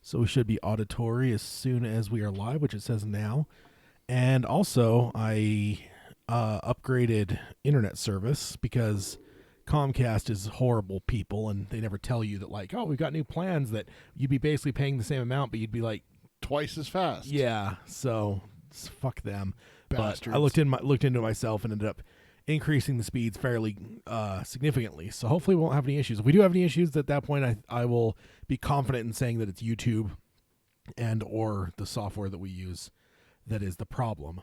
So we should be auditory as soon as we are live, which it says now. And also, I upgraded internet service because Comcast is horrible people, and they never tell you that, like, oh, we've got new plans that you'd be basically paying the same amount, but you'd be like, twice as fast. yeah. So fuck them. Bastards. But I looked into it myself and ended up increasing the speeds fairly significantly. So hopefully we won't have any issues. If we do have any issues at that point, I will be confident in saying that it's YouTube and or the software that we use that is the problem.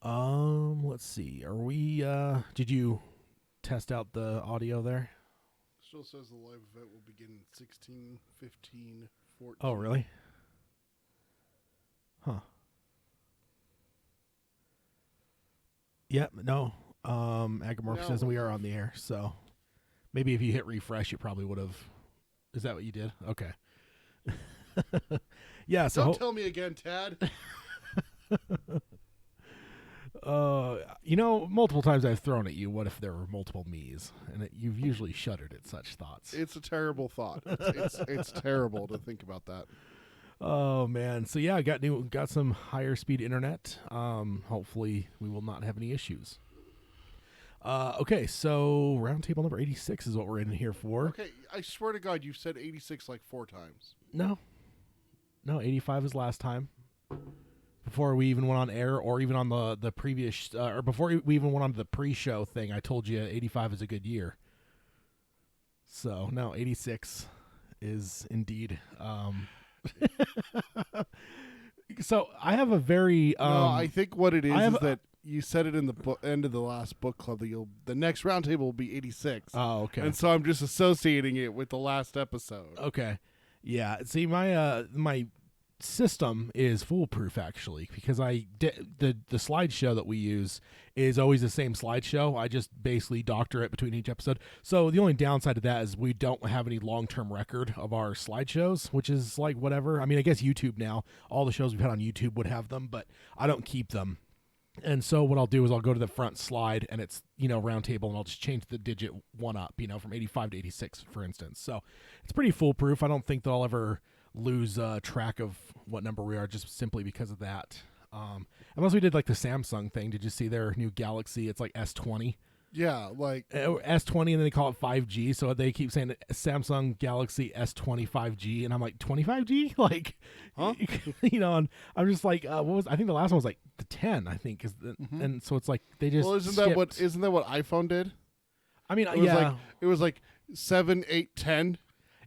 Let's see. Are we did you test out the audio there? Still says the live event will begin in 16, 15, 14. Oh, really? Huh. Yep, no. Agamorph says we are on the air, so maybe if you hit refresh, you probably would have. Is that what you did? Okay. Yeah. So don't tell me again, Tad. Multiple times I've thrown at you. What if there were multiple me's? And you've usually shuddered at such thoughts. It's a terrible thought. It's terrible to think about that. Oh man. So yeah, I got some higher speed internet. Hopefully we will not have any issues. Okay, so roundtable number 86 is what we're in here for. Okay, I swear to God, you've said 86 like 4 times. No, 85 is last time. Before we even went on air, or even on the previous, or before we even went on to the pre-show thing, I told you 85 is a good year. So no, 86 is indeed. So I have a very. No, I think what it is that you said it in the end of the last book club that the next roundtable will be 86. Oh, okay. And so I'm just associating it with the last episode. Okay, yeah. See, my system is foolproof actually, because the slideshow that we use is always the same slideshow. I just basically doctor it between each episode. So the only downside to that is we don't have any long-term record of our slideshows, which is like whatever. I mean, I guess YouTube now, all the shows we've had on YouTube would have them, but I don't keep them. And so what I'll do is I'll go to the front slide and it's, roundtable, and I'll just change the digit 1 up, from 85 to 86, for instance. So it's pretty foolproof. I don't think that I'll ever lose track of what number we are just simply because of that. Unless we did like the Samsung thing. Did you see their new Galaxy? It's like S20. Yeah, like S20, and then they call it 5G. So they keep saying Samsung Galaxy S20 5G, and I'm like 25G, like, huh? And I'm just like, I think the last one was like the 10, I think, and so it's like they just. Well, isn't that what iPhone did? I mean, it was like 7, 8, 10.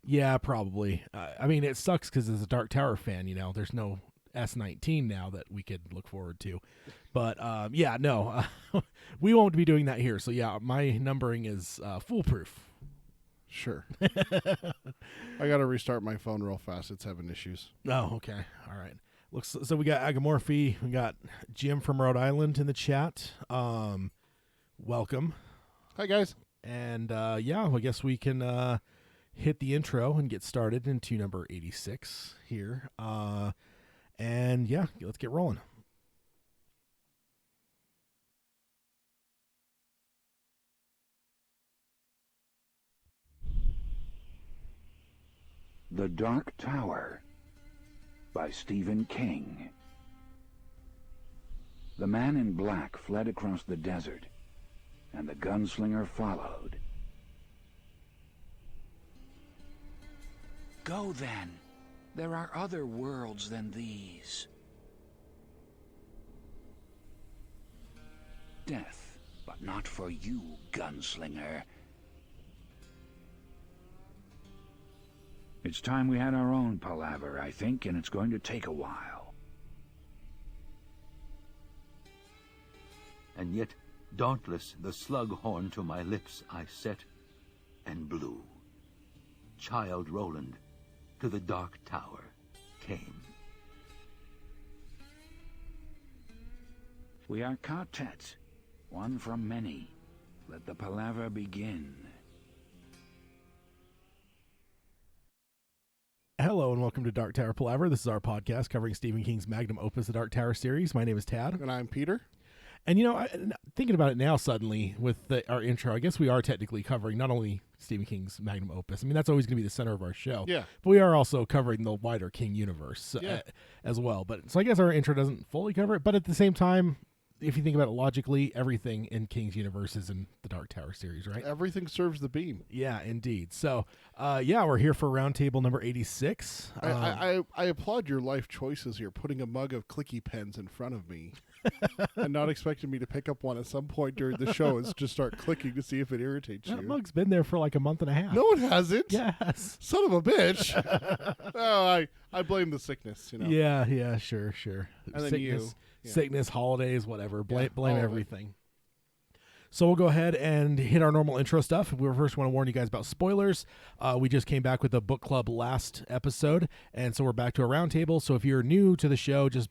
Yeah, probably. I mean, it sucks because as a Dark Tower fan, there's no S19 now that we could look forward to. But, we won't be doing that here. So, yeah, my numbering is foolproof. Sure. I got to restart my phone real fast. It's having issues. Oh, okay. All right. So we got Agamorphy. We got Jim from Rhode Island in the chat. Welcome. Hi, guys. And, I guess we can hit the intro and get started into number 86 here. Let's get rolling. The Dark Tower by Stephen King. The man in black fled across the desert, and the gunslinger followed. Go then. There are other worlds than these. Death, but not for you, gunslinger. It's time we had our own Palaver, I think, and it's going to take a while. And yet, dauntless, the slug horn to my lips I set and blew. Child Roland to the Dark Tower came. We are quartet, one from many. Let the Palaver begin. Hello and welcome to Dark Tower Palaver. This is our podcast covering Stephen King's magnum opus, The Dark Tower series. My name is Tad. And I'm Peter. And thinking about it now, suddenly with our intro, I guess we are technically covering not only Stephen King's magnum opus. I mean, that's always going to be the center of our show. Yeah. But we are also covering the wider King universe Yeah. as well. But so I guess our intro doesn't fully cover it. But at the same time, if you think about it logically, everything in King's universe is in the Dark Tower series, right? Everything serves the beam. Yeah, indeed. So, we're here for roundtable number 86. I applaud your life choices here, putting a mug of clicky pens in front of me and not expecting me to pick up one at some point during the show and just start clicking to see if it irritates That you. mug's been there for like a month and a half. No, it hasn't. Yes. Son of a bitch. Oh, I blame the sickness, Yeah, sure. And then Sickness, Yeah. sickness, holidays, whatever. Blame all of it. everything. So we'll go ahead and hit our normal intro stuff. We first want to warn you guys about spoilers. We just came back with a book club last episode, and so we're back to a roundtable. So if you're new to the show, just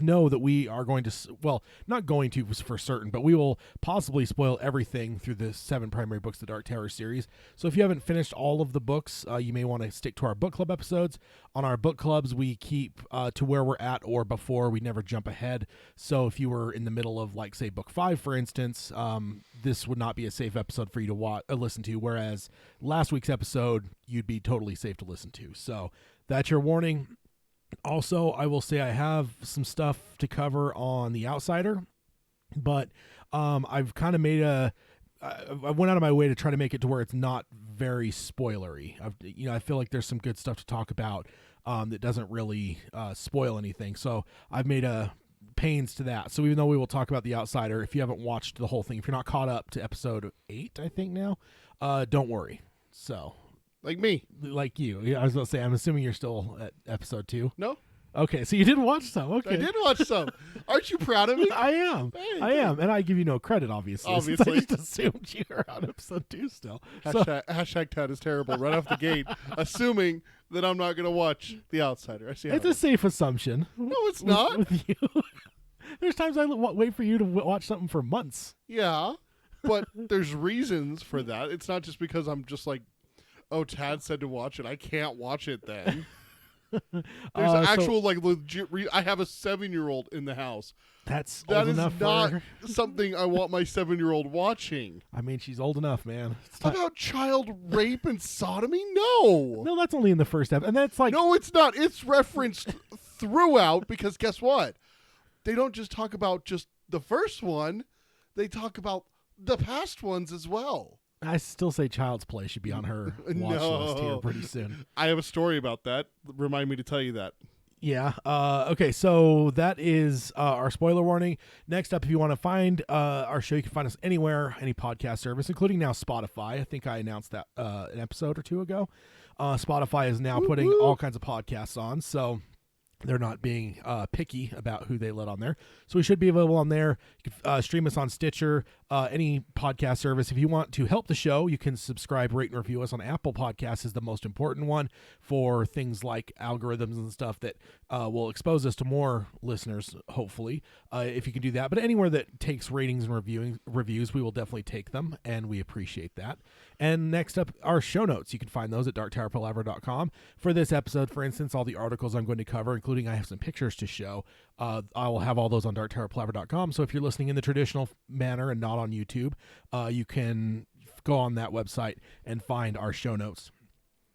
know that we are going to, not going to for certain, but we will possibly spoil everything through the 7 primary books of the Dark Tower series. So if you haven't finished all of the books, you may want to stick to our book club episodes. On our book clubs, we keep to where we're at or before. We never jump ahead. So if you were in the middle of, like, say, book 5, for instance, this would not be a safe episode for you to listen to, whereas last week's episode you'd be totally safe to listen to. So that's your warning. Also, I will say I have some stuff to cover on The Outsider, but I've kind of made I went out of my way to try to make it to where it's not very spoilery. I feel like there's some good stuff to talk about that doesn't really spoil anything. So I've made pains to that. So even though we will talk about The Outsider, if you haven't watched the whole thing, if you're not caught up to episode 8, I think now, don't worry. So Like me. like you, yeah, I was going to say, I'm assuming you're still at episode 2. No? Okay, so you did watch some. Okay, I did watch some. Aren't you proud of me? I am. Hey, I am, and I give you no credit, obviously. since Obviously. I just assumed you were on episode 2 still. So, Hashtag Tad is terrible right off the gate, assuming that I'm not going to watch The Outsider. I see how it's it a is. safe assumption. No, it's not. with you. There's times I wait for you to watch something for months. Yeah, but there's reasons for that. It's not just because I'm just like, oh, Tad said to watch it. I can't watch it then. There's actual, like, legit I have a 7-year-old in the house. That That old is enough not for her. something I want my 7-year-old watching. I mean, she's old enough, man. It's time. About child rape and sodomy? No. No, that's only in the first episode, and that's like No, it's not. It's referenced throughout because guess what? They don't just talk about just the first one. They talk about the past ones as well. I still say Child's Play should be on her watch list here pretty soon. I have a story about that. Remind me to tell you that. Yeah. Okay, so that is our spoiler warning. Next up, if you want to find our show, you can find us anywhere, any podcast service, including now Spotify. I think I announced that an episode or 2 ago. Spotify is now putting all kinds of podcasts on, so they're not being picky about who they let on there. So we should be available on there. You can stream us on Stitcher, any podcast service. If you want to help the show, you can subscribe, rate, and review us on Apple Podcasts is the most important one for things like algorithms and stuff that will expose us to more listeners, hopefully, if you can do that. But anywhere that takes ratings and reviews, we will definitely take them, and we appreciate that. And next up, our show notes. You can find those at darktowerpalaver.com. For this episode, for instance, all the articles I'm going to cover, including I have some pictures to show, I will have all those on darktowerpalaver.com. So if you're listening in the traditional manner and not on YouTube, you can go on that website and find our show notes.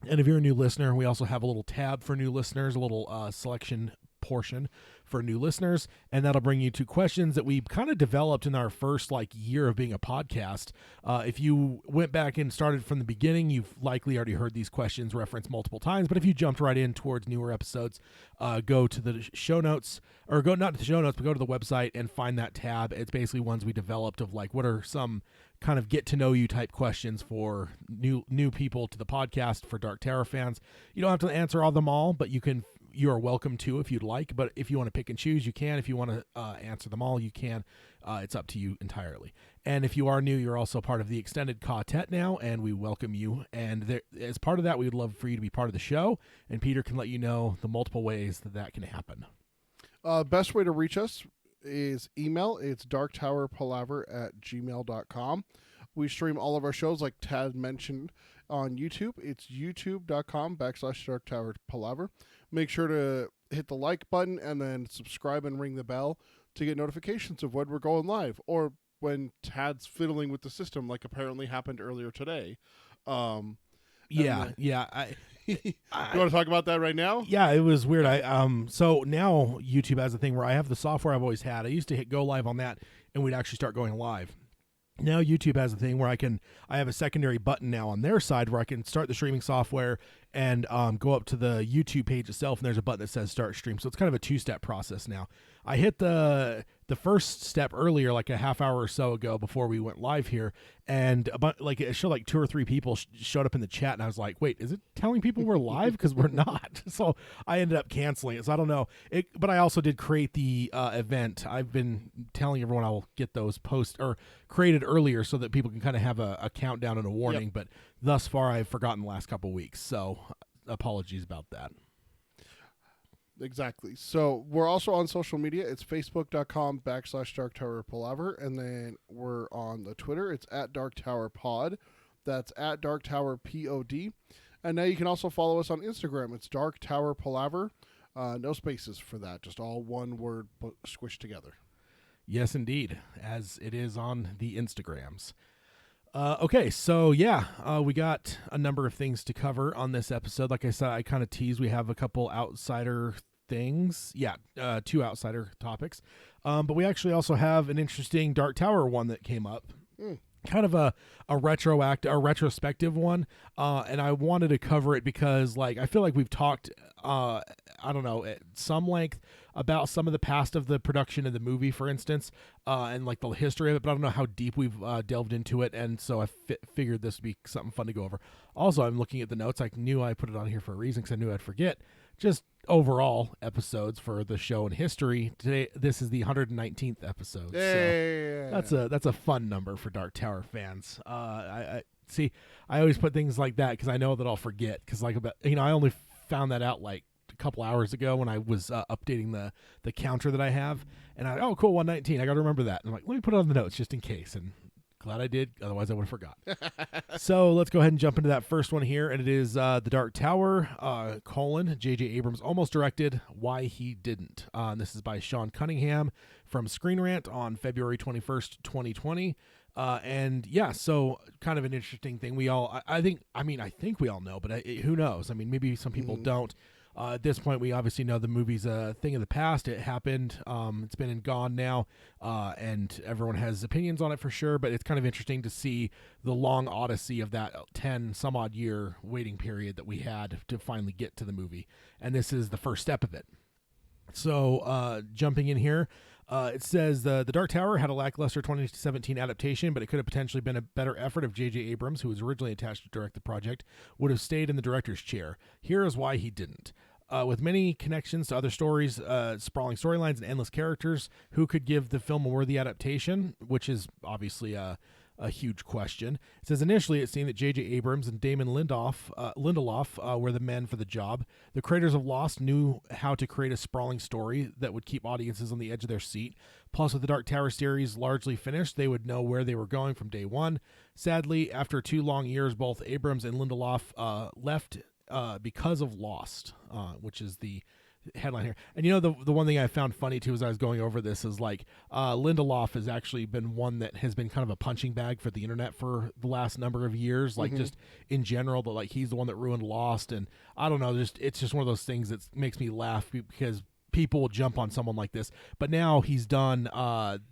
And if you're a new listener, we also have a little tab for new listeners, a little selection portion for new listeners, and that'll bring you to questions that we kind of developed in our first year of being a podcast. If you went back and started from the beginning, you've likely already heard these questions referenced multiple times, but if you jumped right in towards newer episodes, go to the show notes, or go not to the show notes, but go to the website and find that tab. It's basically ones we developed of what are some kind of get to know you type questions for new people to the podcast, for Dark Tower fans. You don't have to answer all them all, but you are welcome to if you'd like. But if you want to pick and choose, you can. If you want to answer them all, you can. It's up to you entirely. And if you are new, you're also part of the extended quartet now, and we welcome you. And as part of that, we would love for you to be part of the show. And Peter can let you know the multiple ways that can happen. Best way to reach us is email. It's darktowerpalaver@gmail.com. We stream all of our shows, like Tad mentioned, on YouTube. It's youtube.com/darktowerpalaver. Make sure to hit the like button and then subscribe and ring the bell to get notifications of when we're going live or when Tad's fiddling with the system, like apparently happened earlier today. Yeah. You want to talk about that right now? Yeah, it was weird. So now YouTube has a thing where I have the software I've always had. I used to hit go live on that, and we'd actually start going live. Now YouTube has a thing where I have a secondary button now on their side where I can start the streaming software and go up to the YouTube page itself, and there's a button that says start stream. So it's kind of a two-step process now. I hit the first step earlier, like a half hour or so ago before we went live here, and it showed like 2 or 3 people showed up in the chat, and I was like, wait, is it telling people we're live? Because we're not. So I ended up canceling it. So I don't know. But I also did create the event. I've been telling everyone I will get those posts or created earlier so that people can kind of have a countdown and a warning. Yep. But thus far, I've forgotten the last couple of weeks. So apologies about that. Exactly. So we're also on social media. It's facebook.com/Dark Tower Palaver. And then we're on the Twitter. It's at Dark Tower Pod. That's at Dark Tower POD. And now you can also follow us on Instagram. It's Dark Tower Palaver. No spaces for that. Just all one word squished together. Yes, indeed, as it is on the Instagrams. Okay, so yeah, we got a number of things to cover on this episode. Like I said, I kind of teased we have a couple outsider things. Yeah, 2 outsider topics. But we actually also have an interesting Dark Tower one that came up. Kind of a retrospective one. And I wanted to cover it because, like, I feel like we've talked, I don't know, at some length about some of the past of the production of the movie, for instance, and like the history of it, but I don't know how deep we've delved into it, and so I figured this would be something fun to go over. Also, I'm looking at the notes. I knew I put it on here for a reason because I knew I'd forget. Just overall episodes for the show in history. Today, this is the 119th episode. Hey. So that's a fun number for Dark Tower fans. I see. I always put things like that because I know that I'll forget. Because I only found that out like a couple hours ago when I was updating the counter that I have, and cool, 119. I got to remember that. And I'm like, let me put it on the notes just in case. And glad I did. Otherwise, I would have forgot. So let's go ahead and jump into that first one here, and it is The Dark Tower: J.J. Abrams almost directed, why he didn't. And this is by Sean Cunningham from Screen Rant on February 21st, 2020. And yeah, so kind of an interesting thing. I think we all know, but who knows? I mean, maybe some people don't. At this point, we obviously know the movie's a thing of the past. It happened. It's been and gone now, and everyone has opinions on it for sure. But it's kind of interesting to see the long odyssey of that 10-some-odd year waiting period that we had to finally get to the movie. And this is the first step of it. So jumping in here, it says the Dark Tower had a lackluster 2017 adaptation, but it could have potentially been a better effort if J.J. Abrams, who was originally attached to direct the project, would have stayed in the director's chair. Here is why he didn't. With many connections to other stories, sprawling storylines, and endless characters, who could give the film a worthy adaptation, which is obviously a huge question. It says initially it seemed that J.J. Abrams and Damon Lindelof were the men for the job. The creators of Lost knew how to create a sprawling story that would keep audiences on the edge of their seat. Plus, with the Dark Tower series largely finished, they would know where they were going from day one. Sadly, after 2 long years, both Abrams and Lindelof left because of Lost, which is the headline here. And the one thing I found funny too as I was going over this is like Lindelof has actually been one that has been kind of a punching bag for the internet for the last number of years, like just in general, that like he's the one that ruined Lost. And I don't know, it's just one of those things that makes me laugh because people will jump on someone like this. But now he's done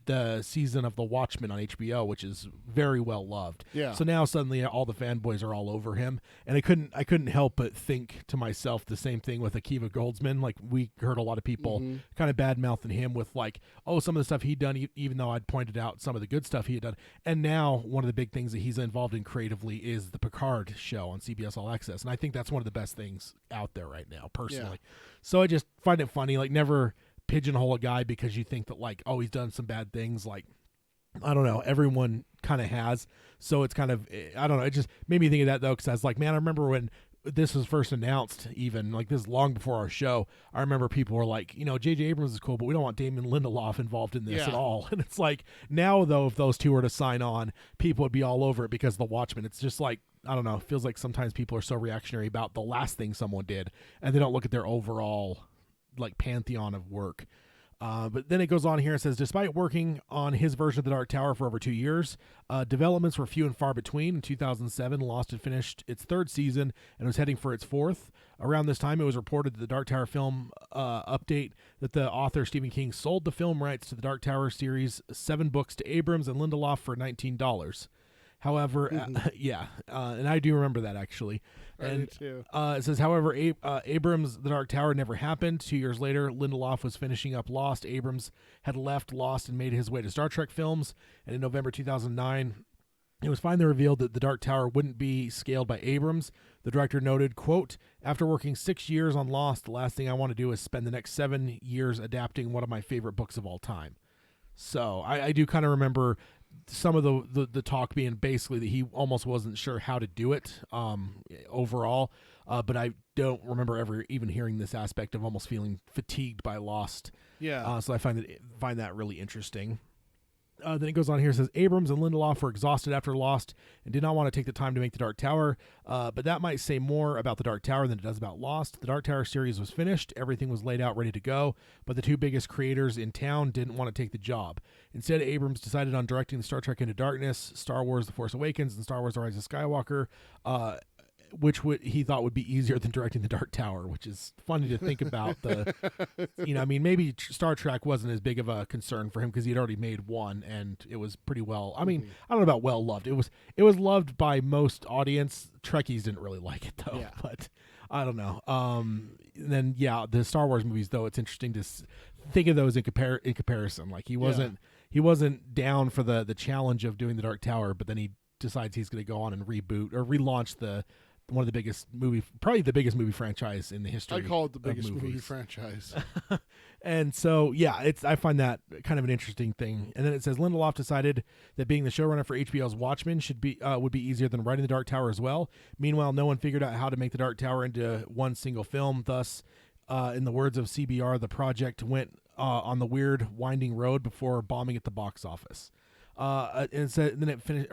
the season of The Watchmen on HBO, which is very well loved. Yeah. So now suddenly all the fanboys are all over him, and I couldn't help but think to myself the same thing with Akiva Goldsman. Like we heard a lot of people kind of bad mouthing him with like, some of the stuff he'd done, even though I'd pointed out some of the good stuff he had done. And now one of the big things that he's involved in creatively is the Picard show on CBS All Access, and I think that's one of the best things out there right now, personally. Yeah. So I just find it funny, like never pigeonhole a guy because you think that like, he's done some bad things. Like, I don't know, everyone kind of has. So it's kind of, I don't know, it just made me think of that though, because I was like, man, I remember when this was first announced, even like this long before our show, I remember people were like, J.J. Abrams is cool, but we don't want Damon Lindelof involved in this at all. And it's like, now though, if those two were to sign on, people would be all over it because of The Watchmen. It's just like, I don't know, it feels like sometimes people are so reactionary about the last thing someone did, and they don't look at their overall like pantheon of work. But then it goes on here and says, despite working on his version of the Dark Tower for over 2 years, developments were few and far between. In 2007, Lost had finished its 3rd season and was heading for its 4th. Around this time, it was reported that the Dark Tower film update that the author Stephen King sold the film rights to the Dark Tower series 7 books to Abrams and Lindelof for $19. However, and I do remember that actually. And it says, however, Abrams' The Dark Tower never happened. 2 years later, Lindelof was finishing up Lost. Abrams had left Lost and made his way to Star Trek films. And in November 2009, it was finally revealed that The Dark Tower wouldn't be scaled by Abrams. The director noted, quote, after working 6 years on Lost, the last thing I want to do is spend the next 7 years adapting one of my favorite books of all time. So I do kind of remember some of the talk being basically that he almost wasn't sure how to do it overall, but I don't remember ever even hearing this aspect of almost feeling fatigued by Lost. Yeah. So I find that really interesting. Then it goes on here, it says, Abrams and Lindelof were exhausted after Lost and did not want to take the time to make The Dark Tower, but that might say more about The Dark Tower than it does about Lost. The Dark Tower series was finished, everything was laid out, ready to go, but the 2 biggest creators in town didn't want to take the job. Instead, Abrams decided on directing Star Trek Into Darkness, Star Wars The Force Awakens, and Star Wars The Rise of Skywalker, which he thought would be easier than directing The Dark Tower, which is funny to think about. Maybe Star Trek wasn't as big of a concern for him because he had already made one, and it was pretty well. I mean, I don't know about well loved. It was loved by most audience. Trekkies didn't really like it though, but I don't know. Then the Star Wars movies though, it's interesting to think of those in comparison. Like he wasn't down for the challenge of doing The Dark Tower, but then he decides he's going to go on and reboot or relaunch one of the biggest probably the biggest movie franchise in the history. I call it the biggest movie franchise. And so, I find that kind of an interesting thing. And then it says Lindelof decided that being the showrunner for HBO's Watchmen would be easier than writing The Dark Tower as well. Meanwhile, no one figured out how to make The Dark Tower into one single film. Thus, in the words of CBR, the project went on the weird winding road before bombing at the box office. And so then it finished,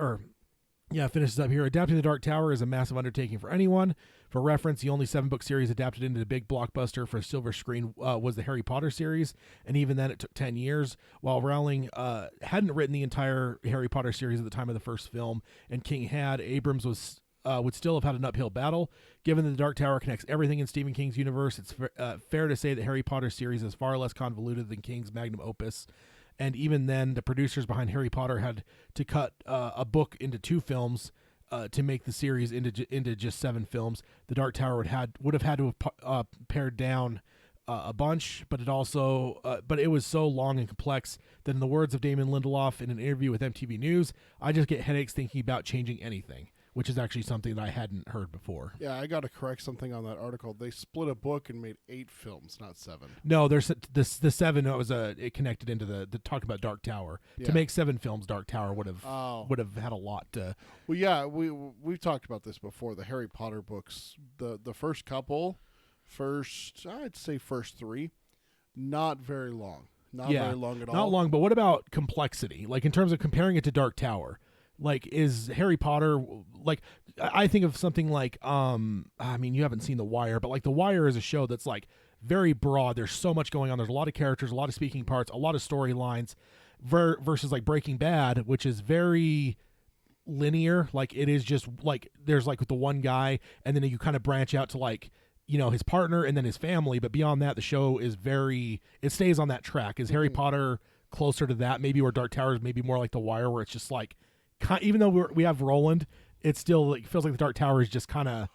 finishes up here. Adapting The Dark Tower is a massive undertaking for anyone. For reference, the only 7-book series adapted into the big blockbuster for silver screen was the Harry Potter series, and even then it took 10 years. While Rowling hadn't written the entire Harry Potter series at the time of the first film, and King had, Abrams would still have had an uphill battle. Given that The Dark Tower connects everything in Stephen King's universe, it's fair to say that Harry Potter series is far less convoluted than King's magnum opus. And even then, the producers behind Harry Potter had to cut a book into 2 films to make the series into just 7 films. The Dark Tower would have had to have pared down a bunch, but it was so long and complex that, in the words of Damon Lindelof in an interview with MTV News, I just get headaches thinking about changing anything, which is actually something that I hadn't heard before. Yeah, I got to correct something on that article. They split a book and made 8 films, not 7. No, there's the 7. It connected into the talk about Dark Tower. To make 7 films, Dark Tower would have had a lot to. Well, yeah, we've talked about this before. The Harry Potter books, the first couple, I'd say first 3, not very long. Not very long at all. Not long, but what about complexity? Like in terms of comparing it to Dark Tower? Like, is Harry Potter, like, I think of something like, you haven't seen The Wire, but like The Wire is a show that's like very broad. There's so much going on. There's a lot of characters, a lot of speaking parts, a lot of storylines versus like Breaking Bad, which is very linear. Like it is just like, there's like the one guy and then you kind of branch out to like, his partner and then his family. But beyond that, the show is it stays on that track. Is Harry Potter closer to that? Maybe where Dark Tower is maybe more like The Wire, where it's just like, even though we have Roland, it still feels like the Dark Tower is just kind of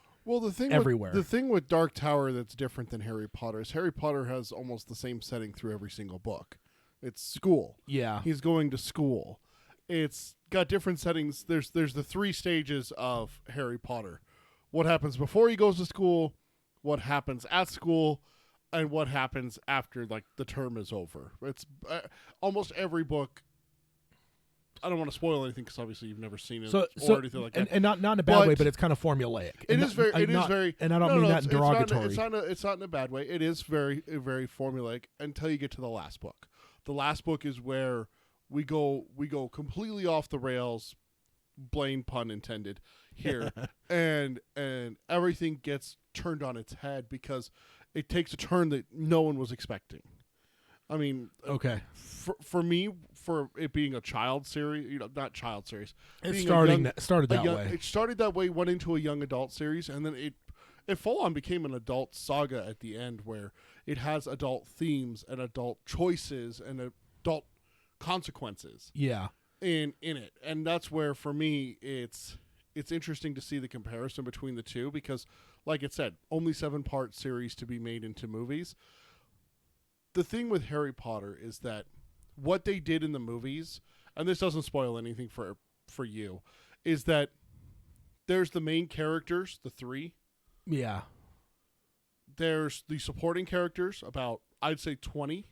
everywhere. The thing with Dark Tower that's different than Harry Potter is Harry Potter has almost the same setting through every single book. It's school. Yeah. He's going to school. It's got different settings. There's the 3 stages of Harry Potter. What happens before he goes to school, what happens at school, and what happens after like the term is over. It's almost every book. I don't want to spoil anything because obviously you've never seen it or anything like that. And not in a bad way, but it's kind of formulaic. It is very, and I don't mean that in derogatory. It's not in a bad way. It is very, very formulaic until you get to the last book. The last book is where we go completely off the rails, Blaine pun intended here, and everything gets turned on its head because it takes a turn that no one was expecting. I mean, Okay. for me, for it being a child series, not child series. It being started that way. It started that way, went into a young adult series, and then it full on became an adult saga at the end, where it has adult themes and adult choices and adult consequences. Yeah. In it, and that's where for me it's interesting to see the comparison between the two, because like it said, only 7-part series to be made into movies. The thing with Harry Potter is that what they did in the movies, and this doesn't spoil anything for you, is that there's the main characters, the 3. Yeah. There's the supporting characters, about I'd say 20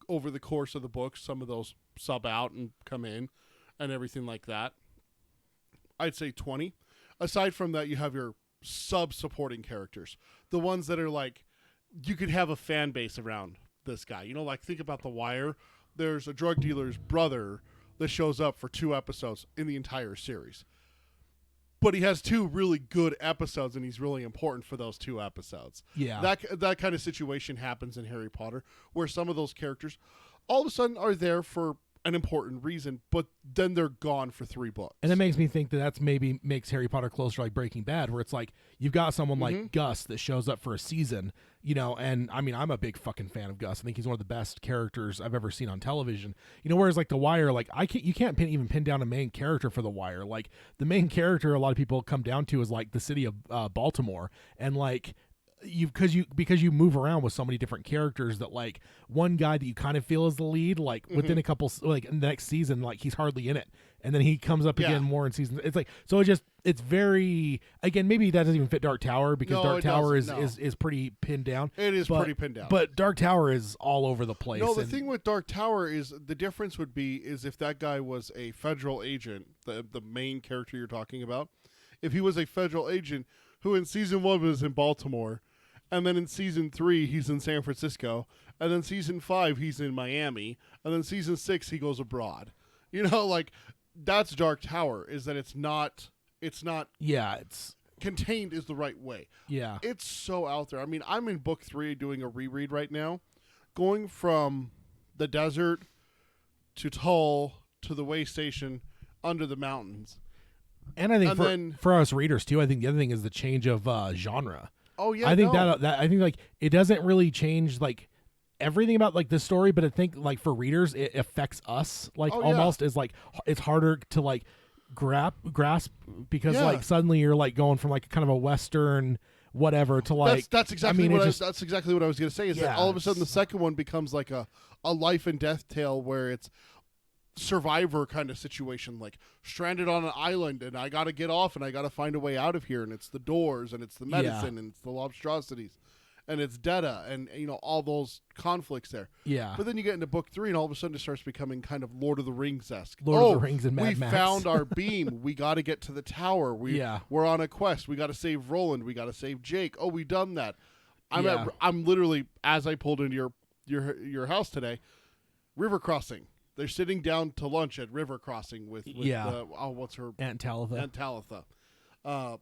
over the course of the book. Some of those sub out and come in and everything like that. I'd say 20. Aside from that, you have your sub-supporting characters. The ones that are like, you could have a fan base around this guy. Like think about The Wire. There's a drug dealer's brother that shows up for 2 episodes in the entire series. But he has 2 really good episodes, and he's really important for those 2 episodes. Yeah. That kind of situation happens in Harry Potter, where some of those characters all of a sudden are there for an important reason, but then they're gone for 3 books. And it makes me think that's maybe makes Harry Potter closer to like Breaking Bad, where it's like you've got someone like Gus that shows up for a season, and I mean, I'm a big fucking fan of Gus. I think he's one of the best characters I've ever seen on television. Whereas like The Wire, like you can't even pin down a main character for The Wire. Like the main character a lot of people come down to is like the city of Baltimore, and like because you move around with so many different characters that like one guy that you kind of feel is the lead, like within a couple, like the next season, like he's hardly in it, and then he comes up again more in season. It's like, so it's very, again, maybe that doesn't even fit Dark Tower, because Dark Tower is pretty pinned down. It is pretty pinned down, but Dark Tower is all over the place. No, the thing with Dark Tower is the difference would be is if that guy was a federal agent, the main character you're talking about, if he was a federal agent who in season 1 was in Baltimore, and then in season 3 he's in San Francisco, and then season 5 he's in Miami, and then season 6 he goes abroad. Like that's Dark Tower, is that it's not it's contained is the right way. Yeah. It's so out there. I mean, I'm in book 3 doing a reread right now, going from the desert to Tull to the way station under the mountains. And I think for us readers too, I think the other thing is the change of genre. Oh yeah, I think that I think like it doesn't really change like everything about like the story, but I think like for readers it affects us like almost is like it's harder to like grasp because like suddenly you're like going from like kind of a Western whatever to like that's exactly that's exactly what I was gonna say, is that all of a sudden the second one becomes like a life and death tale where it's Survivor kind of situation, like stranded on an island and I gotta get off and I gotta find a way out of here, and it's the doors and it's the medicine and it's the lobstrosities and it's Detta and all those conflicts there. Yeah. But then you get into book 3 and all of a sudden it starts becoming kind of Lord of the Rings-esque. Lord of the Rings and Mad Max. We found our beam. We got to get to the tower. We're on a quest. We got to save Roland. We got to save Jake. Oh, we done that. I'm literally, as I pulled into your house today, river crossing. They're sitting down to lunch at River Crossing with what's her Aunt Talitha. Aunt Talitha.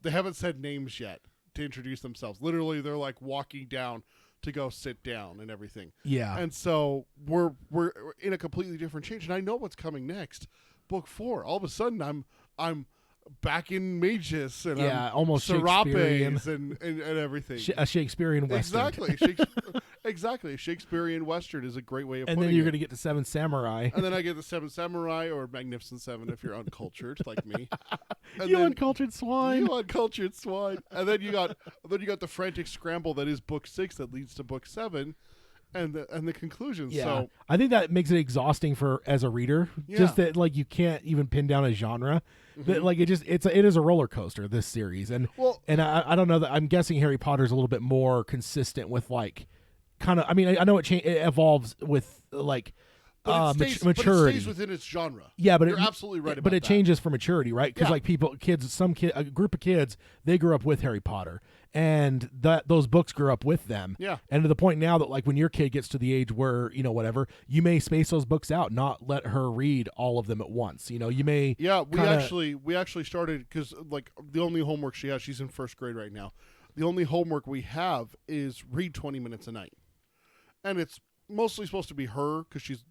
They haven't said names yet to introduce themselves. Literally, they're like walking down to go sit down and everything. Yeah. And so we're in a completely different change, and I know what's coming next. Book 4. All of a sudden, I'm back in Magus and almost Serapes and everything. A Shakespearean Western. Exactly. Shakespearean Western is a great way of putting it. And then you're going to get the Seven Samurai. And then I get the Seven Samurai or Magnificent Seven if you're uncultured like me. And uncultured swine. You uncultured swine. And then you got the frantic scramble that is book 6 that leads to book 7. And the conclusion. Yeah. So I think that makes it exhausting as a reader. Just that like you can't even pin down a genre. That like it is a roller coaster, this series. And I don't know that I'm guessing Harry Potter is a little bit more consistent with like kind of, I mean I know it evolves with like maturity. But it stays within its genre. Yeah, but you're absolutely right about but it that. changes for maturity, right? Because like a group of kids, they grew up with Harry Potter, and those books grew up with them. Yeah. And to the point now that like when your kid gets to the age where whatever, you may space those books out, not let her read all of them at once. You may. Yeah, we actually started because like the only homework she has, she's in first grade right now. The only homework we have is read 20 minutes a night, and it's mostly supposed to be her because she's,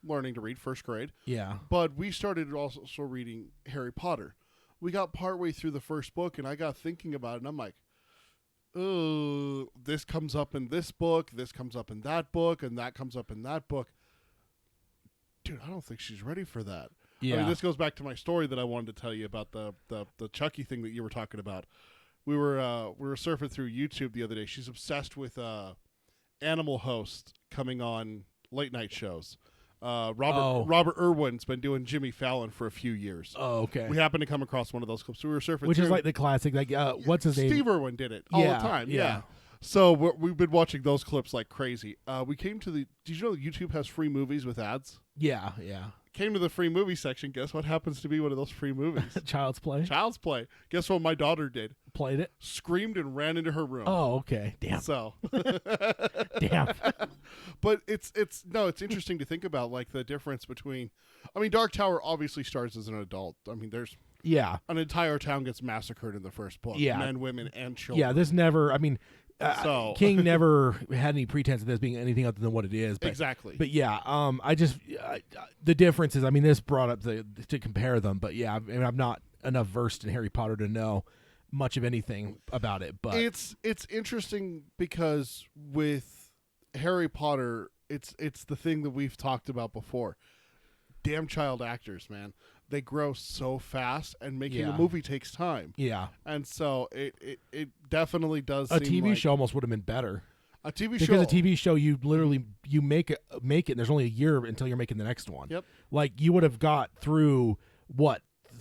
learning to read, first grade. Yeah. But we started also reading Harry Potter. We got partway through the first book, and I got thinking about it, and I'm like, oh, this comes up in this book, this comes up in that book, and that comes up in that book. Dude, I don't think she's ready for that. Yeah. I mean, this goes back to my story that I wanted to tell you about the Chucky thing that you were talking about. We were surfing through YouTube the other day. She's obsessed with Animal Host coming on late night shows. Robert Irwin's been doing Jimmy Fallon for a few years. Oh, okay. We happened to come across one of those clips. So we were surfing, which through. is like the classic. Like, what's his name? Steve Irwin did it all the time. Yeah. So we've been watching those clips like crazy. We came to the. Did you know that YouTube has free movies with ads? Yeah. Came to the free movie section. Guess what happens to be one of those free movies? Child's Play. Child's Play. Guess what my daughter did? Played it. Screamed and ran into her room. Oh, okay. Damn. So. Damn. But it's interesting to think about, like, the difference between. I mean, Dark Tower obviously starts as an adult. I mean, there's. Yeah. An entire town gets massacred in the first book. Yeah. Men, women, and children. Yeah. This never. I mean. King never had any pretense of this being anything other than what it is. But, exactly. But yeah, the difference is, I mean, this brought up to compare them, but yeah, I mean, I'm not enough versed in Harry Potter to know much of anything about it. But it's interesting because with Harry Potter, it's the thing that we've talked about before. Damn child actors, man. They grow so fast, and making a movie takes time. Yeah. And so it definitely does a seem TV like show almost would have been better. A TV because show. a TV show, you literally make it, and there's only a year until you're making the next one. Yep. Like, you would have got through,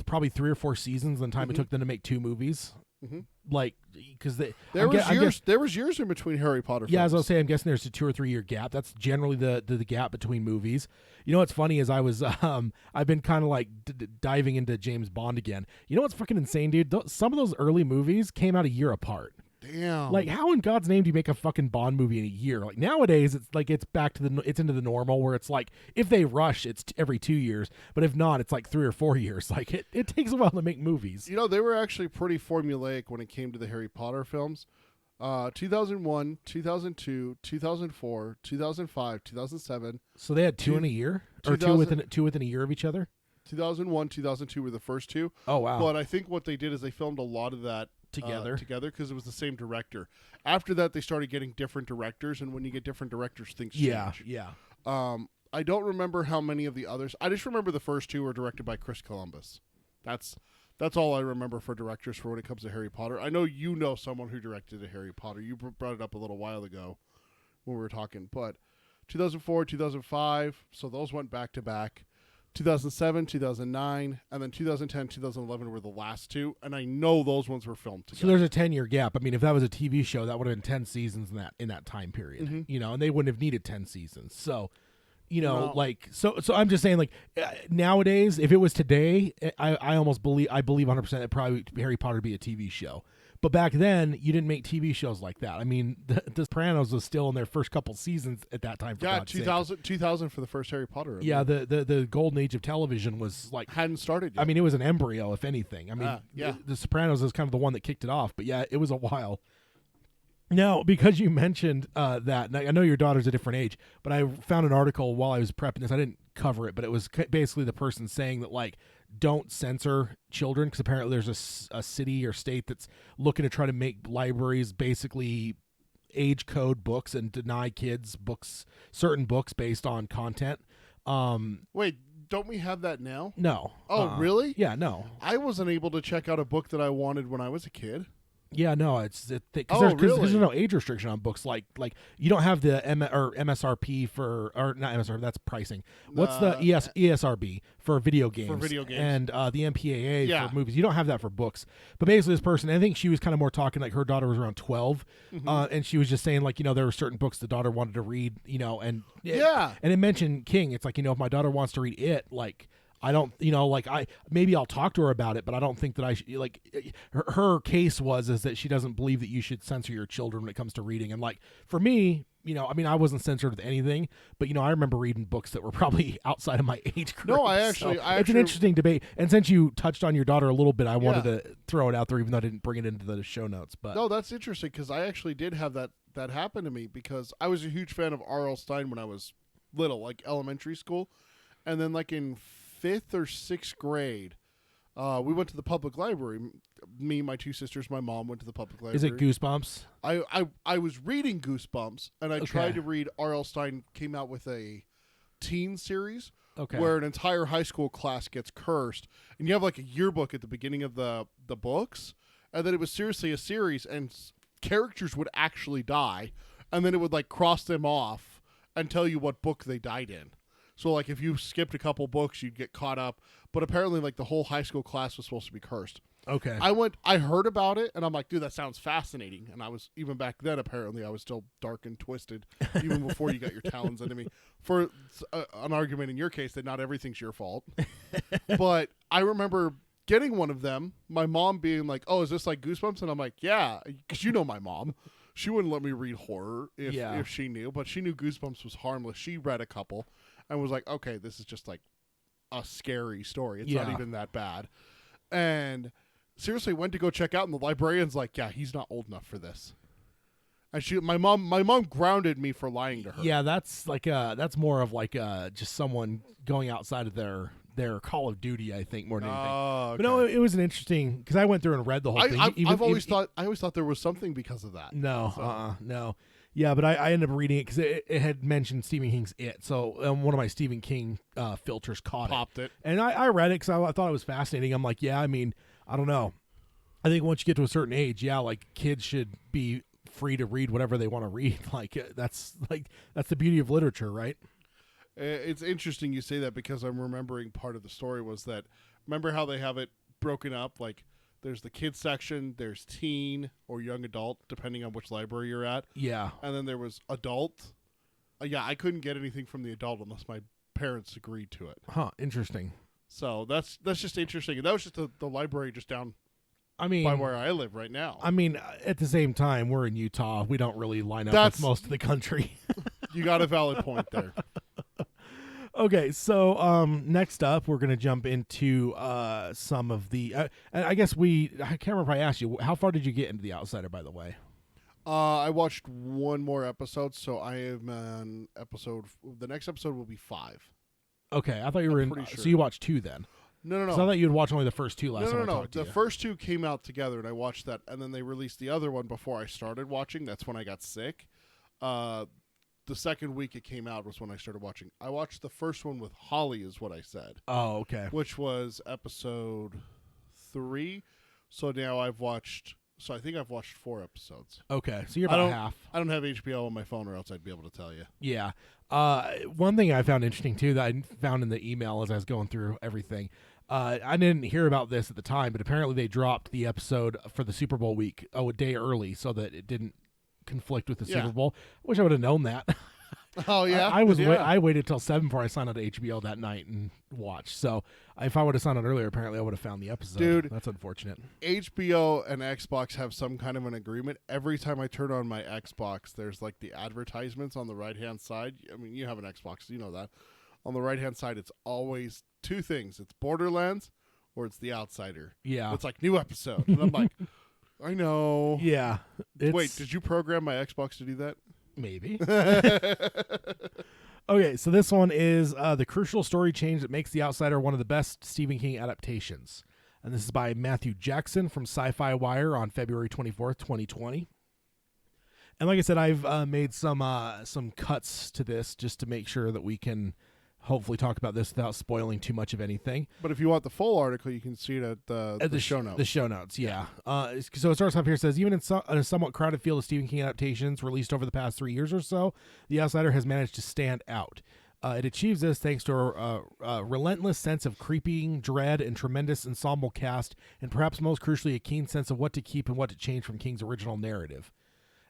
probably 3 or 4 seasons in the time it took them to make 2 movies. Mm-hmm. Like, because there was years in between Harry Potter films. Yeah, as I was saying, I'm guessing there's a 2 or 3 year gap. That's generally the gap between movies. You know what's funny is I've been kind of like diving into James Bond again. You know what's freaking insane, dude? Some of those early movies came out a year apart. Damn. Like, how in God's name do you make a fucking Bond movie in a year? Like, nowadays, it's like it's back to it's into the normal where it's like, if they rush, it's every 2 years, but if not, it's like 3 or 4 years. Like, it takes a while to make movies. You know, they were actually pretty formulaic when it came to the Harry Potter films. 2001, 2002, 2004, 2005, 2007. So they had 2 in a year, or two within a year of each other. 2001, 2002 were the first 2. Oh wow! But I think what they did is they filmed a lot of that together because it was the same director. After that, they started getting different directors, and when you get different directors, things change. Yeah. I don't remember how many of the others. I just remember the first 2 were directed by Chris Columbus. That's all I remember for directors for when it comes to Harry Potter. I know you know someone who directed a Harry Potter. You brought it up a little while ago when we were talking. But 2004, 2005, so those went back to back. 2007, 2009, and then 2010, 2011 were the last 2, and I know those ones were filmed together. So there's a 10-year gap. I mean, if that was a TV show, that would have been 10 seasons in that time period. Mm-hmm. You know, and they wouldn't have needed 10 seasons. So, you know, like, so I'm just saying, like, nowadays, if it was today, I believe 100% that probably Harry Potter would be a TV show. But back then, you didn't make TV shows like that. I mean, The Sopranos was still in their first couple seasons at that time. For God's 2000 for the first Harry Potter. Yeah, the golden age of television was like hadn't started yet. I mean, it was an embryo, if anything. I mean, the Sopranos is kind of the one that kicked it off. But yeah, it was a while. Now, because you mentioned that, and I know your daughter's a different age, but I found an article while I was prepping this. I didn't cover it, but it was basically the person saying that, like, don't censor children, because apparently there's a city or state that's looking to try to make libraries basically age code books and deny kids certain books based on content. Wait, don't we have that now? No. Oh, really? Yeah, no. I wasn't able to check out a book that I wanted when I was a kid. Yeah, no, because really? there's no age restriction on books. Like you don't have the MSRP or not MSRP. That's pricing. What's the ESRB for video games? For video games, and the MPAA for movies. You don't have that for books. But basically, this person, I think she was kind of more talking like her daughter was around 12, and she was just saying, like, you know, there were certain books the daughter wanted to read, you know, and it mentioned King. It's like, you know, if my daughter wants to read it, like, I don't, you know, like, maybe I'll talk to her about it, but I don't think that I should, like, her case is that she doesn't believe that you should censor your children when it comes to reading. And, like, for me, you know, I mean, I wasn't censored with anything, but, you know, I remember reading books that were probably outside of my age group. No, it's an interesting debate. And since you touched on your daughter a little bit, I wanted to throw it out there, even though I didn't bring it into the show notes. But no, that's interesting, because I actually did have that that happened to me because I was a huge fan of R.L. Stine when I was little, like elementary school. And then like in 5th or 6th grade, we went to the public library. Me, my 2 sisters, my mom went to the public library. Is it Goosebumps? I was reading Goosebumps, and I tried to read R.L. Stine came out with a teen series where an entire high school class gets cursed, and you have like a yearbook at the beginning of the books, and then it was seriously a series, and characters would actually die, and then it would like cross them off and tell you what book they died in. So like if you skipped a couple books, you'd get caught up, but apparently like the whole high school class was supposed to be cursed. Okay. I heard about it, and I'm like, dude, that sounds fascinating. And I was, even back then, apparently, I was still dark and twisted, even before you got your talons into me. For an argument in your case that not everything's your fault. But I remember getting one of them, my mom being like, oh, is this like Goosebumps? And I'm like, yeah, because you know my mom. She wouldn't let me read horror if she knew, but she knew Goosebumps was harmless. She read a couple and was like, okay, this is just like a scary story. It's not even that bad. And seriously went to go check out, and the librarian's like, yeah, he's not old enough for this. And my mom grounded me for lying to her. Yeah, that's like that's more of like just someone going outside of their Call of Duty, I think, more than anything. Okay. But no, it was an interesting, because I went through and read the whole thing. I always thought there was something because of that. No, no. Yeah, but I ended up reading it because it had mentioned Stephen King's It. So one of my Stephen King filters popped it. And I read it because I thought it was fascinating. I'm like, yeah, I mean, I don't know. I think once you get to a certain age, like kids should be free to read whatever they want to read. That's the beauty of literature, right? It's interesting you say that because I'm remembering part of the story was that, remember how they have it broken up? Like there's the kids section, there's teen or young adult, depending on which library you're at. Yeah. And then there was adult. I couldn't get anything from the adult unless my parents agreed to it. Huh, interesting. So that's just interesting. And that was just the library just down by where I live right now. I mean, at the same time, we're in Utah. We don't really line up with most of the country. You got a valid point there. Okay, so next up, we're going to jump into some of the... I guess I can't remember if I asked you, how far did you get into The Outsider, by the way? I watched one more episode, so I am on episode... The next episode will be 5. Okay, I thought you were in... Sure. So you watched 2 then? No. So I thought you'd watch only the first 2 last time I talked to you. The first 2 came out together, and I watched that, and then they released the other one before I started watching. That's when I got sick. The second week it came out was when I started watching. I watched the first one with Holly, is what I said. Oh, okay. Which was episode 3. So now I think I've watched 4 episodes. Okay, so you're about half. I don't have HBO on my phone, or else I'd be able to tell you. Yeah. One thing I found interesting, too, that I found in the email as I was going through everything, I didn't hear about this at the time, but apparently they dropped the episode for the Super Bowl week a day early so that it didn't conflict with the Super Bowl. I wish I would have known that. Oh yeah, I waited till 7 before I signed on to HBO that night and watched. So if I would have signed on earlier, apparently I would have found the episode. Dude, that's unfortunate. HBO and Xbox have some kind of an agreement. Every time I turn on my Xbox, there's like the advertisements on the right hand side. I mean, you have an Xbox, so you know that. On the right hand side, it's always 2 things: it's Borderlands or it's The Outsider. Yeah, it's like new episode, and I'm like, I know. Yeah. Wait, did you program my Xbox to do that? Maybe. Okay, so this one is the crucial story change that makes The Outsider one of the best Stephen King adaptations. And this is by Matthew Jackson from Sci-Fi Wire on February 24th, 2020. And like I said, I've made some cuts to this just to make sure that we can hopefully talk about this without spoiling too much of anything. But if you want the full article, you can see it at the show notes. The show notes, yeah. So it starts off here. It says, even in a somewhat crowded field of Stephen King adaptations released over the past 3 years or so, The Outsider has managed to stand out. It achieves this thanks to a relentless sense of creeping dread and tremendous ensemble cast, and perhaps most crucially, a keen sense of what to keep and what to change from King's original narrative.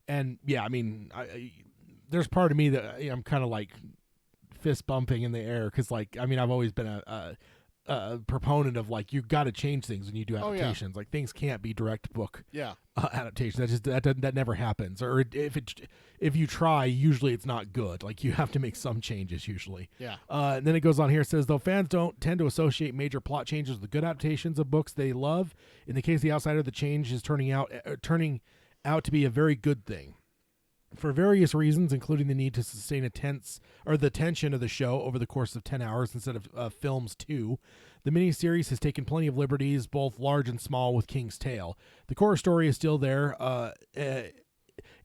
And yeah, I mean, there's part of me that I'm kind of like fist bumping in the air because, like, I mean, I've always been a proponent of, like, you've got to change things when you do adaptations. Oh, yeah. Like, things can't be direct book adaptations. That never happens. Or if you try, usually it's not good. Like, you have to make some changes usually. Yeah. And then it goes on here. It says, though fans don't tend to associate major plot changes with good adaptations of books they love, in the case of The Outsider, the change is turning out to be a very good thing. For various reasons, including the need to sustain the tension of the show over the course of 10 hours instead of film's 2, the miniseries has taken plenty of liberties, both large and small, with King's Tale. The core story is still there.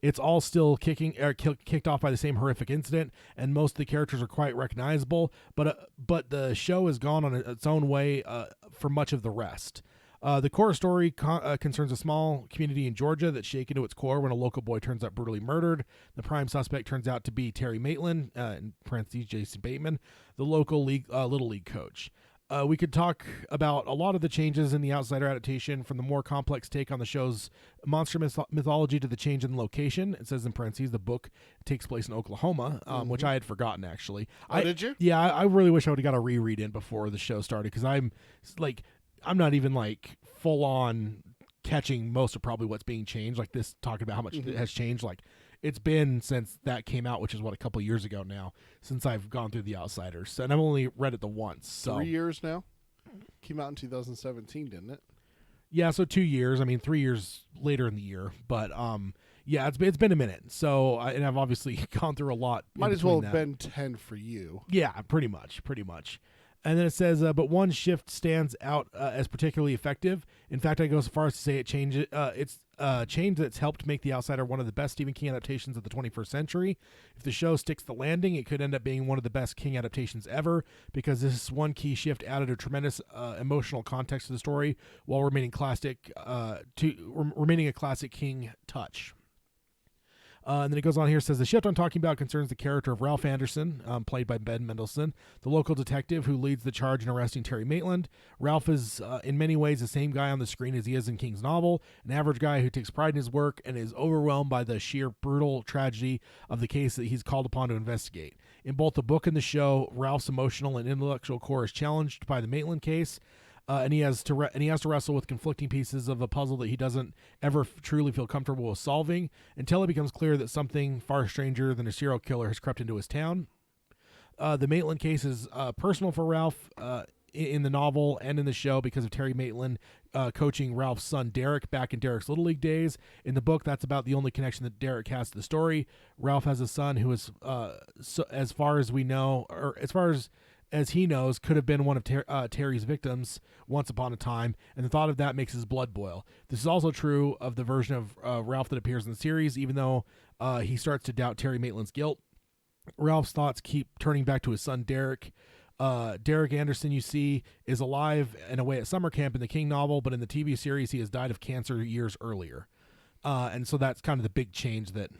It's all still kicked off by the same horrific incident, and most of the characters are quite recognizable, but the show has gone on its own way for much of the rest. The core story concerns a small community in Georgia that's shaken to its core when a local boy turns up brutally murdered. The prime suspect turns out to be Terry Maitland, in parentheses Jason Bateman, the local Little League coach. We could talk about a lot of the changes in the Outsider adaptation, from the more complex take on the show's monster mythology to the change in location. It says in parentheses the book takes place in Oklahoma, which I had forgotten, actually. Did you? Yeah, I really wish I would have got a reread in before the show started, because I'm not even like full on catching most of probably what's being changed. Like this, talking about how much it has changed. Like it's been since that came out, which is what, a couple years ago now, since I've gone through The Outsiders, and I've only read it the once. So 3 years now. Came out in 2017, didn't it? Yeah, so 2 years. I mean, 3 years later in the year, but yeah, it's been a minute. So and I've obviously gone through a lot. Might as well have been 10 for you. Yeah, pretty much. And then it says, but one shift stands out as particularly effective. In fact, I go so far as to say it's a change that's helped make The Outsider one of the best Stephen King adaptations of the 21st century. If the show sticks the landing, it could end up being one of the best King adaptations ever, because this one key shift added a tremendous emotional context to the story while remaining remaining a classic King touch. And then it goes on here, says the shift I'm talking about concerns the character of Ralph Anderson, played by Ben Mendelsohn, the local detective who leads the charge in arresting Terry Maitland. Ralph is in many ways the same guy on the screen as he is in King's novel, an average guy who takes pride in his work and is overwhelmed by the sheer brutal tragedy of the case that he's called upon to investigate. In both the book and the show, Ralph's emotional and intellectual core is challenged by the Maitland case. And he has to wrestle with conflicting pieces of a puzzle that he doesn't ever truly feel comfortable with solving, until it becomes clear that something far stranger than a serial killer has crept into his town. The Maitland case is personal for Ralph in the novel and in the show because of Terry Maitland coaching Ralph's son Derek back in Derek's Little League days. In the book, that's about the only connection that Derek has to the story. Ralph has a son who is, as far as we know, or as he knows, could have been one of Terry's victims once upon a time, and the thought of that makes his blood boil. This is also true of the version of Ralph that appears in the series, even though he starts to doubt Terry Maitland's guilt. Ralph's thoughts keep turning back to his son Derek. Derek Anderson, you see, is alive and away at summer camp in the King novel, but in the TV series he has died of cancer years earlier. And so that's kind of the big change that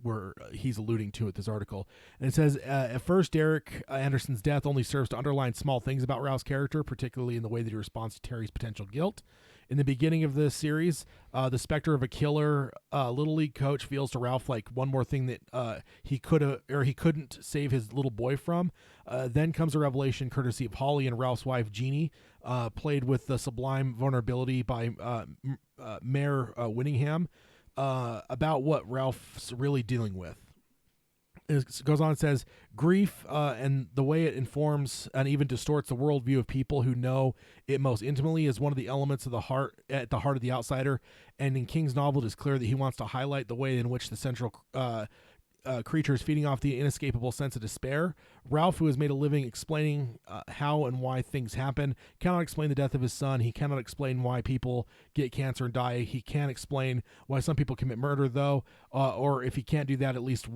where he's alluding to at this article. And it says, at first, Derek Anderson's death only serves to underline small things about Ralph's character, particularly in the way that he responds to Terry's potential guilt. In the beginning of the series, the specter of a killer Little League coach feels to Ralph like one more thing that he couldn't save his little boy from. Then comes a revelation courtesy of Holly and Ralph's wife, Jeannie, played with the sublime vulnerability by Mayor Winningham, about what Ralph's really dealing with. It goes on and says, grief and the way it informs and even distorts the worldview of people who know it most intimately is one of the elements of at the heart of The Outsider. And in King's novel, it is clear that he wants to highlight the way in which the central creature is feeding off the inescapable sense of despair. Ralph, who has made a living explaining how and why things happen, cannot explain the death of his son. He cannot explain why people get cancer and die. He can't explain why some people commit murder, though, or if he can't do that, at least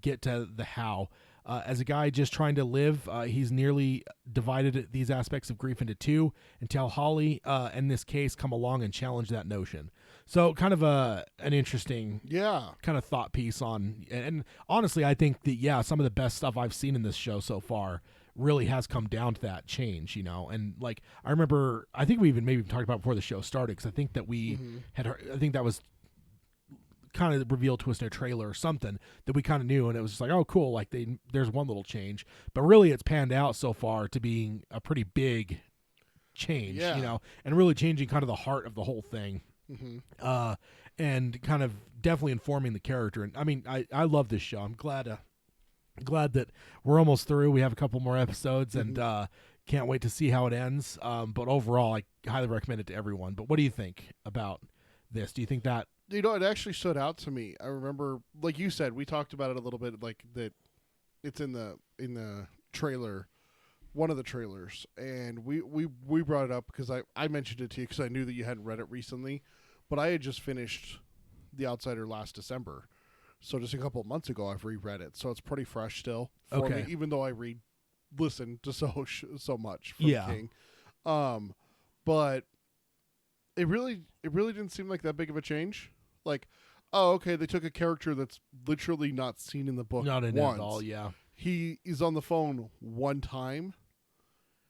get to the how. As a guy just trying to live, he's nearly divided these aspects of grief into two, until Holly, in this case, come along and challenge that notion. So kind of an interesting kind of thought piece on, and honestly, I think that, some of the best stuff I've seen in this show so far really has come down to that change, and like, I remember, I think we even maybe talked about before the show started, because I think that we had heard, I think that was kind of revealed to us in a trailer or something that we kind of knew, and it was just like, oh cool, like there's one little change, but really it's panned out so far to being a pretty big change, and really changing kind of the heart of the whole thing. And kind of definitely informing the character. And I mean, I love this show. I'm glad that we're almost through. We have a couple more episodes, and can't wait to see how it ends. But overall, I highly recommend it to everyone. But what do you think about this? Do you think that You know, it actually stood out to me. I remember, like you said, we talked about it a little bit, like that. It's in the trailer, one of the trailers, and we brought it up because I mentioned it to you because I knew that you hadn't read it recently, but I had just finished The Outsider last December, so just a couple of months ago I've reread it, so it's pretty fresh still for me, even though I listen to so much from King, but it really didn't seem like that big of a change. Like, oh, okay, they took a character that's literally not seen in the book Not in it once. at all, yeah. He is on the phone one time,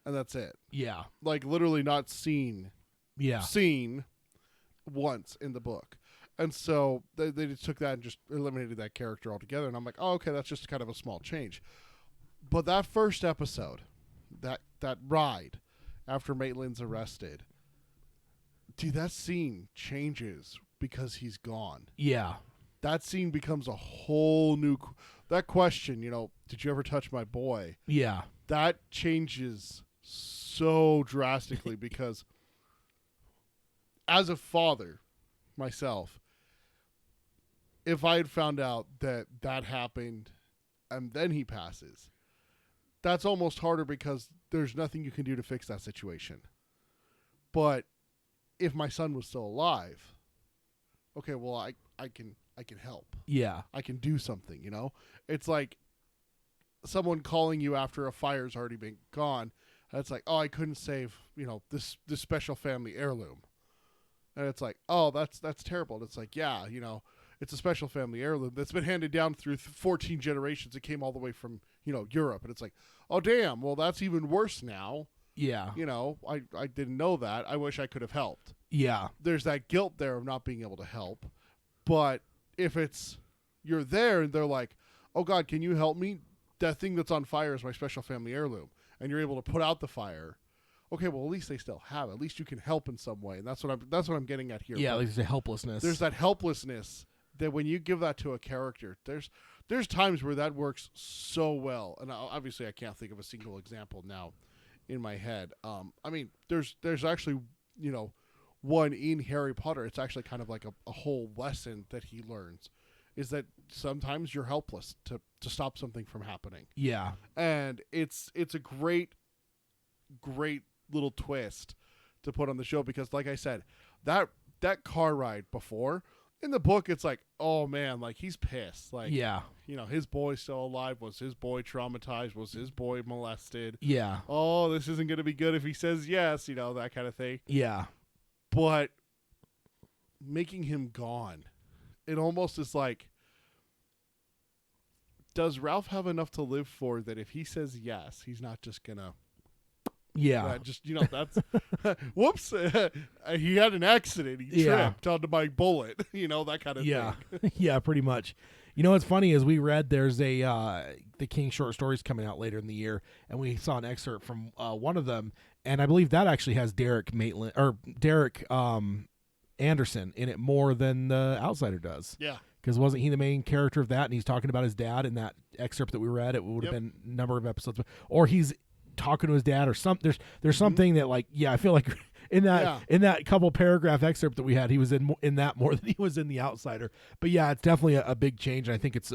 and that's it. Yeah. Like, literally not seen. Yeah. Seen once in the book. And so they just took that and just eliminated that character altogether. And I'm like, oh, okay, that's just kind of a small change. But that first episode, that ride after Maitland's arrested, dude, that scene changes because he's gone. Yeah. That scene becomes a whole new... That question, you know, did you ever touch my boy? Yeah. That changes so drastically because as a father myself, if I had found out that happened and then he passes, that's almost harder because there's nothing you can do to fix that situation. But if my son was still alive, okay, well, I can help. Yeah. I can do something, you know? It's like someone calling you after a fire's already been gone. And it's like, oh, I couldn't save, you know, this special family heirloom. And it's like, oh, that's terrible. And it's like, yeah, you know, it's a special family heirloom that's been handed down through 14 generations. It came all the way from, you know, Europe. And it's like, oh, damn, well, that's even worse now. Yeah. You know, I didn't know that. I wish I could have helped. Yeah. There's that guilt there of not being able to help. But if you're there and they're like, oh, God, can you help me? That thing that's on fire is my special family heirloom. And you're able to put out the fire. Okay, well, at least they still have it. At least you can help in some way. And that's what I'm getting at here. Yeah, But there's a helplessness. there's that helplessness that when you give that to a character, there's times where that works so well. And obviously I can't think of a single example now in my head. I mean, there's actually, you know, one in Harry Potter. It's actually kind of like a whole lesson that he learns is that sometimes you're helpless to stop something from happening. Yeah. And it's a great little twist to put on the show because, like I said, that car ride before in the book, it's like, oh man, like he's pissed. Like, Yeah. you know, his boy's still alive. Was his boy traumatized? Was his boy molested? Yeah. Oh, this isn't going to be good if he says yes, you know, that kind of thing. Yeah. But making him gone, it almost is like, does Ralph have enough to live for that if he says yes, he's not just going to, Yeah. just, you know, that's, whoops, he had an accident. He tripped onto my bullet, you know, that kind of thing. Yeah, pretty much. You know what's funny is we read there's the King short stories coming out later in the year, and we saw an excerpt from one of them, and I believe that actually has Derek Anderson in it more than the Outsider does. Yeah. Because wasn't he the main character of that? And he's talking about his dad in that excerpt that we read. It would have been a number of episodes, or he's talking to his dad, or something. There's something that, like, yeah, I feel like in that couple paragraph excerpt that we had, he was in that more than he was in the Outsider. But yeah, it's definitely a big change, and I think it's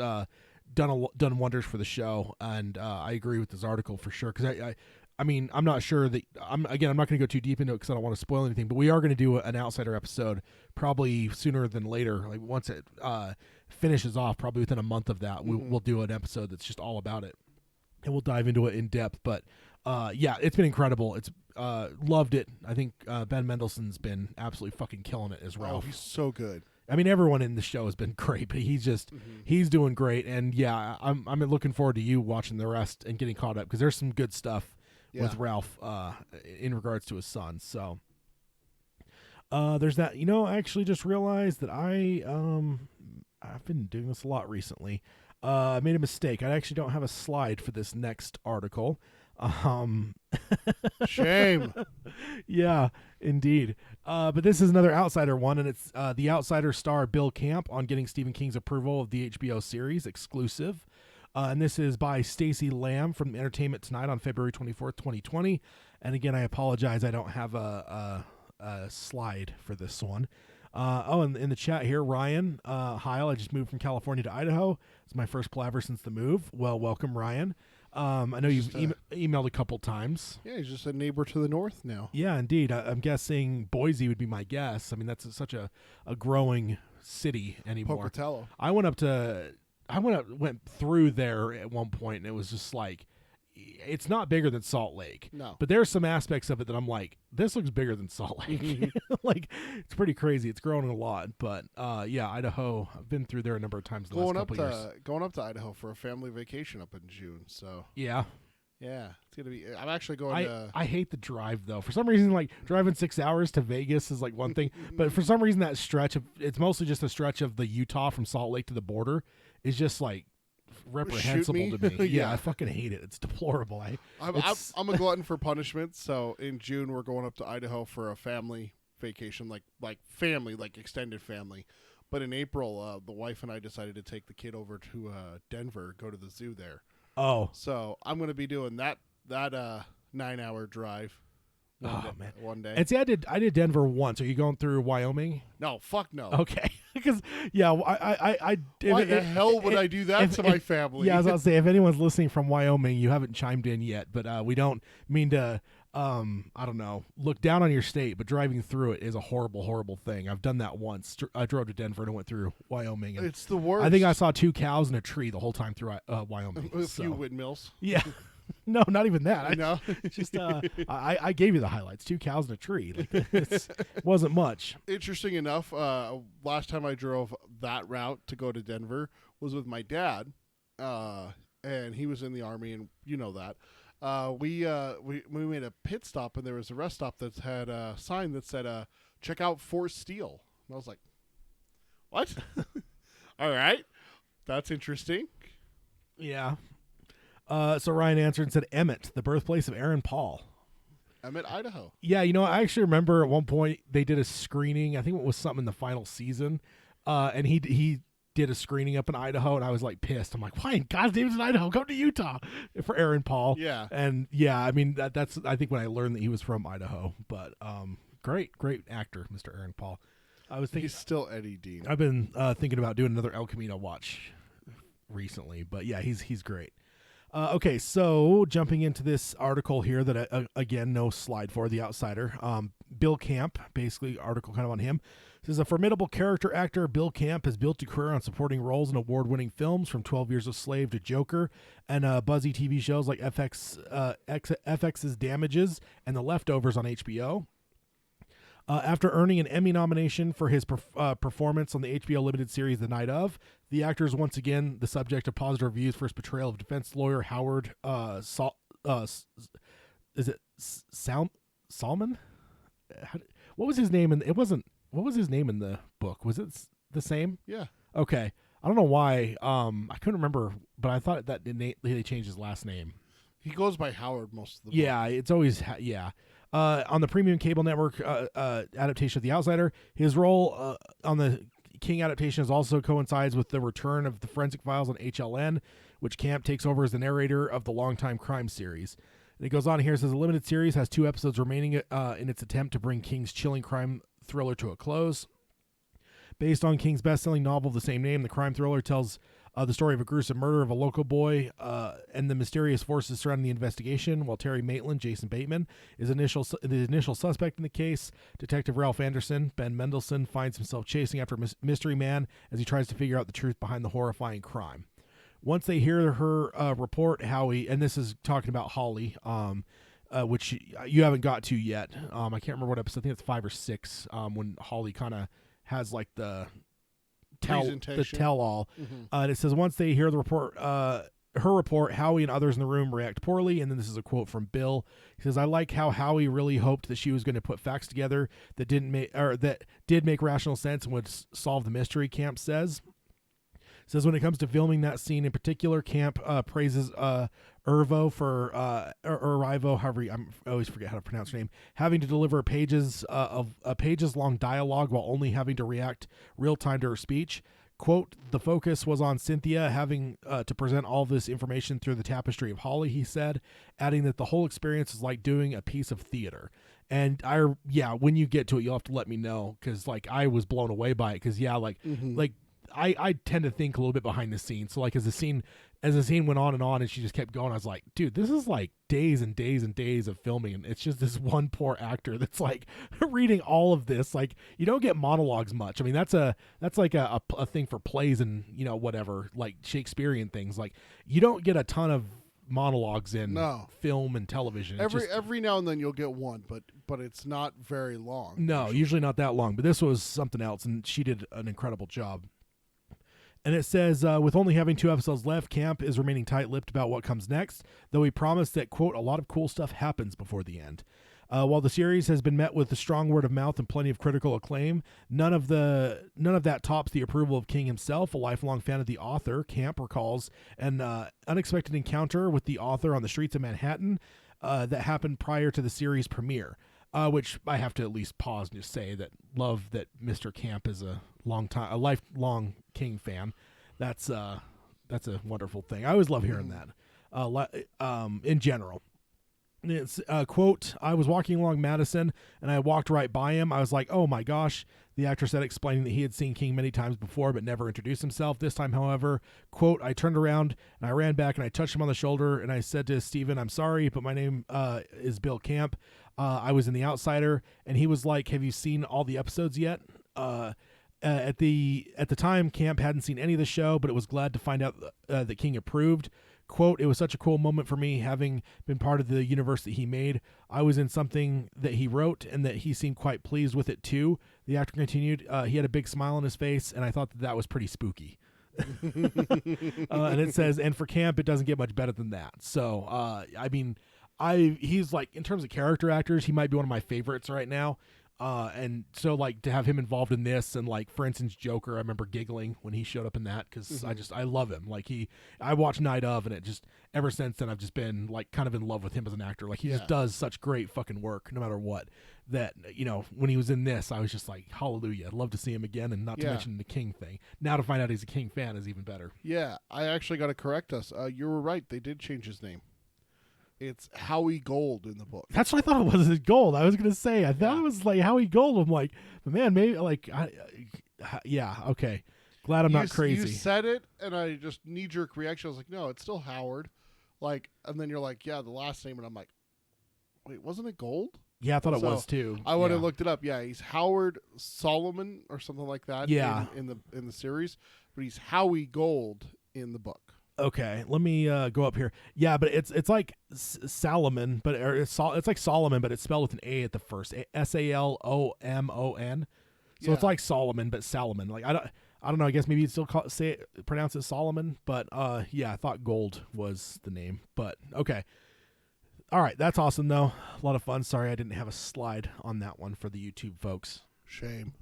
done wonders for the show. And I agree with this article for sure. Because I mean, I'm not sure that I'm not going to go too deep into it because I don't want to spoil anything. But we are going to do an Outsider episode probably sooner than later. Like once it finishes off, probably within a month of that, we'll do an episode that's just all about it, and we'll dive into it in depth. But yeah, it's been incredible. It's loved it. I think Ben Mendelsohn's been absolutely fucking killing it as Ralph. Oh, he's so good. I mean, everyone in the show has been great, but he's just he's doing great. And yeah, I'm looking forward to you watching the rest and getting caught up because there's some good stuff with Ralph in regards to his son. So there's that. You know, I actually just realized that I've been doing this a lot recently. I made a mistake. I actually don't have a slide for this next article. Shame. Yeah, indeed. But this is another Outsider one, and it's the Outsider star Bill Camp on getting Stephen King's approval of the HBO series exclusive. And this is by Stacey Lamb from Entertainment Tonight on February 24th, 2020. And again, I apologize, I don't have a slide for this one. And in the chat here, Ryan, Heil, I just moved from California to Idaho. It's my first Palaver since the move. Well, welcome, Ryan. I know you've emailed a couple times. Yeah, he's just a neighbor to the north now. Yeah, indeed. I'm guessing Boise would be my guess. I mean, that's such a growing city anymore. Pocatello. I went through there at one point, and it was just like, it's not bigger than Salt Lake. No. But there's some aspects of it that I'm like, this looks bigger than Salt Lake. Like, it's pretty crazy. It's growing a lot. But yeah, Idaho, I've been through there a number of times in the last couple years. Going up to Idaho for a family vacation up in June. So yeah. Yeah, it's gonna be. I'm actually going to. I hate the drive though. For some reason, like driving 6 hours to Vegas is like one thing, but for some reason that stretch of it's mostly just a stretch of the Utah from Salt Lake to the border is just like reprehensible to me. Yeah, I fucking hate it. It's deplorable. I'm a glutton for punishment. So in June we're going up to Idaho for a family vacation, like family, like extended family. But in April, the wife and I decided to take the kid over to Denver, go to the zoo there. Oh, so I'm going to be doing that 9-hour drive. One day. And see, I did Denver once. Are you going through Wyoming? No, fuck no. Okay, because yeah, I why the hell would I do that to my family? Yeah, I was about to say, if anyone's listening from Wyoming, you haven't chimed in yet, but we don't mean to. I don't know, look down on your state, but driving through it is a horrible, horrible thing. I've done that once. I drove to Denver and went through Wyoming. And it's the worst. I think I saw 2 cows and a tree the whole time through Wyoming. A few windmills. Yeah. No, not even that. No. Just I gave you the highlights. 2 cows and a tree. Like, it wasn't much. Interesting enough, last time I drove that route to go to Denver was with my dad, and he was in the Army, and you know that. We made a pit stop, and there was a rest stop that had a sign that said, check out Fort Steele. And I was like, what? All right. That's interesting. Yeah. So Ryan answered and said, Emmett, the birthplace of Aaron Paul. Emmett, Idaho. Yeah, I actually remember at one point they did a screening. I think it was something in the final season. And he did a screening up in Idaho, and I was like pissed. I'm like, why in God's name is in Idaho? Go to Utah for Aaron Paul. Yeah. And yeah, I mean that's I think when I learned that he was from Idaho. But great actor, Mr. Aaron Paul. I was thinking he's still Eddie Dean. I've been thinking about doing another El Camino watch recently, but yeah, he's great. Okay, so jumping into this article here that again no slide for The Outsider. Bill Camp, basically article kind of on him. This is a formidable character actor. Bill Camp has built a career on supporting roles in award-winning films from 12 Years a Slave to Joker and buzzy TV shows like FX's Damages and The Leftovers on HBO. After earning an Emmy nomination for his performance on the HBO limited series The Night Of, the actor is once again the subject of positive reviews for his portrayal of defense lawyer Howard Salmon? What was his name? What was his name in the book? Was it the same? Yeah. Okay. I don't know why. I couldn't remember, but I thought that they changed his last name. He goes by Howard most of the book. Yeah, it's always on the premium cable network adaptation of The Outsider, his role on the King adaptation also coincides with the return of the Forensic Files on HLN, which Camp takes over as the narrator of the longtime crime series. And it goes on here, it says the limited series has 2 episodes remaining in its attempt to bring King's chilling crime thriller to a close. Based on King's best-selling novel of the same name, the crime thriller tells the story of a gruesome murder of a local boy and the mysterious forces surrounding the investigation, while Terry Maitland, Jason Bateman, is the initial suspect in the case. Detective Ralph Anderson, Ben Mendelsohn, finds himself chasing after a mystery man as he tries to figure out the truth behind the horrifying crime. Once they hear her report, Howie, and this is talking about Holly, which you haven't got to yet. I can't remember what episode. I think it's 5 or 6 when Holly kind of has like the tell-all. Mm-hmm. And it says, once they hear the report, her report, Howie and others in the room react poorly. And then this is a quote from Bill. He says, I like how Howie really hoped that she was going to put facts together that did make rational sense and would solve the mystery, Camp says. Says when it comes to filming that scene in particular, Camp praises Irvo for Arrivo, however I always forget how to pronounce her name, having to deliver pages long dialogue while only having to react real time to her speech. quote, the focus was on Cynthia having to present all this information through the tapestry of Holly, he said, adding that the whole experience is like doing a piece of theater. And when you get to it, you'll have to let me know, because like I was blown away by it, because I tend to think a little bit behind the scenes. So like as the scene went on and she just kept going, I was like, dude, this is like days and days and days of filming, and it's just this one poor actor that's like reading all of this. Like, you don't get monologues much. I mean, that's like a thing for plays and whatever, like Shakespearean things. Like, you don't get a ton of monologues in film and television. Every now and then you'll get one, but it's not very long. No, usually not that long. But this was something else, and she did an incredible job. And it says, with only having 2 episodes left, Camp is remaining tight-lipped about what comes next, though he promised that, quote, a lot of cool stuff happens before the end. While the series has been met with a strong word of mouth and plenty of critical acclaim, none of that tops the approval of King himself. A lifelong fan of the author, Camp recalls an unexpected encounter with the author on the streets of Manhattan that happened prior to the series premiere. Which I have to at least pause and just say that love that Mr. Camp is a lifelong King fan. That's a wonderful thing. I always love hearing that. In general. It's quote, I was walking along Madison and I walked right by him. I was like, oh my gosh, the actor said, explaining that he had seen King many times before but never introduced himself. This time, however, quote, I turned around and I ran back and I touched him on the shoulder and I said to Steven, I'm sorry, but my name is Bill Camp. I was in The Outsider. And he was like, have you seen all the episodes yet? At the time, Camp hadn't seen any of the show, but it was glad to find out that King approved. Quote, it was such a cool moment for me, having been part of the universe that he made. I was in something that he wrote, and that he seemed quite pleased with it too. The actor continued, he had a big smile on his face, and I thought that was pretty spooky. And it says, and for Camp, it doesn't get much better than that. So, I mean, he's like, in terms of character actors, he might be one of my favorites right now. And so like to have him involved in this, and like, for instance, Joker, I remember giggling when he showed up in that, because I love him. Like I watched Night of, and it just, ever since then, I've just been like kind of in love with him as an actor. Like, he just does such great fucking work no matter what, that, when he was in this, I was just like, hallelujah, I'd love to see him again. And not to mention the King thing. Now to find out he's a King fan is even better. Yeah, I actually got to correct us. You were right. They did change his name. It's Howie Gold in the book. That's what I thought it was. Gold. I was gonna say. I thought it was like Howie Gold. I'm like, but man, maybe like, okay. Glad I'm not crazy. You said it, and I just knee-jerk reaction. I was like, no, it's still Howard. Like, and then you're like, yeah, the last name, and I'm like, wait, wasn't it Gold? Yeah, I thought it was too. I would have looked it up. Yeah, he's Howard Solomon or something like that. Yeah. in the series, but he's Howie Gold in the book. Okay, let me go up here. Yeah, but it's like Salomon, but it's like Solomon, but it's spelled with an A at the first. Salomon. So it's like Solomon, but Salomon. Like, I don't know. I guess maybe you'd still pronounce it Solomon, but yeah, I thought Gold was the name. But okay, all right, that's awesome though. A lot of fun. Sorry, I didn't have a slide on that one for the YouTube folks. Shame.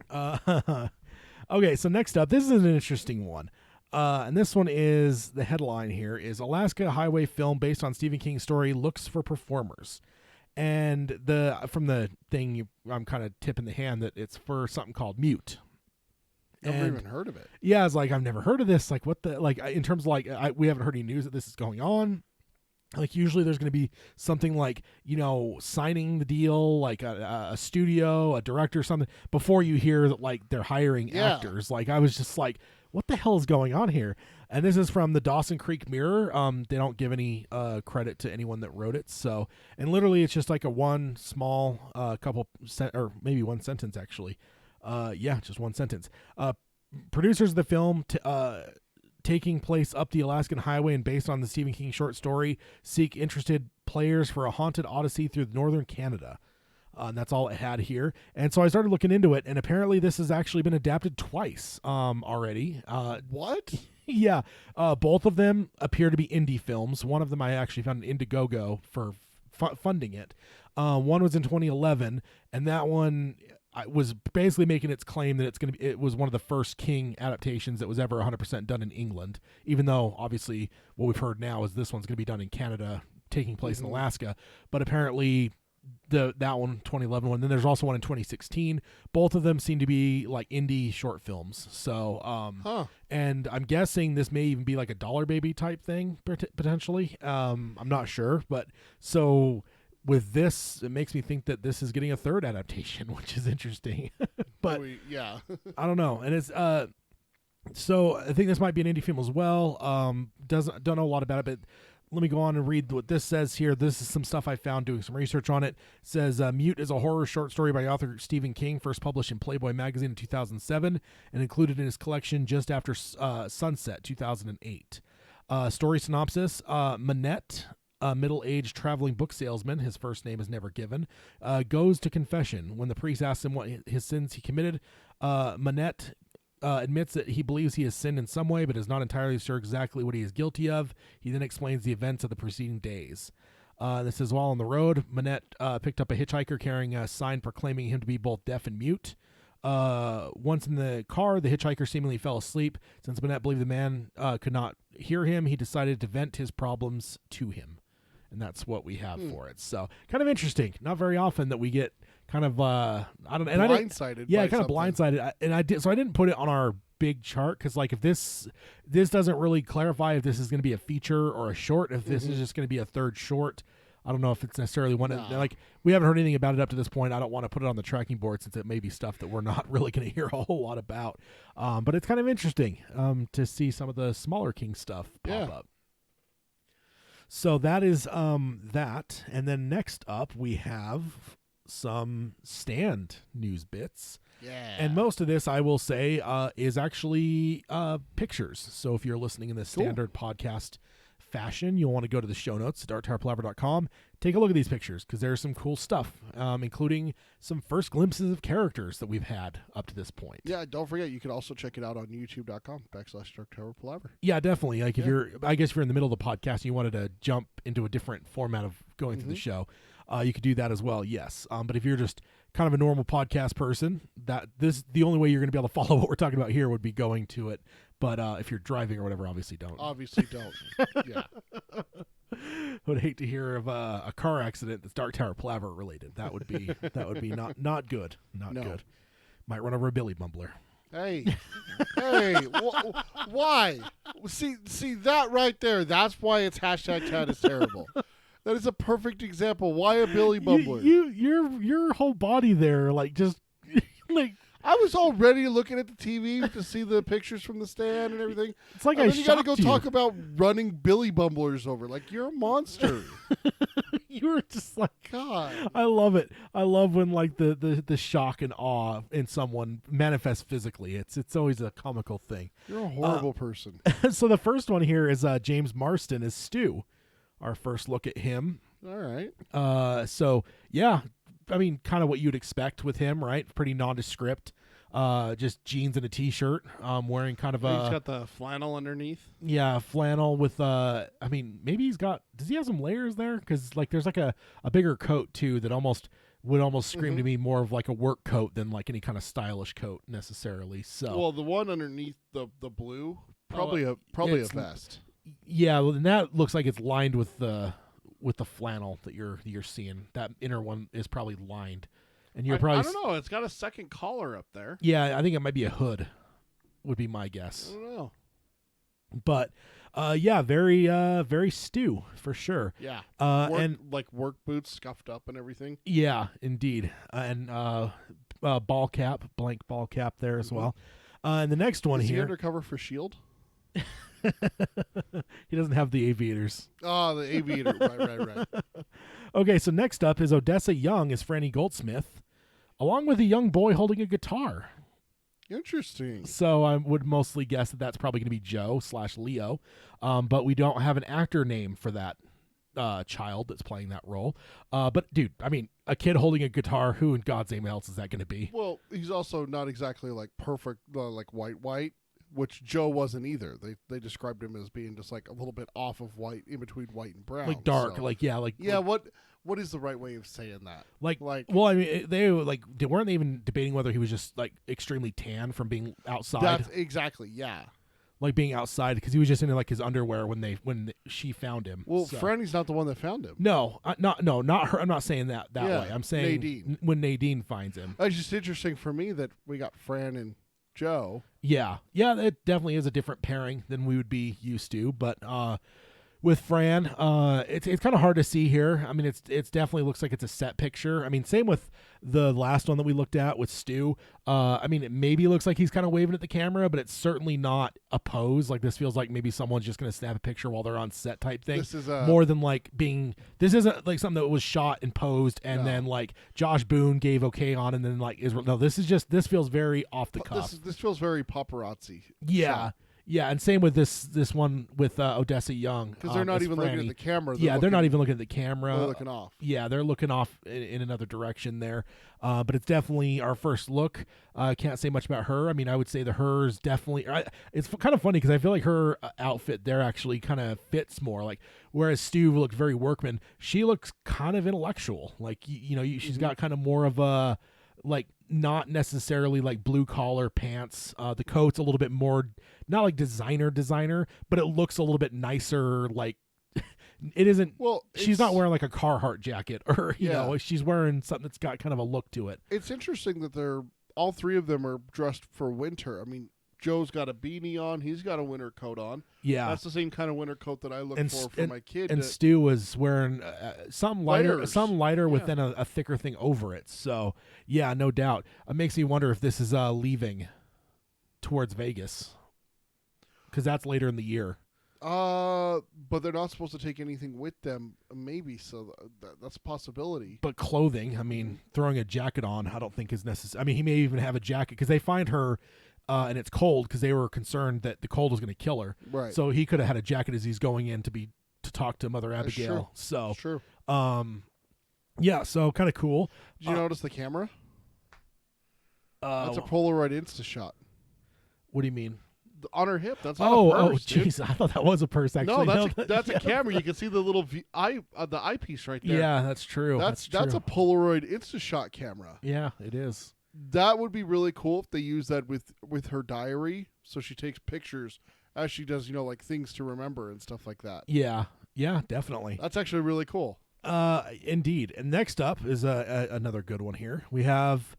Okay, so next up, this is an interesting one. And this one is, the headline here is, Alaska Highway film based on Stephen King's story looks for performers. And from the thing, I'm kind of tipping the hand that it's for something called Mute. Never even heard of it. Yeah, I was like, I've never heard of this. Like, what the, like, in terms of like, we haven't heard any news that this is going on. Like, usually there's going to be something like, signing the deal, like a studio, a director, something, before you hear that, like, they're hiring actors. Like, I was just like, what the hell is going on here? And this is from the Dawson Creek Mirror. They don't give any credit to anyone that wrote it. So, and literally it's just like a one small or maybe one sentence actually. Just one sentence. Producers of the film, taking place up the Alaskan highway and based on the Stephen King short story, seek interested players for a haunted odyssey through northern Canada. And that's all it had here. And so I started looking into it, and apparently this has actually been adapted twice already. What? Yeah. Both of them appear to be indie films. One of them I actually found an Indiegogo for funding it. One was in 2011, and that one was basically making its claim that it was one of the first King adaptations that was ever 100% done in England, even though obviously what we've heard now is this one's going to be done in Canada, taking place in Alaska. But apparently that one 2011 one. Then there's also one in 2016. Both of them seem to be like indie short films. So and I'm guessing this may even be like a Dollar Baby type thing potentially. I'm not sure, but so with this, it makes me think that this is getting a third adaptation, which is interesting. But yeah. I don't know. And it's so I think this might be an indie film as well. Don't know a lot about it, but let me go on and read what this says here. This is some stuff I found doing some research on it. It says Mute is a horror short story by author Stephen King, first published in Playboy magazine in 2007 and included in his collection just after Sunset 2008. Story synopsis: Manette, a middle-aged traveling book salesman, his first name is never given, goes to confession. When the priest asks him what his sins he committed, Manette admits that he believes he has sinned in some way, but is not entirely sure exactly what he is guilty of. He then explains the events of the preceding days. This is while on the road, Manette picked up a hitchhiker carrying a sign proclaiming him to be both deaf and mute. Once in the car, the hitchhiker seemingly fell asleep. Since Manette believed the man could not hear him, he decided to vent his problems to him. And that's what we have for it. So kind of interesting. Not very often that we get kind of blindsided. Yeah, kind of blindsided. I didn't put it on our big chart because like if this doesn't really clarify if this is going to be a feature or a short. If this is just going to be a third short, I don't know if it's necessarily one. Like we haven't heard anything about it up to this point. I don't want to put it on the tracking board since it may be stuff that we're not really going to hear a whole lot about. But it's kind of interesting to see some of the smaller King stuff pop up. So that is that. And then next up we have some Stand news bits. Yeah. And most of this, I will say, is actually pictures. So if you're listening in the standard podcast fashion, you'll want to go to the show notes at darktowerpalaver.com. Take a look at these pictures because there's some cool stuff, including some first glimpses of characters that we've had up to this point. Yeah, don't forget, you can also check it out on youtube.com/darktowerpalaver. Yeah, definitely. Like if I guess if you're in the middle of the podcast and you wanted to jump into a different format of going through the show, you could do that as well. Yes. But if you're just kind of a normal podcast person, the only way you're going to be able to follow what we're talking about here would be going to it. But if you're driving or whatever, obviously don't. Yeah. Would hate to hear of a car accident that's Dark Tower Palaver related. That would be not good. Not good. Might run over a Billy Bumbler. Hey, why? See that right there. That's why it's #Tad is terrible. That is a perfect example. Why a Billy Bumbler? Your whole body there, like just like. I was already looking at the TV to see the pictures from the stand and everything. It's like you got to go talk about running Billy Bumblers over. Like, you're a monster. You were just like, God. I love it. I love when like the shock and awe in someone manifests physically. It's always a comical thing. You're a horrible person. So the first one here is James Marston as Stu. Our first look at him. All right. So yeah. I mean, kind of what you'd expect with him, right? Pretty nondescript. Just jeans and a t-shirt. Wearing kind of he's got the flannel underneath. Yeah, flannel with I mean, maybe does he have some layers there? Because like there's like a bigger coat too that would almost scream to me more of like a work coat than like any kind of stylish coat necessarily. So well, the one underneath the blue probably a vest. Yeah, well, and that looks like it's lined with the flannel that you're seeing. That inner one is probably lined, and you're probably. I don't know. It's got a second collar up there. Yeah, I think it might be a hood. Would be my guess. I don't know. But, yeah, very Stu for sure. Yeah. And like work boots scuffed up and everything. Yeah, indeed. And ball cap, blank ball cap there as well. And the next one is here. Is he undercover for S.H.I.E.L.D.? He doesn't have the aviators. Oh, the aviator. Right. Okay, so next up is Odessa Young as Franny Goldsmith, along with a young boy holding a guitar. Interesting. So I would mostly guess that that's probably going to be Joe/Leo, but we don't have an actor name for that child that's playing that role. But dude, I mean, a kid holding a guitar, who in God's name else is that going to be? Well, he's also not exactly like perfect, like white. Which Joe wasn't either. They described him as being just like a little bit off of white, in between white and brown, like dark, so. like. What is the right way of saying that? Like, well, I mean, they weren't even debating whether he was just like extremely tan from being outside. That's exactly, yeah. like being outside because he was just in like his underwear when she found him. Well, so. Franny's not the one that found him. No, not her. I'm not saying that Yeah, way. I'm saying Nadine. when Nadine finds him. It's just interesting for me that we got Fran and Joe. Yeah, it definitely is a different pairing than we would be used to. But with Fran, it's kind of hard to see here. I mean, it's definitely looks like it's a set picture. I mean, same with the last one that we looked at with Stu. I mean, it maybe looks like he's kind of waving at the camera, but it's certainly not a pose. Like this feels like maybe someone's just going to snap a picture while they're on set type thing. This is more than like being. This isn't like something that was shot and posed and then like Josh Boone gave okay on and then like Israel. No, this feels very off the cuff. This feels very paparazzi. Yeah. shot. Yeah, and same with this one with Odessa Young. Because they're not as even Franny. looking at the camera. They're not even looking at the camera. They're looking off. Yeah, they're looking off in another direction there. But it's definitely our first look. Can't say much about her. I mean, I would say the hers definitely. It's kind of funny because I feel like her outfit there actually kind of fits more. Like whereas Stu looked very workman, she looks kind of intellectual. Like she's got kind of more of a like not necessarily like blue collar pants. The coat's a little bit more not like designer, but it looks a little bit nicer. Like it isn't. Well, she's not wearing like a Carhartt jacket or you Yeah. know she's wearing something that's got kind of a look to it. It's interesting that all three of them are dressed for winter. I mean, Joe's got a beanie on. He's got a winter coat on. Yeah, That's the same kind of winter coat that I look for my kid. And Stu was wearing some lighter Layers. with then a thicker thing over it. So yeah, no doubt. It makes me wonder if this is leaving towards Vegas because that's later in the year. But they're not supposed to take anything with them. Maybe so. That's a possibility. But clothing, I mean, throwing a jacket on, I don't think is necessary. I mean, he may even have a jacket because they find her. And it's cold because they were concerned that the cold was going to kill her. Right. So he could have had a jacket as he's going in to talk to Mother That's Abigail. true. So Sure. yeah, so kind of cool. Did you notice the camera? That's a Uh, Polaroid Insta shot. what do you mean? On her hip. That's not a purse, dude. jeez, I thought that was a purse. Actually, No, that's a camera. You can see the little the eyepiece right there. Yeah, that's true. That's true. a Polaroid Insta shot camera. Yeah, it is. That would be really cool if they use that with her diary, so she takes pictures as she does, like things to remember and stuff like that. Yeah, definitely. That's actually really cool. Indeed. And next up is another good one here. We have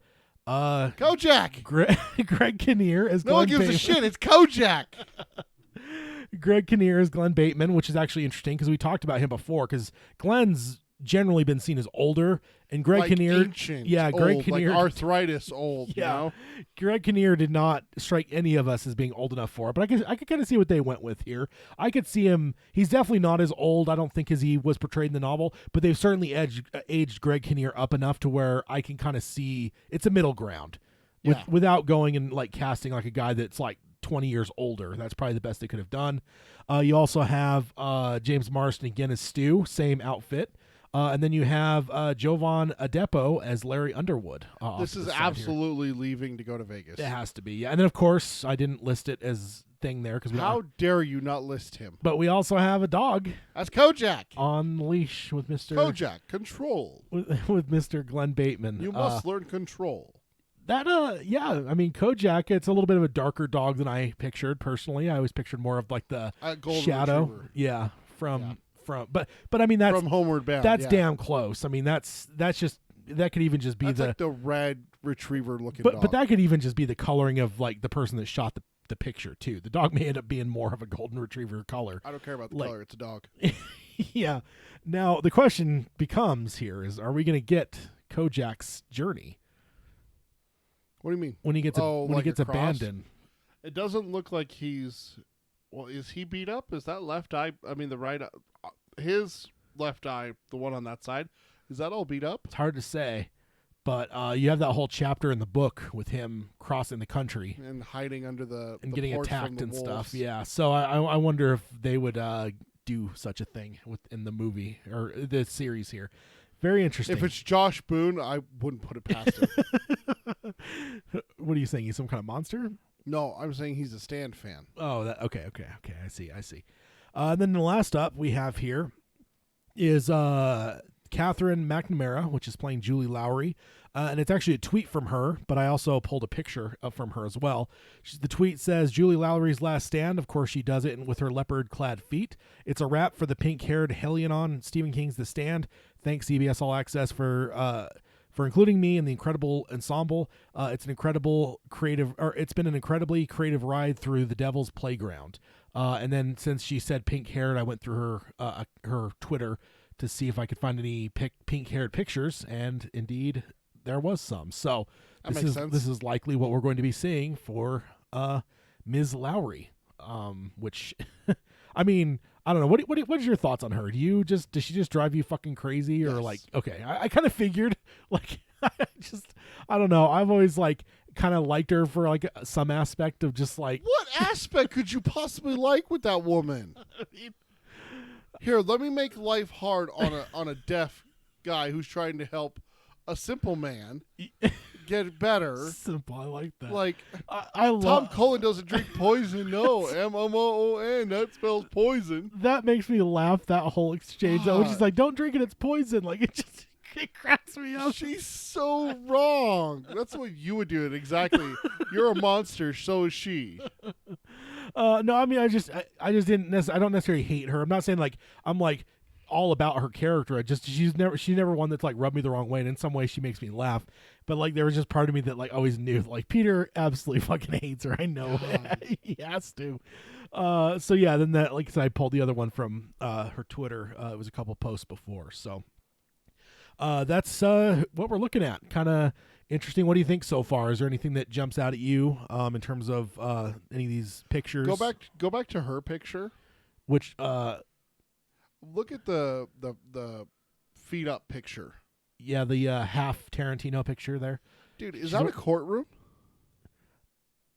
Kojak. Greg Kinnear as No Glenn one gives Bateman. a shit. It's Kojak. Greg Kinnear as Glenn Bateman, which is actually interesting because we talked about him before. Because Glenn's generally been seen as older, and Greg Like Kinnear, ancient, Greg old, Kinnear, like arthritis old. yeah, Greg Kinnear did not strike any of us as being old enough for it. But I could kind of see what they went with here. I could see him. He's definitely not as old, I don't think, as he was portrayed in the novel. But they've certainly aged Greg Kinnear up enough to where I can kind of see it's a middle ground, without going and like casting like a guy that's like 20 years older. That's probably the best they could have done. You also have James Marsden again as Stu, same outfit. And then you have Jovan Adepo as Larry Underwood. This is absolutely leaving to go to Vegas. It has to be, yeah. And then, of course, I didn't list it as thing there because How dare you not list him? But we also have a dog That's Kojak. on the leash with Mr. Kojak, control. with Mr. Glenn Bateman. You must learn control. Yeah. I mean, Kojak. It's a little bit of a darker dog than I pictured personally. I always pictured more of like the Golden shadow. Retriever. Yeah, from. But I mean that's From Homeward Bound. that's yeah. damn close. I mean that's just that could even just be That's the like the red retriever looking but dog. but that could even just be the coloring of like the person that shot the picture too. The dog may end up being more of a golden retriever color. I don't care about the like- color. It's a dog. Yeah. Now the question becomes here is are we going to get Kojak's journey What do you mean? when he gets when like he gets across? abandoned? It doesn't look like he's. Well, is he beat up? Is that left eye? I mean, the right. His left eye, the one on that side, is that all beat up? It's hard to say, but you have that whole chapter in the book with him crossing the country And hiding under the and the getting porch from attacked the and wolves. stuff. Yeah. So I wonder if they would do such a thing in the movie or the series here. Very interesting. If it's Josh Boone, I wouldn't put it past him. What are you saying? He's some kind of monster? No, I'm saying he's a Stan fan. Oh, that okay. I see. Then the last up we have here is Catherine McNamara, which is playing Julie Lowry. And it's actually a tweet from her, but I also pulled a picture from her as well. The tweet says, Julie Lowry's last stand. Of course, she does it with her leopard-clad feet. It's a wrap for the pink-haired Hellion on Stephen King's The Stand. Thanks, CBS All Access, for including me in the incredible ensemble. It's been an incredibly creative ride through the Devil's Playground. And then since she said pink-haired, I went through her Twitter to see if I could find any pink-haired pictures, and indeed there was some. So this is likely what we're going to be seeing for Ms. Lowry, which I mean, I don't know. What is your thoughts on her? Does she just drive you fucking crazy, or like? Okay, I kind of figured. Like, I don't know. I've always like kind of liked her for like some aspect of just like. What aspect could you possibly like with that woman? Here, let me make life hard on a deaf guy who's trying to help a simple man get better. Simple, I like that. Like, I love Tom Cullen doesn't drink poison. No, M-O-O-N. That spells poison. That makes me laugh. That whole exchange, though, which is like, "Don't drink it; it's poison." Like it cracks me up. She's so wrong. That's what you would do it exactly. You're a monster. So is she. No, I mean, I just didn't. I don't necessarily hate her. I'm not saying like I'm like all about her character. She's never one that's like rubbed me the wrong way, and in some way she makes me laugh. But like there was just part of me that like always knew like Peter absolutely fucking hates her. I know he has to. So yeah, then that, like I said, I pulled the other one from her Twitter. It was a couple posts before. So that's what we're looking at. Kind of interesting. What do you think so far? Is there anything that jumps out at you in terms of any of these pictures? Go back to her picture. Which look at the feet up picture. Yeah, the half Tarantino picture there. Dude, is that a courtroom?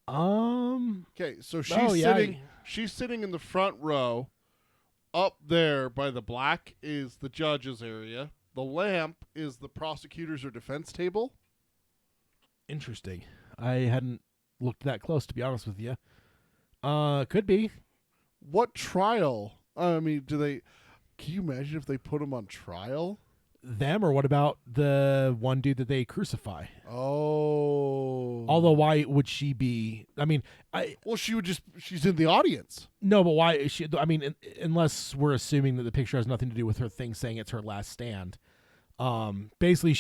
Okay, so she's sitting in the front row. Up there by the black is the judge's area. The lamp is the prosecutor's or defense table. Interesting. I hadn't looked that close, to be honest with you. Could be. What trial? I mean, can you imagine if they put him on trial? Them, or what about the one dude that they crucify? Oh. Although, why would she be? I mean, she's in the audience. No, but why is she? I mean, unless we're assuming that the picture has nothing to do with her thing saying it's her last stand. Basically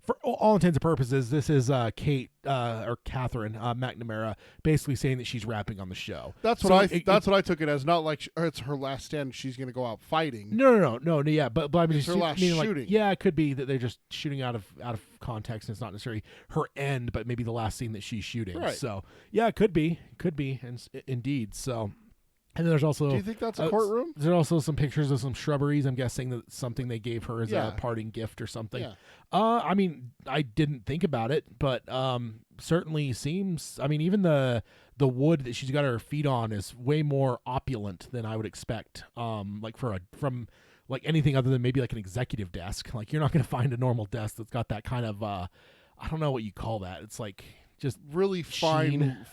for all intents and purposes, this is Kate or Catherine McNamara basically saying that she's rapping on the show. That's what I took it as. Not like it's her last stand. She's going to go out fighting. No. Yeah, but I mean, it's her last shooting. Like, yeah, it could be that they're just shooting out of context. And it's not necessarily her end, but maybe the last scene that she's shooting. Right. So yeah, it could be, and indeed. So. And then there's also. Do you think that's a courtroom? There's also some pictures of some shrubberies. I'm guessing that's something they gave her as a parting gift or something. Yeah. I mean, I didn't think about it, but certainly seems. I mean, even the wood that she's got her feet on is way more opulent than I would expect. Like from like anything other than maybe like an executive desk. Like you're not going to find a normal desk that's got that kind of. I don't know what you call that. It's like just really fine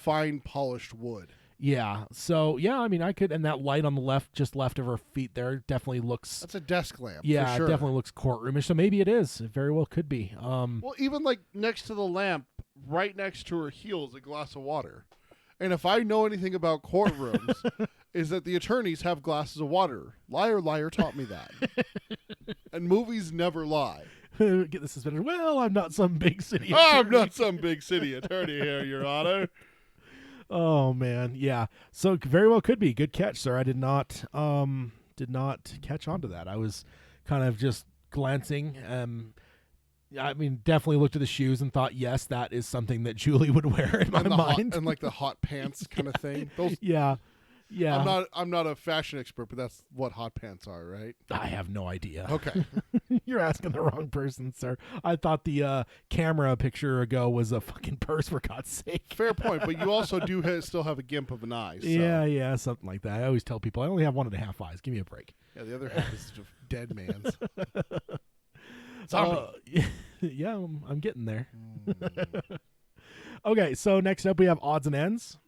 polished wood. Yeah. So yeah, I mean, I could, and that light on the left, just left of her feet there, definitely looks. That's a desk lamp. Yeah, for sure. It definitely looks courtroomish. So maybe it is. It very well could be. Well, even like next to the lamp, right next to her heel is a glass of water. And if I know anything about courtrooms, is that the attorneys have glasses of water. Liar, liar taught me that. And movies never lie. Get the suspended. Well, I'm not some big city. I'm not some big city attorney here, Your Honor. Oh man, yeah. So very well could be. Good catch, sir. I did not catch on to that. I was kind of just glancing. I mean, definitely looked at the shoes and thought, yes, that is something that Julie would wear in my mind. And like the hot pants kind of thing. Those, yeah. I'm not a fashion expert, but that's what hot pants are, right? I have no idea. Okay. You're asking the wrong person, sir. I thought the camera a picture ago was a fucking purse, for God's sake. Fair point, but you also do still have a gimp of an eye. So. Yeah, something like that. I always tell people I only have 1.5 eyes. Give me a break. Yeah, the other half is just dead man's. Yeah, I'm getting there. Okay, so next up we have odds and ends.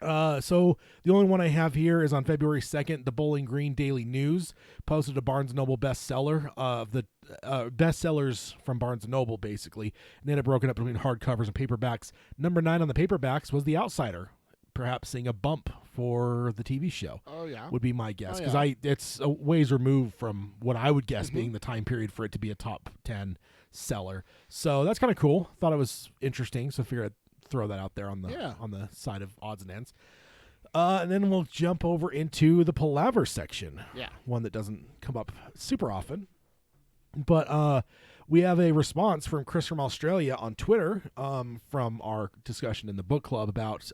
So the only one I have here is on February 2nd, the Bowling Green Daily News posted a Barnes & Noble bestseller of the bestsellers from Barnes & Noble, basically. And they had it broken up between hardcovers and paperbacks. Number 9 on the paperbacks was The Outsider, perhaps seeing a bump for the TV show. Oh, yeah. Would be my guess. Oh, Because yeah. it's a ways removed from what I would guess being the time period for it to be a top 10 seller. So that's kind of cool. Thought it was interesting. So I figured I'd throw that out there on the side of odds and ends. And then we'll jump over into the Palaver section. Yeah. One that doesn't come up super often. But we have a response from Chris from Australia on Twitter from our discussion in the book club about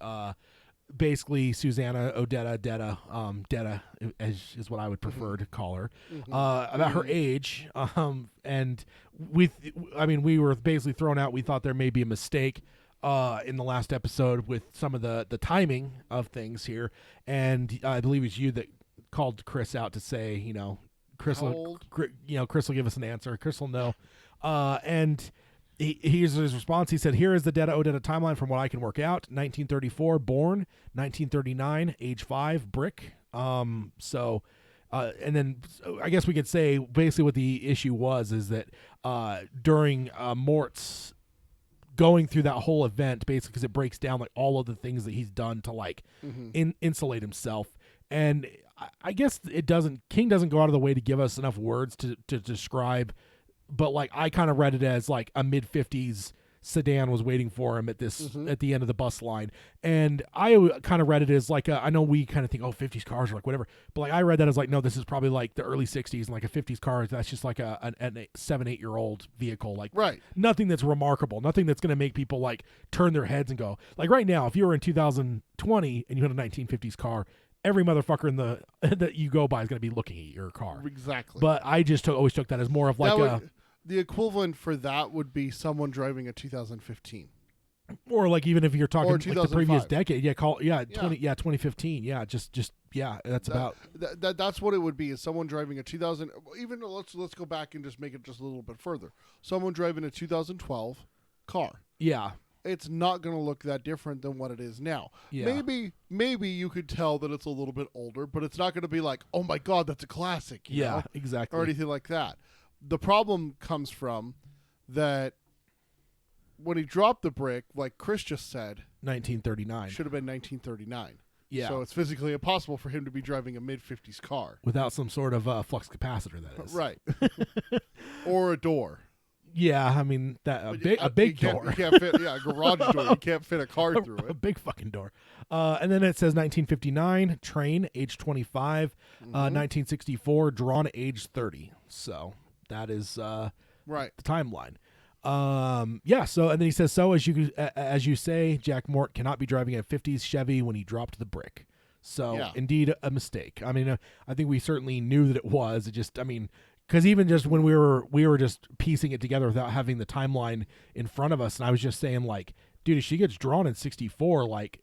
basically Susanna Odetta, Detta is what I would prefer to call her, about her age. And we were basically thrown out. We thought there may be a mistake in the last episode with some of the timing of things here, and I believe it was you that called Chris out to say, Chris will give us an answer. Chris will know, and here's his response. He said, "Here is the Detta Odetta timeline from what I can work out: 1934, born; 1939, age 5, brick. And then I guess we could say basically what the issue is that during Mort's going through that whole event, basically, because it breaks down like all of the things that he's done to like insulate himself. And I guess King doesn't go out of the way to give us enough words to describe, but like I kind of read it as like a mid-50s sedan was waiting for him at this at the end of the bus line, and I kind of read it as like I know we kind of think 50s cars are like whatever, but like I read that as like no, this is probably like the early 60s, and like a 50s car that's just like a 7-8 year old vehicle, like Right. nothing that's remarkable, nothing that's going to make people like turn their heads and go like right now if you were in 2020 and you had a 1950s car, every motherfucker in the that you go by is going to be looking at your car. Exactly. But I just always took that as more of like the equivalent for that would be someone driving a 2015. or like even if you're talking like the 2005. previous decade, 2015, just that's about That's what it would be. Is someone driving a 2000? Even let's go back and just make it just a little bit further. Someone driving a 2012 car. yeah. It's not going to look that different than what it is now. Yeah. Maybe you could tell that it's a little bit older, but it's not going to be like, oh my god, that's a classic. You know? Exactly. Or anything like that. The problem comes from that when he dropped the brick, like Chris just said, 1939 should have been 1939. Yeah. So it's physically impossible for him to be driving a mid-50s car. without some sort of flux capacitor, that is. Right. Or a door. Yeah, I mean that a big door. You can't fit, a garage door. You can't fit a car through A it. big fucking door. And then it says 1959, train, age 25. 1964, drawn, age 30. So that is Right. the timeline. So and then he says, so as you say, Jack Mort cannot be driving a 50s Chevy when he dropped the brick. So Yeah. indeed a mistake. I mean, I think we certainly knew that it was. It just, I mean, because even just when we were just piecing it together without having the timeline in front of us, and I was just saying like, dude, if she gets drawn in 64, like,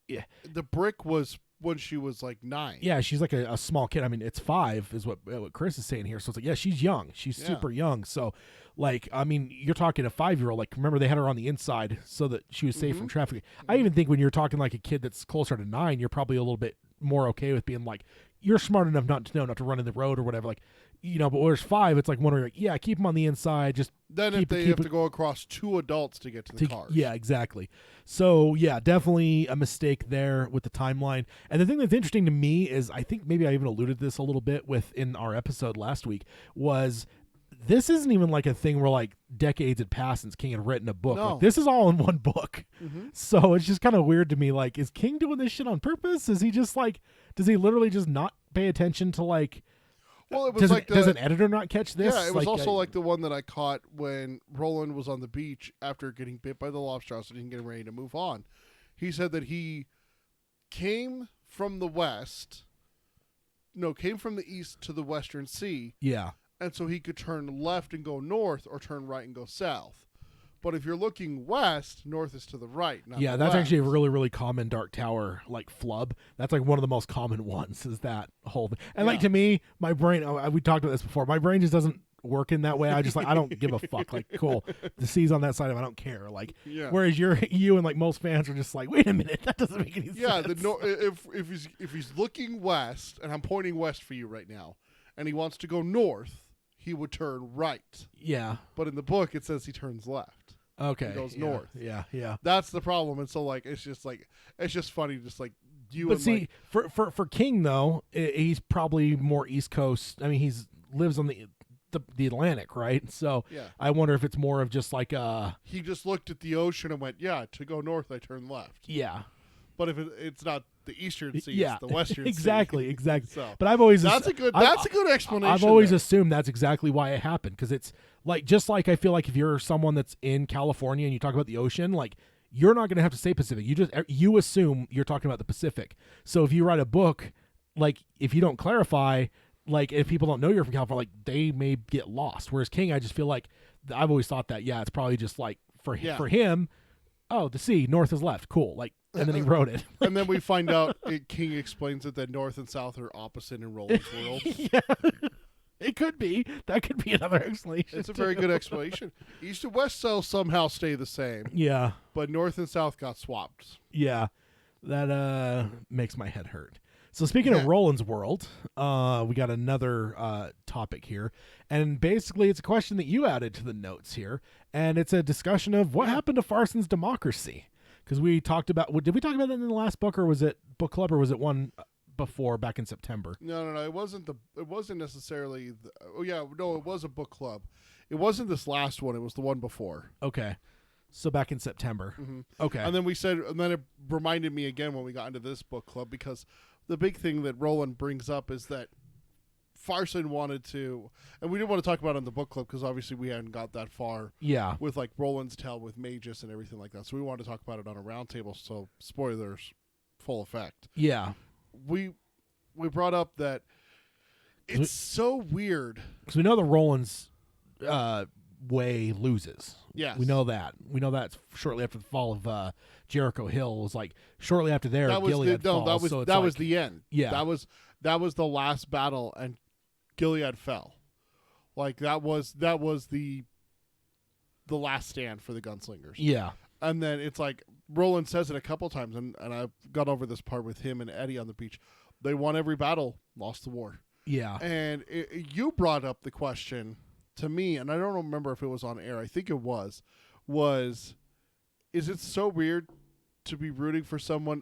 yeah, The brick was when she was like 9. yeah, she's like a small kid. I mean, it's 5 is what Chris is saying here. So it's like, yeah, she's young. She's super young. So like, I mean, you're talking a 5-year-old. Like, remember they had her on the inside so that she was safe from traffic. I even think when you're talking like a kid that's closer to 9, you're probably a little bit more okay with being like, you're smart enough not to run in the road or whatever. Like, but where it's 5, it's like one where you're like, keep them on the inside. Just Then if they have to go across 2 adults to get to the cars. Yeah, exactly. So yeah, definitely a mistake there with the timeline. And the thing that's interesting to me is, I think maybe I even alluded to this a little bit in our episode last week, was this isn't even like a thing where like decades had passed since King had written a book. No. Like, this is all in one book. So it's just kind of weird to me. Like, is King doing this shit on purpose? Is he just like, does he literally just not pay attention to like, Well, it was does an editor not catch this? Yeah, it was also I- like the one that I caught when Roland was on the beach after getting bit by the lobster house and getting ready to move on. He said that he came from the east to the Western Sea, Yeah. and so he could turn left and go north or turn right and go south. But if you're looking west, north is to the right. Not Yeah, the that's left. actually a really, really common Dark Tower like flub. That's like one of the most common ones, is that whole thing. And like, Yeah. to me, my brain, we talked about this before, my brain just doesn't working that way. I just like I don't give a fuck. Like, cool, the sea's on that side of I don't care. Like, Yeah. whereas you and like most fans are just like, wait a minute, that doesn't make any sense. Yeah, if he's looking west, and I'm pointing west for you right now, and he wants to go north, he would turn right. Yeah. But in the book, it says he turns left. Okay. He goes yeah, north. Yeah. That's the problem. And so like it's just funny, just like you. But and see, like, for King though, he's probably more East Coast. I mean, he's lives on the Atlantic, right? So yeah, I wonder if it's more of just like he just looked at the ocean and went, yeah, to go north, I turn left. yeah. But if it's not the eastern sea, Yeah, it's the western exactly, sea. exactly. So But I've always that's a good explanation. I've always there. assumed that's exactly why it happened because it's like just like I feel like if you're someone that's in California and you talk about the ocean, like you're not going to have to say Pacific. You assume you're talking about the Pacific. So if you write a book, like if you don't clarify, like if people don't know you're from California, like they may get lost. Whereas King, I just feel like I've always thought that it's probably just like for him. Oh, the sea, north is left. Cool. Like, and then he wrote it. And then we find out King explains it that north and south are opposite in Roland's world. Yeah. It could be. That could be another explanation. It's a very good explanation. East and west so somehow stay the same, Yeah. but north and south got swapped. Yeah. That makes my head hurt. So speaking of Roland's world, we got another topic here. And basically it's a question that you added to the notes here. And it's a discussion of what happened to Farson's democracy. Because we talked about, did we talk about that in the last book, or was it book club, or was it one before back in September? No. It wasn't necessarily. It was a book club. It wasn't this last one. It was the one before. Okay. So back in September. Mm-hmm. Okay. And then it reminded me again when we got into this book club, because the big thing that Roland brings up is that Farson wanted to, and we didn't want to talk about it in the book club because obviously we hadn't got that far. Yeah. With like Roland's tale with Magus and everything like that. So we wanted to talk about it on a roundtable. So spoilers, full effect. Yeah. We brought up that it's so weird because we know the Roland's way loses. Yes. We know that. We know that shortly after the fall of Jericho Hill. It was like shortly after there, Gilead falls. That was the end. Yeah. That was the last battle, and Gilead fell. Like that was the last stand for the gunslingers. Yeah. And then it's like Roland says it a couple times, and I've got over this part with him and Eddie on the beach. They won every battle, lost the war. Yeah. And you brought up the question to me, and I don't remember if it was on air. I think it was is it so weird to be rooting for someone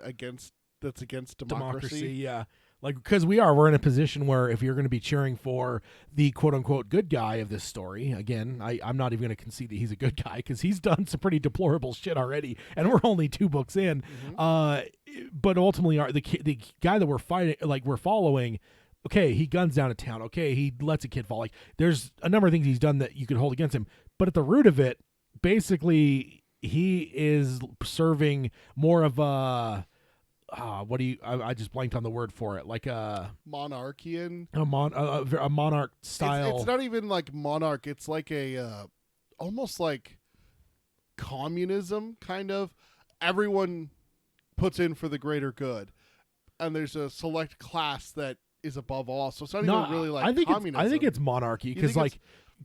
that's against democracy? Yeah. Like, because we're in a position where if you're going to be cheering for the quote unquote good guy of this story, again, I'm not even going to concede that he's a good guy because he's done some pretty deplorable shit already, and we're only 2 books in. Mm-hmm. But ultimately, the guy that we're following, okay, he guns down a town. Okay, he lets a kid fall. Like, there's a number of things he's done that you could hold against him. But at the root of it, basically, he is serving more of a I just blanked on the word for it. Like a monarchian, a monarch style. It's not even like monarch. It's like a almost like communism kind of. Everyone puts in for the greater good, and there's a select class that is above all. So it's not even really like communism. I think it's monarchy because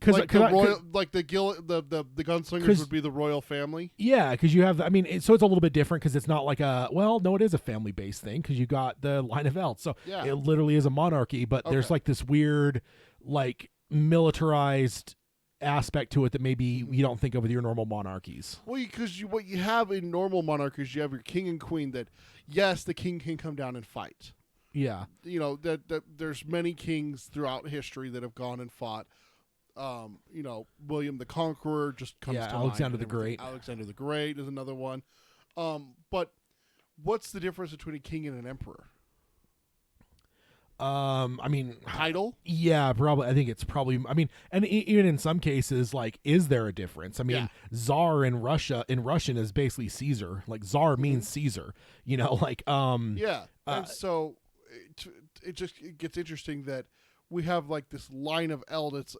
the gunslingers would be the royal family. Yeah, because you have. I mean, so it's a little bit different because it's not like it is a family based thing because you got the line of Eld. So it literally is a monarchy, but there's like this weird, like militarized aspect to it that maybe you don't think of with your normal monarchies. Well, because what you have in normal monarchies, you have your king and queen. That yes, the king can come down and fight. Yeah, that there's many kings throughout history that have gone and fought. William the Conqueror just comes to mind. Alexander the Great. Alexander the Great is another one. But what's the difference between a king and an emperor? I mean, title? Yeah, probably. I think it's probably. I mean, and even in some cases, like, is there a difference? I mean, Tsar in Russian is basically Caesar. Like, Tsar means Caesar. And so it gets interesting that we have like this line of Eld.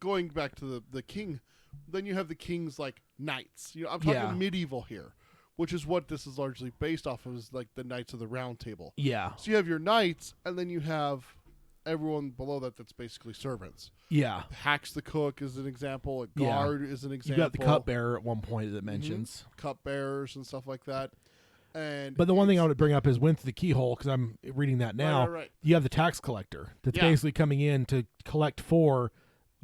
Going back to the king, then you have the king's like knights. I'm talking medieval here, which is what this is largely based off of, is like the Knights of the Round Table. Yeah. So you have your knights, and then you have everyone below that's basically servants. Yeah. Hax the cook is an example. A Yeah. guard is an You example. got the cupbearer at one point that mentions. Cupbearers and stuff like that. And But the one thing I want to bring up is went through the keyhole because I'm reading that now. Right. You have the tax collector that's Yeah. basically coming in to collect for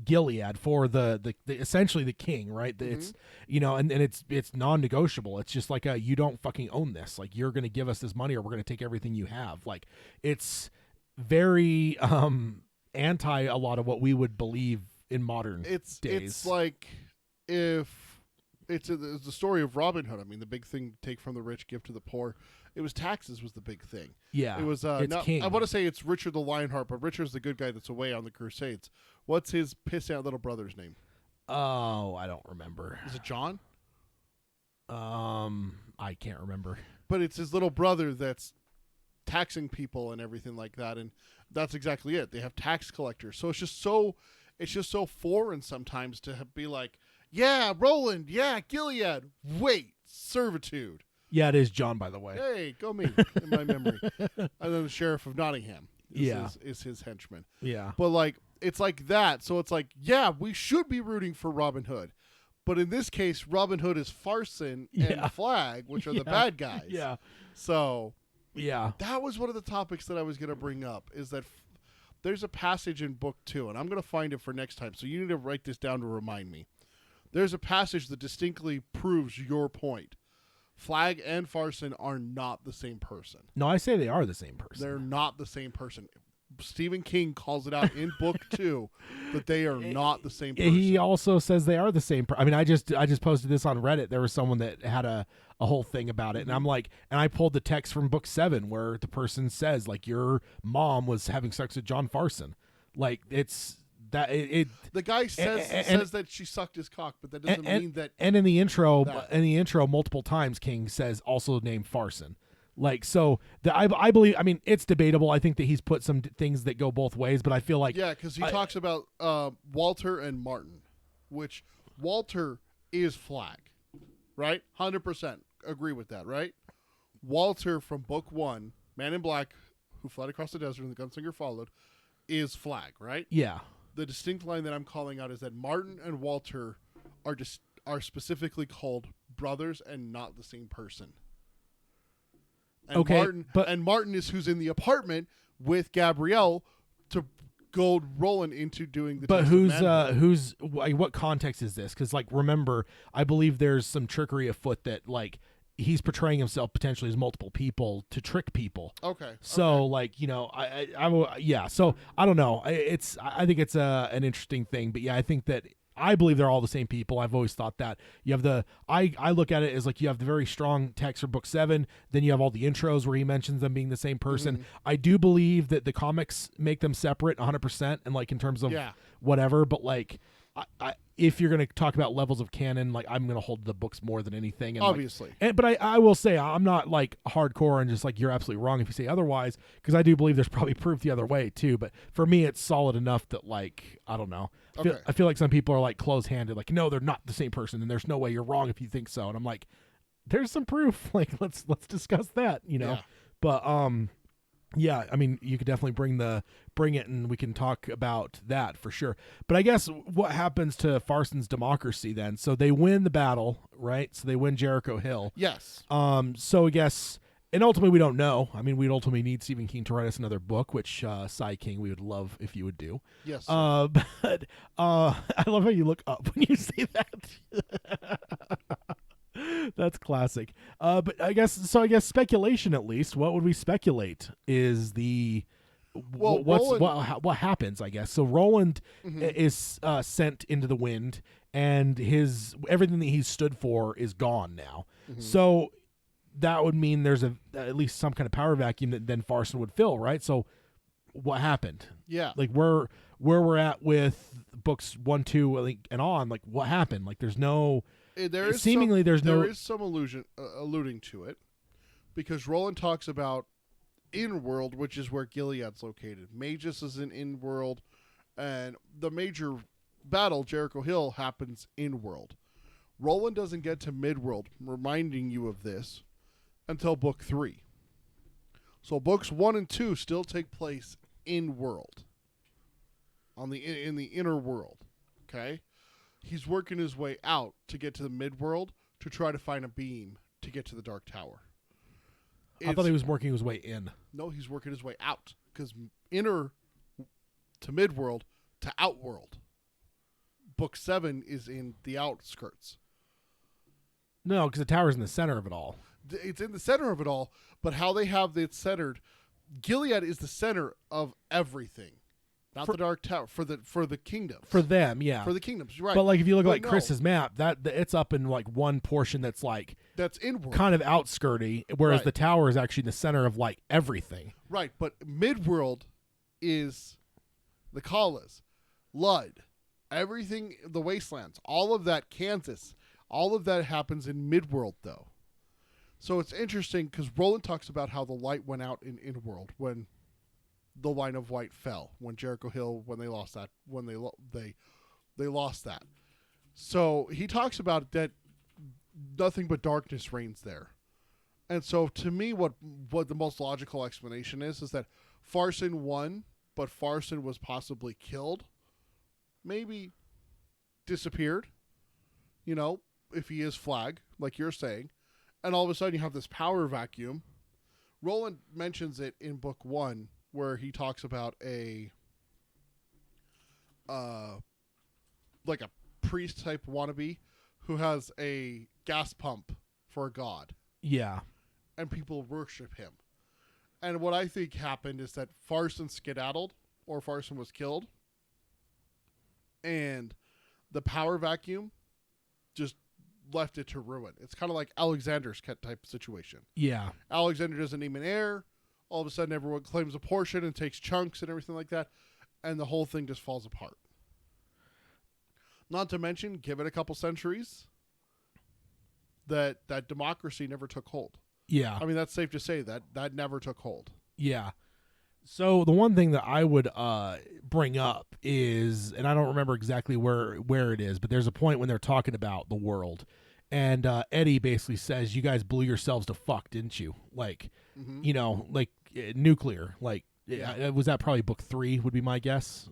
Gilead, for the essentially the king, right? It's and it's non-negotiable. It's just like you don't fucking own this. Like you're going to give us this money or we're going to take everything you have. Like it's very anti a lot of what we would believe in modern days. It's like if it's the story of Robin Hood. I mean, the big thing, take from the rich, give to the poor. It was taxes was the big thing. Yeah, it was. it's king. I want to say it's Richard the Lionheart, but Richard's the good guy that's away on the Crusades. What's his pissant little brother's name? Oh, I don't remember. Is it John? I can't remember. But it's his little brother that's taxing people and everything like that, and that's exactly it. They have tax collectors, so it's just so foreign sometimes to be like, yeah, Roland, yeah, Gilead, wait, servitude. Yeah, it is John, by the way. Hey, go me in my memory. And then the sheriff of Nottingham is his henchman. Yeah. But like it's like that. So it's like, yeah, we should be rooting for Robin Hood. But in this case, Robin Hood is Farson and Flag, which are the bad guys. Yeah. So yeah. That was one of the topics that I was going to bring up, is that there's a passage in book 2, and I'm going to find it for next time. So you need to write this down to remind me. There's a passage that distinctly proves your point. Flag and Farson are not the same person. No, I say they are the same person. They're not the same person. Stephen King calls it out in book 2 that they are not the same person. He also says they are the same I mean, I just posted this on Reddit. There was someone that had a whole thing about it, and I'm like, and I pulled the text from book 7 where the person says, like, your mom was having sex with John Farson. Like, it's that the guy says that she sucked his cock, but that doesn't mean that. And in the intro multiple times King says also named Farson. Like, so I believe, I mean, it's debatable. I think that he's put some things that go both ways, but I feel like because he talks about Walter and Martin, which Walter is Flag, right? 100% agree with that, right? Walter from book 1, Man in Black, who fled across the desert and the gunslinger followed, is Flag, right? Yeah. The distinct line that I'm calling out is that Martin and Walter are specifically called brothers and not the same person. And okay, Martin is who's in the apartment with Gabrielle to goad Roland into doing the. But who's what context is this? Because, like, remember, I believe there's some trickery afoot that, like, he's portraying himself potentially as multiple people to trick people. Okay. So, like, you know, I will, yeah. So I don't know. I think it's an interesting thing, but yeah, I think that. I believe they're all the same people. I've always thought that. You have I look at it as like you have the very strong text for book 7, then you have all the intros where he mentions them being the same person. I do believe that the comics make them separate 100%, and like in terms of whatever, but like if you're going to talk about levels of canon, like I'm going to hold the books more than anything. And obviously. But I will say I'm not like hardcore and just like you're absolutely wrong if you say otherwise, because I do believe there's probably proof the other way too. But for me, it's solid enough that, like, I don't know. I feel like some people are like close-handed, like, no, they're not the same person, and there's no way you're wrong if you think so. And I'm like, there's some proof. Like, let's discuss that, you know. Yeah. But yeah, I mean, you could definitely bring it, and we can talk about that for sure. But I guess what happens to Farson's democracy then? So they win the battle, right? So they win Jericho Hill. Yes. So I guess, and ultimately we don't know. I mean, we'd ultimately need Stephen King to write us another book, which Cy King, we would love if you would do. Yes. But I love how you look up when you say that. That's classic. But I guess speculation, at least. What would we speculate is the what happens, I guess. So Roland is sent into the wind, and everything that he stood for is gone now. So that would mean there's at least some kind of power vacuum that then Farson would fill, right? So what happened? Yeah. Like where we're at with books 1, 2, I think, and on, like what happened? Like there's no there is some alluding to it, because Roland talks about in-world, which is where Gilead's located. Magus is in in-world, and the major battle, Jericho Hill, happens in-world. Roland doesn't get to mid-world, reminding you of this, until book 3. So books 1 and 2 still take place in-world. in the inner world. Okay, he's working his way out to get to the midworld to try to find a beam to get to the Dark Tower. I thought he was working his way in. No, he's working his way out because inner to midworld to outworld. Book 7 is in the outskirts. No, because the tower's in the center of it all. It's in the center of it all, but how they have it centered, Gilead is the center of everything, not the Dark Tower for the kingdoms. For them, yeah. For the kingdoms, right? But like if you look But like no, Chris's map, that it's up in like one portion that's like that's inward, kind of outskirty, whereas Right. the tower is actually in the center of like everything. right? But midworld is the Kalas, Lud, everything, the wastelands, all of that, Kansas, all of that happens in midworld though. So it's interesting because Roland talks about how the light went out in Inworld when the line of white fell, when Jericho Hill, when they lost that, when they lost that. So he talks about that nothing but darkness reigns there. And so to me, what the most logical explanation is that Farson won, but Farson was possibly killed, maybe disappeared, you know, if he is Flag, like you're saying. And all of a sudden you have this power vacuum. Roland mentions it in book 1 where he talks about a like a priest type wannabe who has a gas pump for a god. Yeah. And people worship him. And what I think happened is that Farson skedaddled, or Farson was killed, and the power vacuum just left it to ruin. It's kind of like Alexander's type situation. Yeah. Alexander doesn't need an heir. All of a sudden, everyone claims a portion and takes chunks and everything like that, and the whole thing just falls apart. Not to mention, give it a couple centuries, that democracy never took hold. Yeah. I mean, that's safe to say that never took hold. Yeah. So the one thing that I would bring up is, and I don't remember exactly where it is, but there's a point when they're talking about the world, and Eddie basically says, "You guys blew yourselves to fuck, didn't you? Like, you know, like nuclear. Like, was that probably book 3? Would be my guess."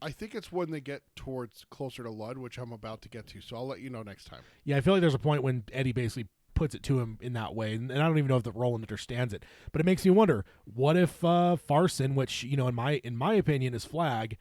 I think it's when they get towards closer to Lud, which I'm about to get to, so I'll let you know next time. Yeah, I feel like there's a point when Eddie basically puts it to him in that way, and I don't even know if the Roland understands it, but it makes me wonder, what if Farson, which, you know, in my opinion is Flag,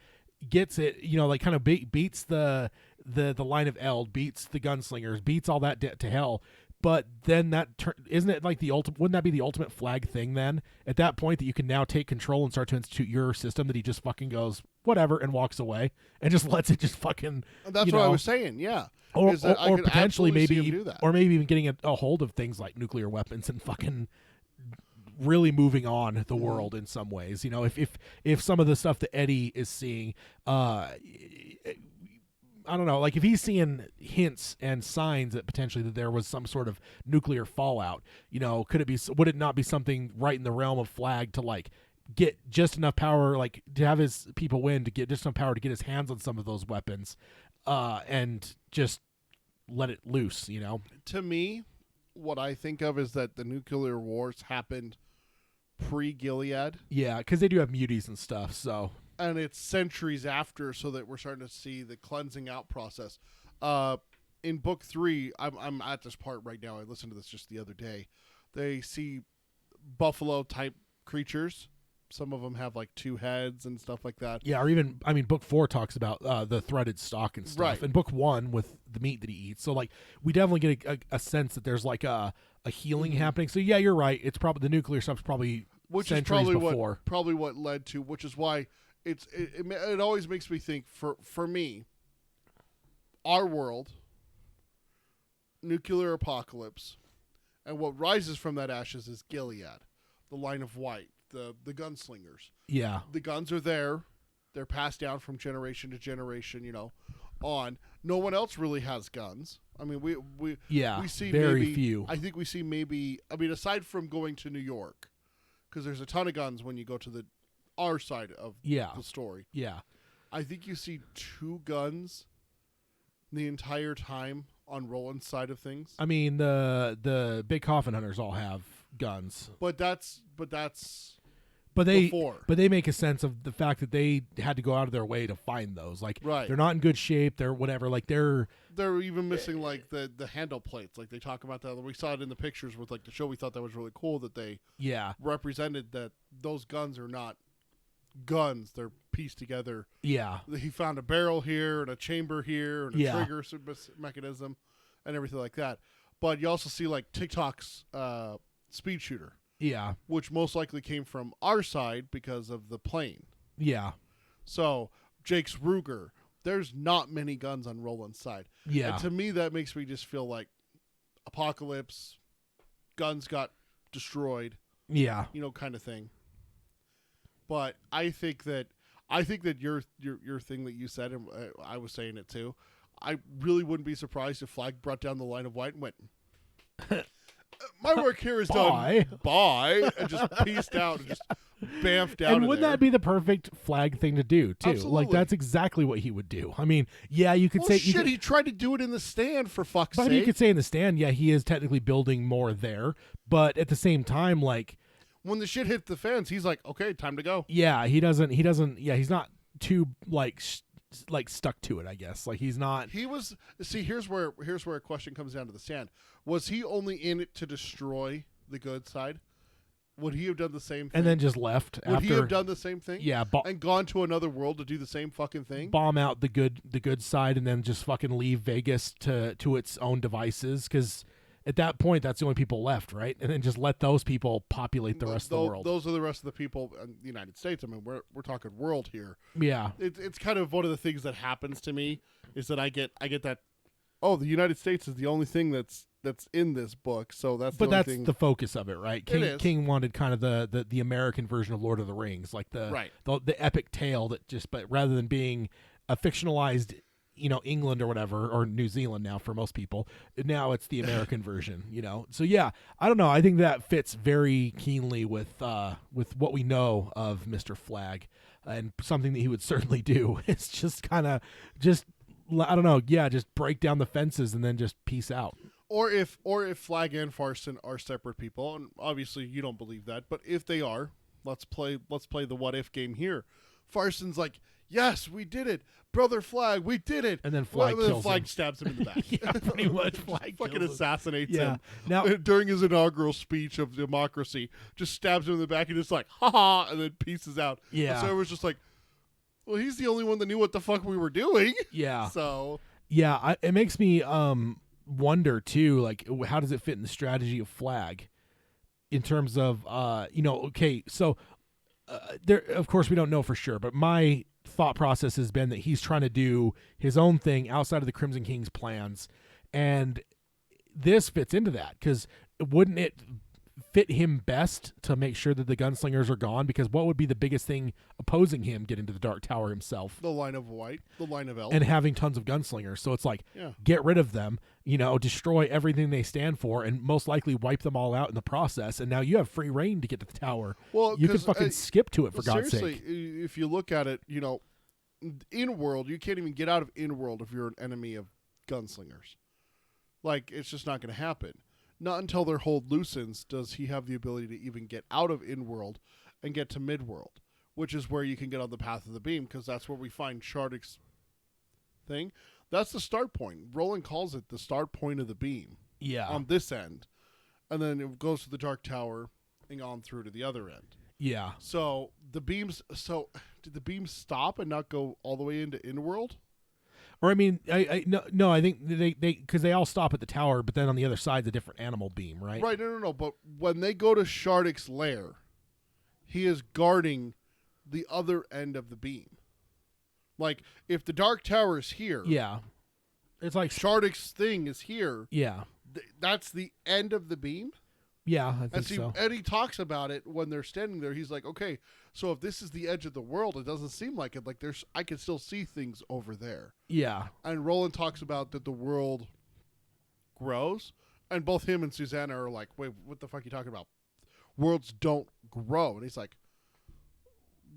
gets it, you know, like kind of beats the line of Eld, beats the gunslingers, beats all that to hell, but then isn't it like the ultimate? Wouldn't that be the ultimate Flag thing then? At that point, that you can now take control and start to institute your system, that he just fucking goes whatever and walks away and just lets it just fucking. That's what I was saying. Yeah. Or could potentially absolutely see maybe him do that. or maybe even getting a hold of things like nuclear weapons and fucking really moving on the world in some ways. You know, if some of the stuff that Eddie is seeing, I don't know, like if he's seeing hints and signs that potentially that there was some sort of nuclear fallout, you know, would it not be something right in the realm of Flag to like get just enough power, like to have his people win, to get just enough power to get his hands on some of those weapons, and just let it loose, you know? To me, what I think of is that the nuclear wars happened pre-Gilead. Yeah, because they do have muties and stuff, so. And it's centuries after, so that we're starting to see the cleansing out process. In book 3, I'm at this part right now. I listened to this just the other day. They see buffalo-type creatures. Some of them have like 2 heads and stuff like that. Yeah, or even, I mean, book 4 talks about the threaded stalk and stuff. Right. And book 1 with the meat that he eats. So, like, we definitely get a sense that there's like a healing happening. So, yeah, you're right. It's probably, the nuclear stuff's probably centuries before. Probably what led to, which is why it always makes me think, for me, our world, nuclear apocalypse, and what rises from that ashes is Gilead, the line of white, the gunslingers. Yeah. The guns are there. They're passed down from generation to generation, you know, on. No one else really has guns. I mean, we see very maybe, few. I think we see maybe, I mean, aside from going to New York, because there's a ton of guns when you go to our side of the story. Yeah. I think you see 2 guns the entire time on Roland's side of things. I mean, the big coffin hunters all have guns. But that's But they before. make a sense of the fact that they had to go out of their way to find those. Like Right. they're not in good shape. They're whatever. Like they're even missing like the handle plates. Like they talk about that. We saw it in the pictures with like the show. We thought that was really cool that they represented that those guns are not guns. They're pieced together. Yeah. He found a barrel here and a chamber here and a Yeah. trigger mechanism and everything like that. But you also see like TikTok's speed shooter. Yeah. Which most likely came from our side because of the plane. Yeah. So Jake's Ruger, there's not many guns on Roland's side. Yeah. And to me, that makes me just feel like apocalypse, guns got destroyed. Yeah. Kind of thing. But I think that your thing that you said, and I was saying it too. I really wouldn't be surprised if Flag brought down the line of white and went. My work here is done. Bye. And just pieced out and just bamfed out. And wouldn't that be the perfect Flag thing to do too? Absolutely. Like that's exactly what he would do. I mean, yeah, you could say he tried to do it in the stand for fuck's sake. But you could say in the stand, yeah, he is technically building more there, but at the same time, like when the shit hit the fans, he's like, okay, time to go. Yeah, he doesn't. Yeah, he's not too like stuck to it. I guess like he's not. He was. See, here's where a question comes down to the stand. Was he only in it to destroy the good side? Would he have done the same thing? And then just left Would after. he have done the same thing? Yeah, and gone to another world to do the same fucking thing? Bomb out the good side, and then just fucking leave Vegas to its own devices, because at that point, that's the only people left, right? And then just let those people populate the rest of the world. Those are the rest of the people in the United States. I mean, we're talking world here. Yeah, it's kind of one of the things that happens to me is that I get that. Oh, the United States is the only thing that's in this book, so that's. But the only that's thing. the focus of it, right? King wanted kind of the American version of Lord of the Rings, like the epic tale that but rather than being a fictionalized, England or whatever, or New Zealand now for most people, now it's the American version, So yeah, I don't know. I think that fits very keenly with what we know of Mr. Flag, and something that he would certainly do is just kind of I don't know, just break down the fences and then just peace out. Or if Flag and Farson are separate people, and obviously you don't believe that, but if they are, let's play the what if game here. Farson's like, yes, we did it, brother Flag, we did it, and then Flag kills Flag him. stabs him in the back. Yeah, pretty much. Flag fucking assassinates him. Now during his inaugural speech of democracy, just stabs him in the back and just like, ha, and then pieces out. Yeah. So it was just like, well, he's the only one that knew what the fuck we were doing. Yeah. So. Yeah, it makes me wonder too, like how does it fit in the strategy of Flag, in terms of okay, so there, of course we don't know for sure, but my thought process has been that he's trying to do his own thing outside of the Crimson King's plans, and this fits into that, because wouldn't it fit him best to make sure that the gunslingers are gone? Because what would be the biggest thing opposing him getting to the Dark Tower himself? The line of white, the line of elf. And having tons of gunslingers. So it's like, get rid of them, destroy everything they stand for, and most likely wipe them all out in the process. And now you have free reign to get to the tower. Well, you can fucking skip to it, for God's sake. Seriously, if you look at it, in world, you can't even get out of in world if you're an enemy of gunslingers. Like, it's just not going to happen. Not until their hold loosens does he have the ability to even get out of in-world and get to mid-world, which is where you can get on the path of the beam, because that's where we find Shardik's thing. That's the start point. Roland calls it the start point of the beam. Yeah. On this end. And then it goes to the Dark Tower and on through to the other end. Yeah. So did the beams stop and not go all the way into in-world? Or I mean, no, I think they because they all stop at the tower, but then on the other side's a different animal beam, right? Right, no. But when they go to Shardik's lair, he is guarding the other end of the beam. Like, if the Dark Tower is here, it's like Shardik's thing is here. Yeah, that's the end of the beam. Yeah, I think so. And he talks about it when they're standing there. He's like, okay, so if this is the edge of the world, it doesn't seem like it. Like, I can still see things over there. Yeah. And Roland talks about that the world grows. And both him and Susanna are like, wait, what the fuck are you talking about? Worlds don't grow. And he's like,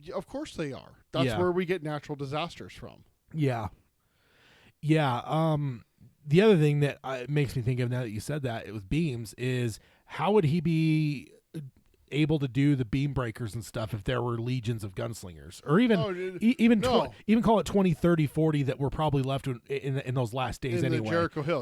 yeah, of course they are. That's where we get natural disasters from. Yeah. Yeah. The other thing that makes me think of, now that you said that, it was beams, is how would he be able to do the beam breakers and stuff if there were legions of gunslingers, or even no. even call it 20, 30, 40 that were probably left in those last days in anyway. the Jericho Hill.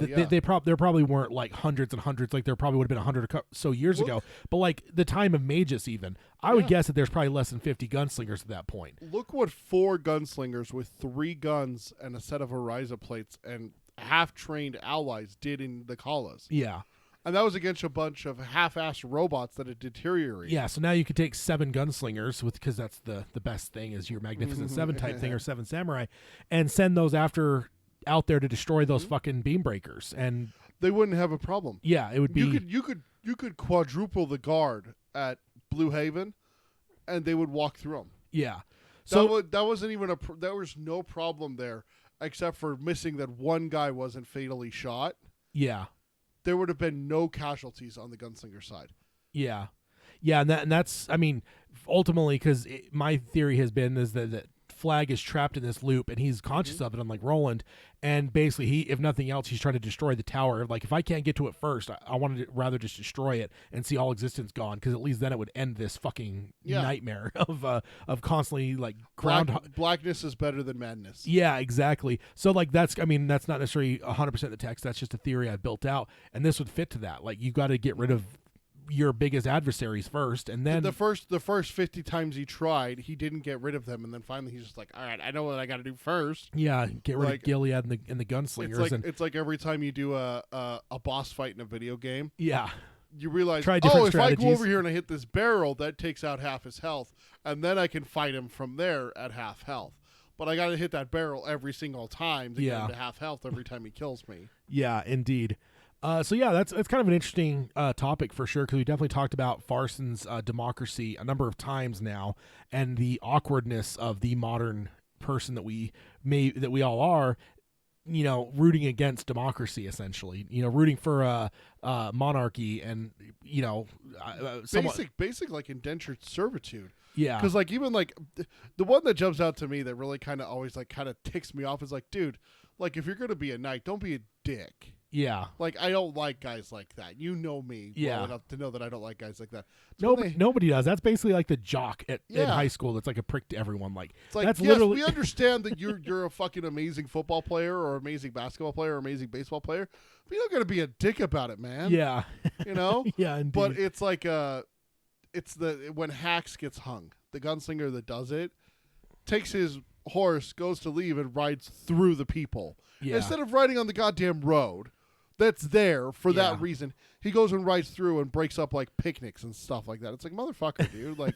There probably weren't like hundreds and hundreds, like there probably would have been 100 or so years ago. But like the time of Magus, even I would guess that there's probably less than 50 gunslingers at that point. Look what 4 gunslingers with 3 guns and a set of Ariza plates and half-trained allies did in the Kalas. Yeah. And that was against a bunch of half-assed robots that had deteriorated. Yeah, so now you could take 7 gunslingers, because that's the best thing is your Magnificent Seven type thing, or 7 samurai, and send those out there to destroy those fucking beam breakers, and they wouldn't have a problem. Yeah, it would be. You could quadruple the guard at Blue Haven, and they would walk through them. Yeah, so that wasn't even there was no problem there, except for missing that one guy wasn't fatally shot. Yeah. There would have been no casualties on the gunslinger side. Yeah, and that's I mean, ultimately, because my theory has been is that Flag is trapped in this loop and he's conscious of it, unlike Roland, and basically if nothing else, he's trying to destroy the tower. Like, if I can't get to it first, I wanted to rather just destroy it and see all existence gone, because at least then it would end this fucking nightmare of constantly like blackness is better than madness. Yeah, exactly. So like that's not necessarily 100% the text. That's just a theory I built out, and this would fit to that. Like, you got to get rid of your biggest adversaries first, and then the first 50 times he tried, he didn't get rid of them, and then finally he's just like, all right, I know what I got to do first. Yeah, get rid of Gilead and the gunslingers. It's like every time you do a boss fight in a video game. Yeah. You realize, try different if strategies. I go over here and I hit this barrel, that takes out half his health, and then I can fight him from there at half health. But I got to hit that barrel every single time to get him to half health every time he kills me. Yeah, indeed. So yeah, that's kind of an interesting topic for sure, because we definitely talked about Farson's democracy a number of times now, and the awkwardness of the modern person that we all are, rooting against democracy, essentially, rooting for monarchy, and basic like indentured servitude. Yeah, because like even like the one that jumps out to me that really kind of always like kind of ticks me off is like, dude, like if you're gonna be a knight, don't be a dick. Yeah. Like, I don't like guys like that. You know me well enough to know that I don't like guys like that. Nobody does. That's basically like the jock in high school that's like a prick to everyone. Like, it's like, that's yes, literally... we understand that you're a fucking amazing football player or amazing basketball player or amazing baseball player, but you're not going to be a dick about it, man. Yeah. Yeah, indeed. But it's like when Hax gets hung, the gunslinger that does it takes his horse, goes to leave, and rides through the people. Yeah. Instead of riding on the goddamn road that's there for that reason, he goes and rides through and breaks up like picnics and stuff like that. It's like, motherfucker, dude, like,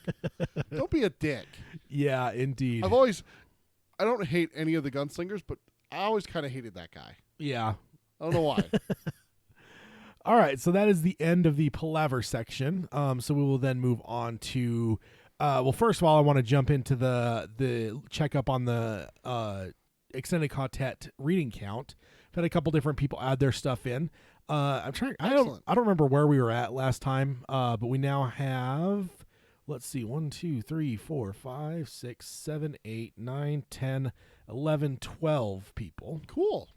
don't be a dick. Yeah, indeed. I don't hate any of the gunslingers, but I always kind of hated that guy. Yeah. I don't know why. All right, so that is the end of the Palaver section. So we will then move on to first of all, I want to jump into the checkup on the extended quartet reading count. I've had a couple different people add their stuff in. I'm trying. I don't remember where we were at last time, but we now have. Let's see, 1, 2, 3, 4, 5, 6, 7, 8, 9, 10, 11, 12 people. Cool.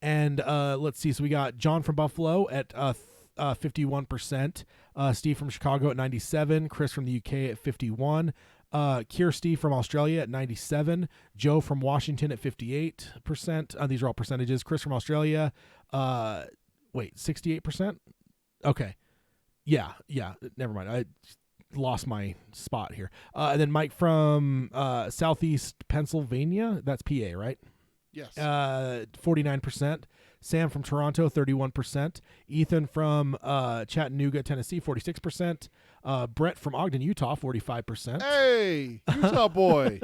And let's see. So we got John from Buffalo at 51%, Steve from Chicago at 97%, Chris from the UK at 51%, Kirsty from Australia at 97%, Joe from Washington at 58%. These are all percentages. Chris from Australia, 68%? Okay. Yeah, never mind. I lost my spot here. And then Mike from Southeast Pennsylvania, that's PA, right? Yes. 49%. Sam from Toronto, 31%. Ethan from Chattanooga, Tennessee, 46%. Brett from Ogden, Utah, 45%. Hey, Utah boy.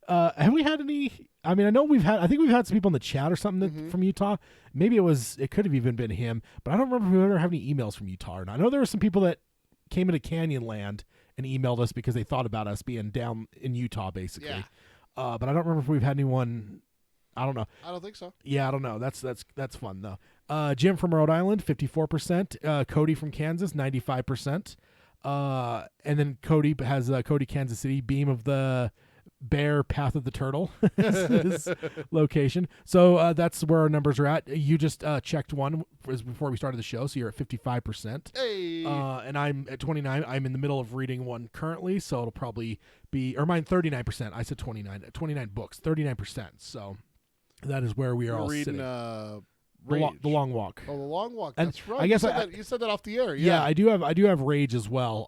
Have we had any? I mean, I think we've had some people in the chat or something from Utah. Maybe it could have even been him, but I don't remember if we ever have any emails from Utah or not. I know there were some people that came into Canyonland and emailed us because they thought about us being down in Utah, basically. Yeah. But I don't remember if we've had anyone. I don't know. I don't think so. Yeah, I don't know. That's fun though. Jim from Rhode Island, 54%. Cody from Kansas, 95%. And then Cody has Cody Kansas City, beam of the Bear Path of the Turtle is his location. So that's where our numbers are at. You just checked one before we started the show, so you're at 55%. Hey. And I'm at 29. I'm in the middle of reading one currently, so it'll probably be, or mine 39%. I said 29. 29 books, 39%. So that is where we are all reading, sitting. Rage. The Long Walk. Oh, The Long Walk. And That's right. I guess you said that off the air. Yeah, I do have Rage as well.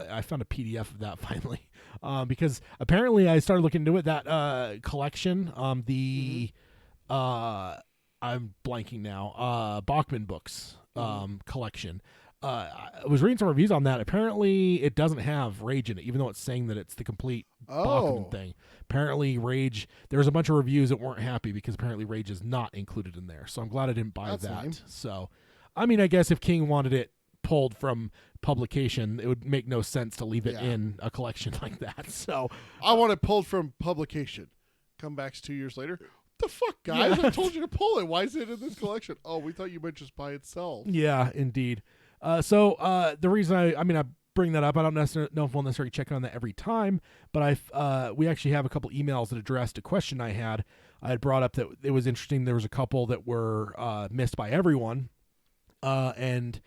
I found a PDF of that finally, because apparently I started looking into it. That collection, I'm blanking now. Bachman books collection. I was reading some reviews on that. Apparently, it doesn't have Rage in it, even though it's saying that it's the complete Bachman thing. Apparently, Rage. There was a bunch of reviews that weren't happy because apparently Rage is not included in there. So I'm glad I didn't buy that. Lame. So, I mean, I guess if King wanted it pulled from publication, it would make no sense to leave it in a collection like that. So I want it pulled from publication. Comebacks 2 years later. What the fuck, guys? I told you to pull it. Why is it in this collection? Oh, we thought you meant just by itself. Yeah, indeed. So the reason I bring that up, I don't necessarily know if we'll necessarily check on that every time, but we actually have a couple emails that addressed a question I had. I had brought up that it was interesting. There was a couple that were missed by everyone, and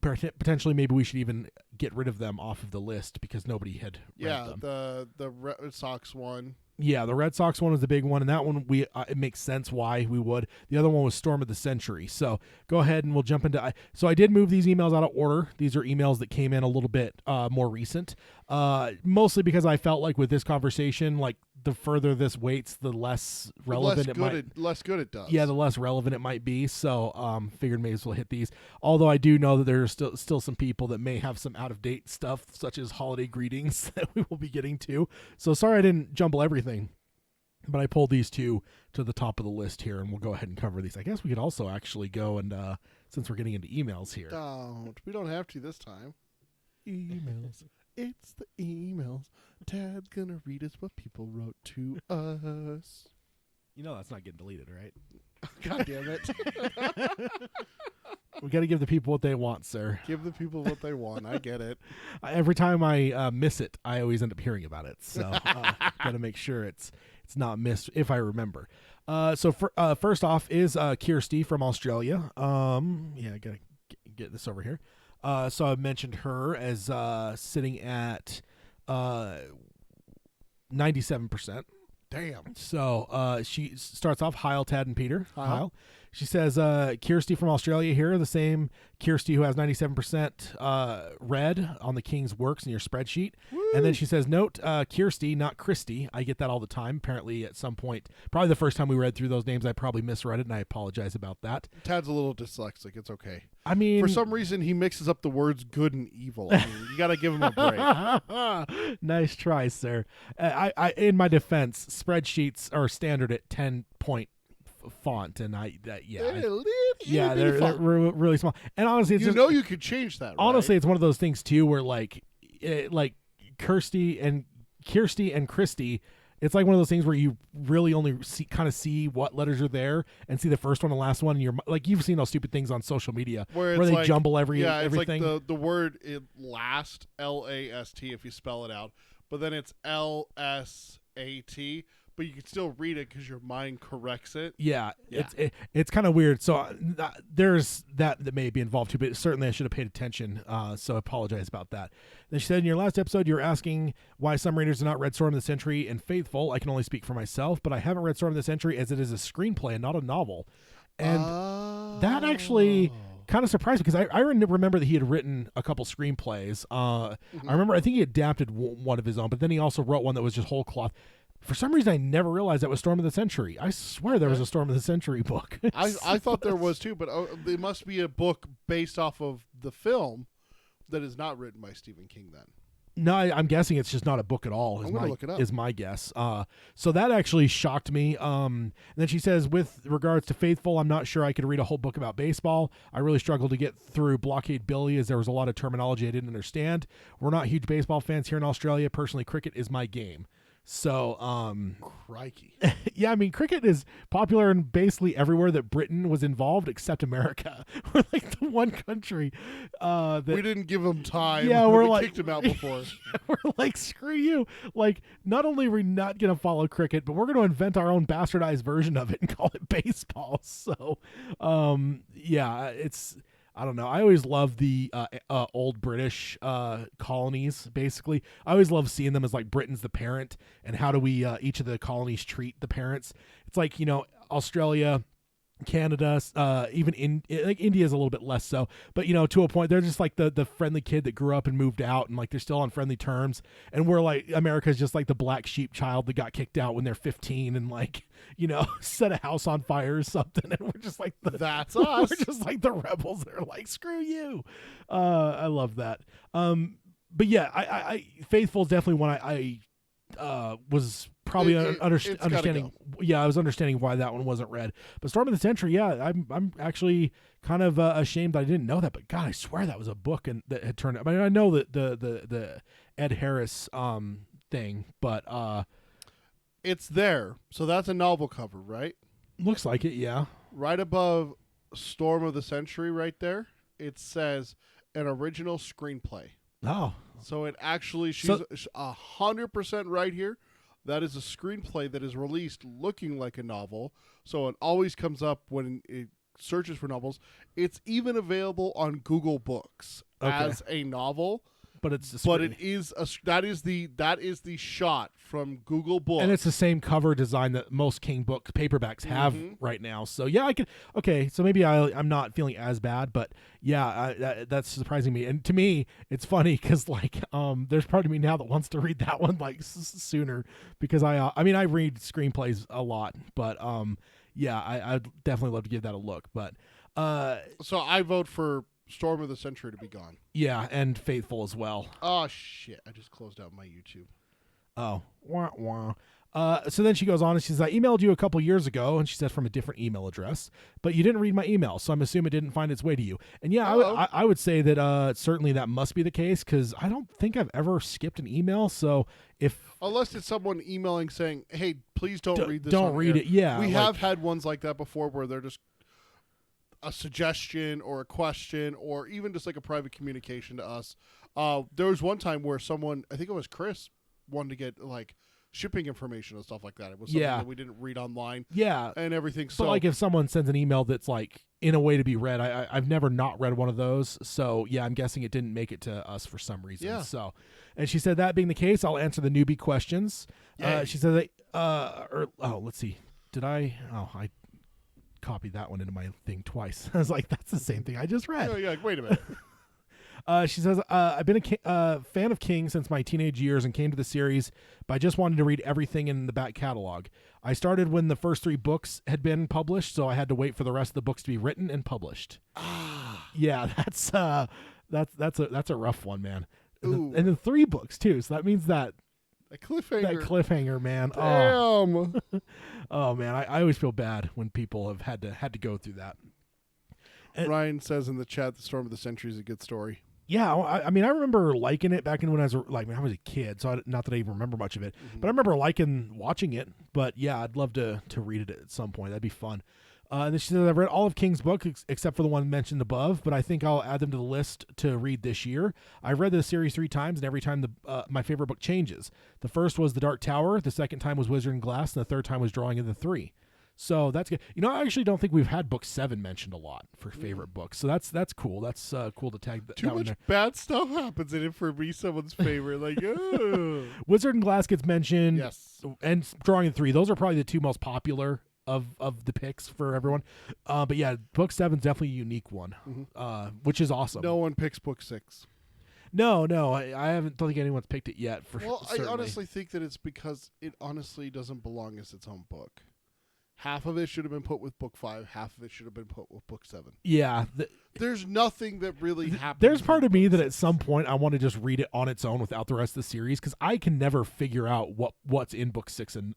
potentially maybe we should even get rid of them off of the list because nobody had read them. Yeah, the Red Sox one. Yeah, the Red Sox one was the big one, and that one it makes sense why we would. The other one was Storm of the Century. So go ahead and we'll jump into. So I did move these emails out of order. These are emails that came in a little bit more recent, mostly because I felt like with this conversation, like the further this waits, the less relevant less good it does. Yeah, the less relevant it might be. So figured may as well hit these. Although I do know that there are still some people that may have some out of date stuff, such as holiday greetings that we will be getting to. So sorry I didn't jumble everything. But I pulled these two to the top of the list here, and we'll go ahead and cover these. I guess we could also actually go and, since we're getting into emails here. We don't have to this time. Emails. It's the emails. Tad's gonna read us what people wrote to us. You know that's not getting deleted, right? God damn it. We got to give the people what they want, sir. Give the people what they want. I get it. Every time I miss it, I always end up hearing about it. So got to make sure it's not missed if I remember. So first off is Kirsty from Australia. I got to get this over here. So I mentioned her as sitting at 97%. Damn. So she starts off, Heil, Tad, and Peter. Uh-huh. Heil. She says, Kirsty from Australia here, the same Kirsty who has 97% read on the King's works in your spreadsheet. Woo. And then she says, note, Kirsty, not Christy. I get that all the time. Apparently at some point, probably the first time we read through those names, I probably misread it, and I apologize about that. Tad's a little dyslexic. It's okay. I mean, for some reason, he mixes up the words good and evil. I mean, you got to give him a break. Nice try, sir. I in my defense, spreadsheets are standard at 10-point font, and they're really small. And honestly, it's you could change that. Right? Honestly, it's one of those things too, where like Kirsty and Christy. It's like one of those things where you really only see what letters are there and see the first one and last one. And you're like, you've seen those stupid things on social media where they like, jumble everything. It's like the word last, LAST if you spell it out, but then it's LSAT. But you can still read it because your mind corrects it. Yeah. It's kind of weird. So there's that may be involved too, but certainly I should have paid attention. So I apologize about that. Then she said, in your last episode, you were asking why some readers have not read Storm of the Century and Faithful. I can only speak for myself, but I haven't read Storm of the Century as it is a screenplay and not a novel. And that actually kind of surprised me because I remember that he had written a couple screenplays. I think he adapted one of his own, but then he also wrote one that was just whole cloth. For some reason, I never realized that was Storm of the Century. I swear there was a Storm of the Century book. I thought there was too, but it must be a book based off of the film that is not written by Stephen King then. No, I'm guessing it's just not a book at all. I'm going to look it up. Is my guess. So that actually shocked me. And then she says, with regards to Faithful, I'm not sure I could read a whole book about baseball. I really struggled to get through Blockade Billy as there was a lot of terminology I didn't understand. We're not huge baseball fans here in Australia. Personally, cricket is my game. So, Crikey. yeah, I mean, cricket is popular in basically everywhere that Britain was involved except America. We're like the one country that We didn't give him time. Yeah, we're we like- kicked him out before. we're like, screw you. Like, not only are we not going to follow cricket, but we're going to invent our own bastardized version of it and call it baseball. So, yeah, it's, I don't know. I always love the old British colonies, basically. I always love seeing them as like Britain's the parent, and how do we, each of the colonies treat the parents. It's like, Australia, Canada, even like India's a little bit less so, but to a point, they're just like the friendly kid that grew up and moved out, and like they're still on friendly terms. And we're like, America's just like the black sheep child that got kicked out when they're 15 and like set a house on fire or something, and we're just like That's us. we're just like the rebels that are like, screw you. I love that. But yeah, I Faithful is definitely one I was probably It's gotta understanding. Yeah, I was understanding why that one wasn't read. But Storm of the Century, yeah, I'm actually kind of ashamed that I didn't know that. But God, I swear that was a book and that had turned. I mean, I know that the Ed Harris thing, but It's there. So that's a novel cover, right? looks like it. Yeah. Right above Storm of the Century, right there, it says an original screenplay. Oh, So it actually, she's 100% right here. That is a screenplay that is released looking like a novel. So it always comes up when it searches for novels. It's even available on Google Books as a novel. but it's a But it is that is the shot from Google Books. and it's the same cover design that most King book paperbacks have right now. So yeah, I could. Okay, so maybe I'm not feeling as bad, but yeah, that's surprising me. And to me, it's funny because like there's part of me now that wants to read that one like sooner, because I mean I read screenplays a lot, but yeah, I'd definitely love to give that a look. But So I vote for Storm of the Century to be gone. yeah, and Faithful as well. Oh shit! I just closed out my YouTube. Oh, wah, wah. So then she goes on and she says, I emailed you a couple years ago, and she said from a different email address, but you didn't read my email, so I'm assuming it didn't find its way to you. And yeah, I would say that certainly that must be the case, because I don't think I've ever skipped an email. So if Unless it's someone emailing saying, "Hey, please don't read this." don't on read air." it. Yeah, we like- have had ones like that before, where they're just a suggestion or a question, or even just like a private communication to us. There was one time where someone, I think it was Chris, wanted to get like shipping information and stuff like that. It was something that we didn't read online. Yeah, And everything. but So like if someone sends an email that's like in a way to be read, I've never not read one of those. So yeah, I'm guessing it didn't make it to us for some reason. Yeah. So, and she said that being the case, I'll answer the newbie questions. Yay. She said that. Let's see. Did I? Oh, I copied that one into my thing twice. I was like, that's the same thing I just read. yeah, wait a minute. She says, I've been a fan of King since my teenage years and came to the series by just wanting to read everything in the back catalog. I started when the first 3 books had been published, so I had to wait for the rest of the books to be written and published. Yeah, that's a rough one, man. And then 3 books too, so that means that A cliffhanger. man. Damn. Oh man, I always feel bad when people have had to go through that. Ryan says in the chat, "The Storm of the Century is a good story." Yeah, I mean, I remember liking it back when I was like when I was a kid. So not that I even remember much of it, but I remember liking watching it. But yeah, I'd love to read it at some point. That'd be fun. And then she says, I've read all of King's books except for the one mentioned above, but I think I'll add them to the list to read this year. I've read the series 3 times, and every time my favorite book changes. The first was The Dark Tower, the second time was Wizard and Glass, and the third time was Drawing of the Three. So that's good. I actually don't think we've had book 7 mentioned a lot for favorite books. So that's cool. That's cool to tag that Too one much there. bad stuff happens in it for me. Someone's favorite, like, oh. Wizard and Glass gets mentioned. Yes. And Drawing of the Three. Those are probably the 2 most popular of the picks for everyone. But yeah, book 7's definitely a unique one, which is awesome. No one picks book 6. No, I don't think anyone's picked it yet. Well, certainly. I honestly think that it's because it honestly doesn't belong as its own book. Half of it should have been put with book 5. Half of it should have been put with book 7. Yeah. There's nothing that really happens. There's part in of me book that 6. at some point I want to just read it on its own without the rest of the series, because I can never figure out what's in book 6, and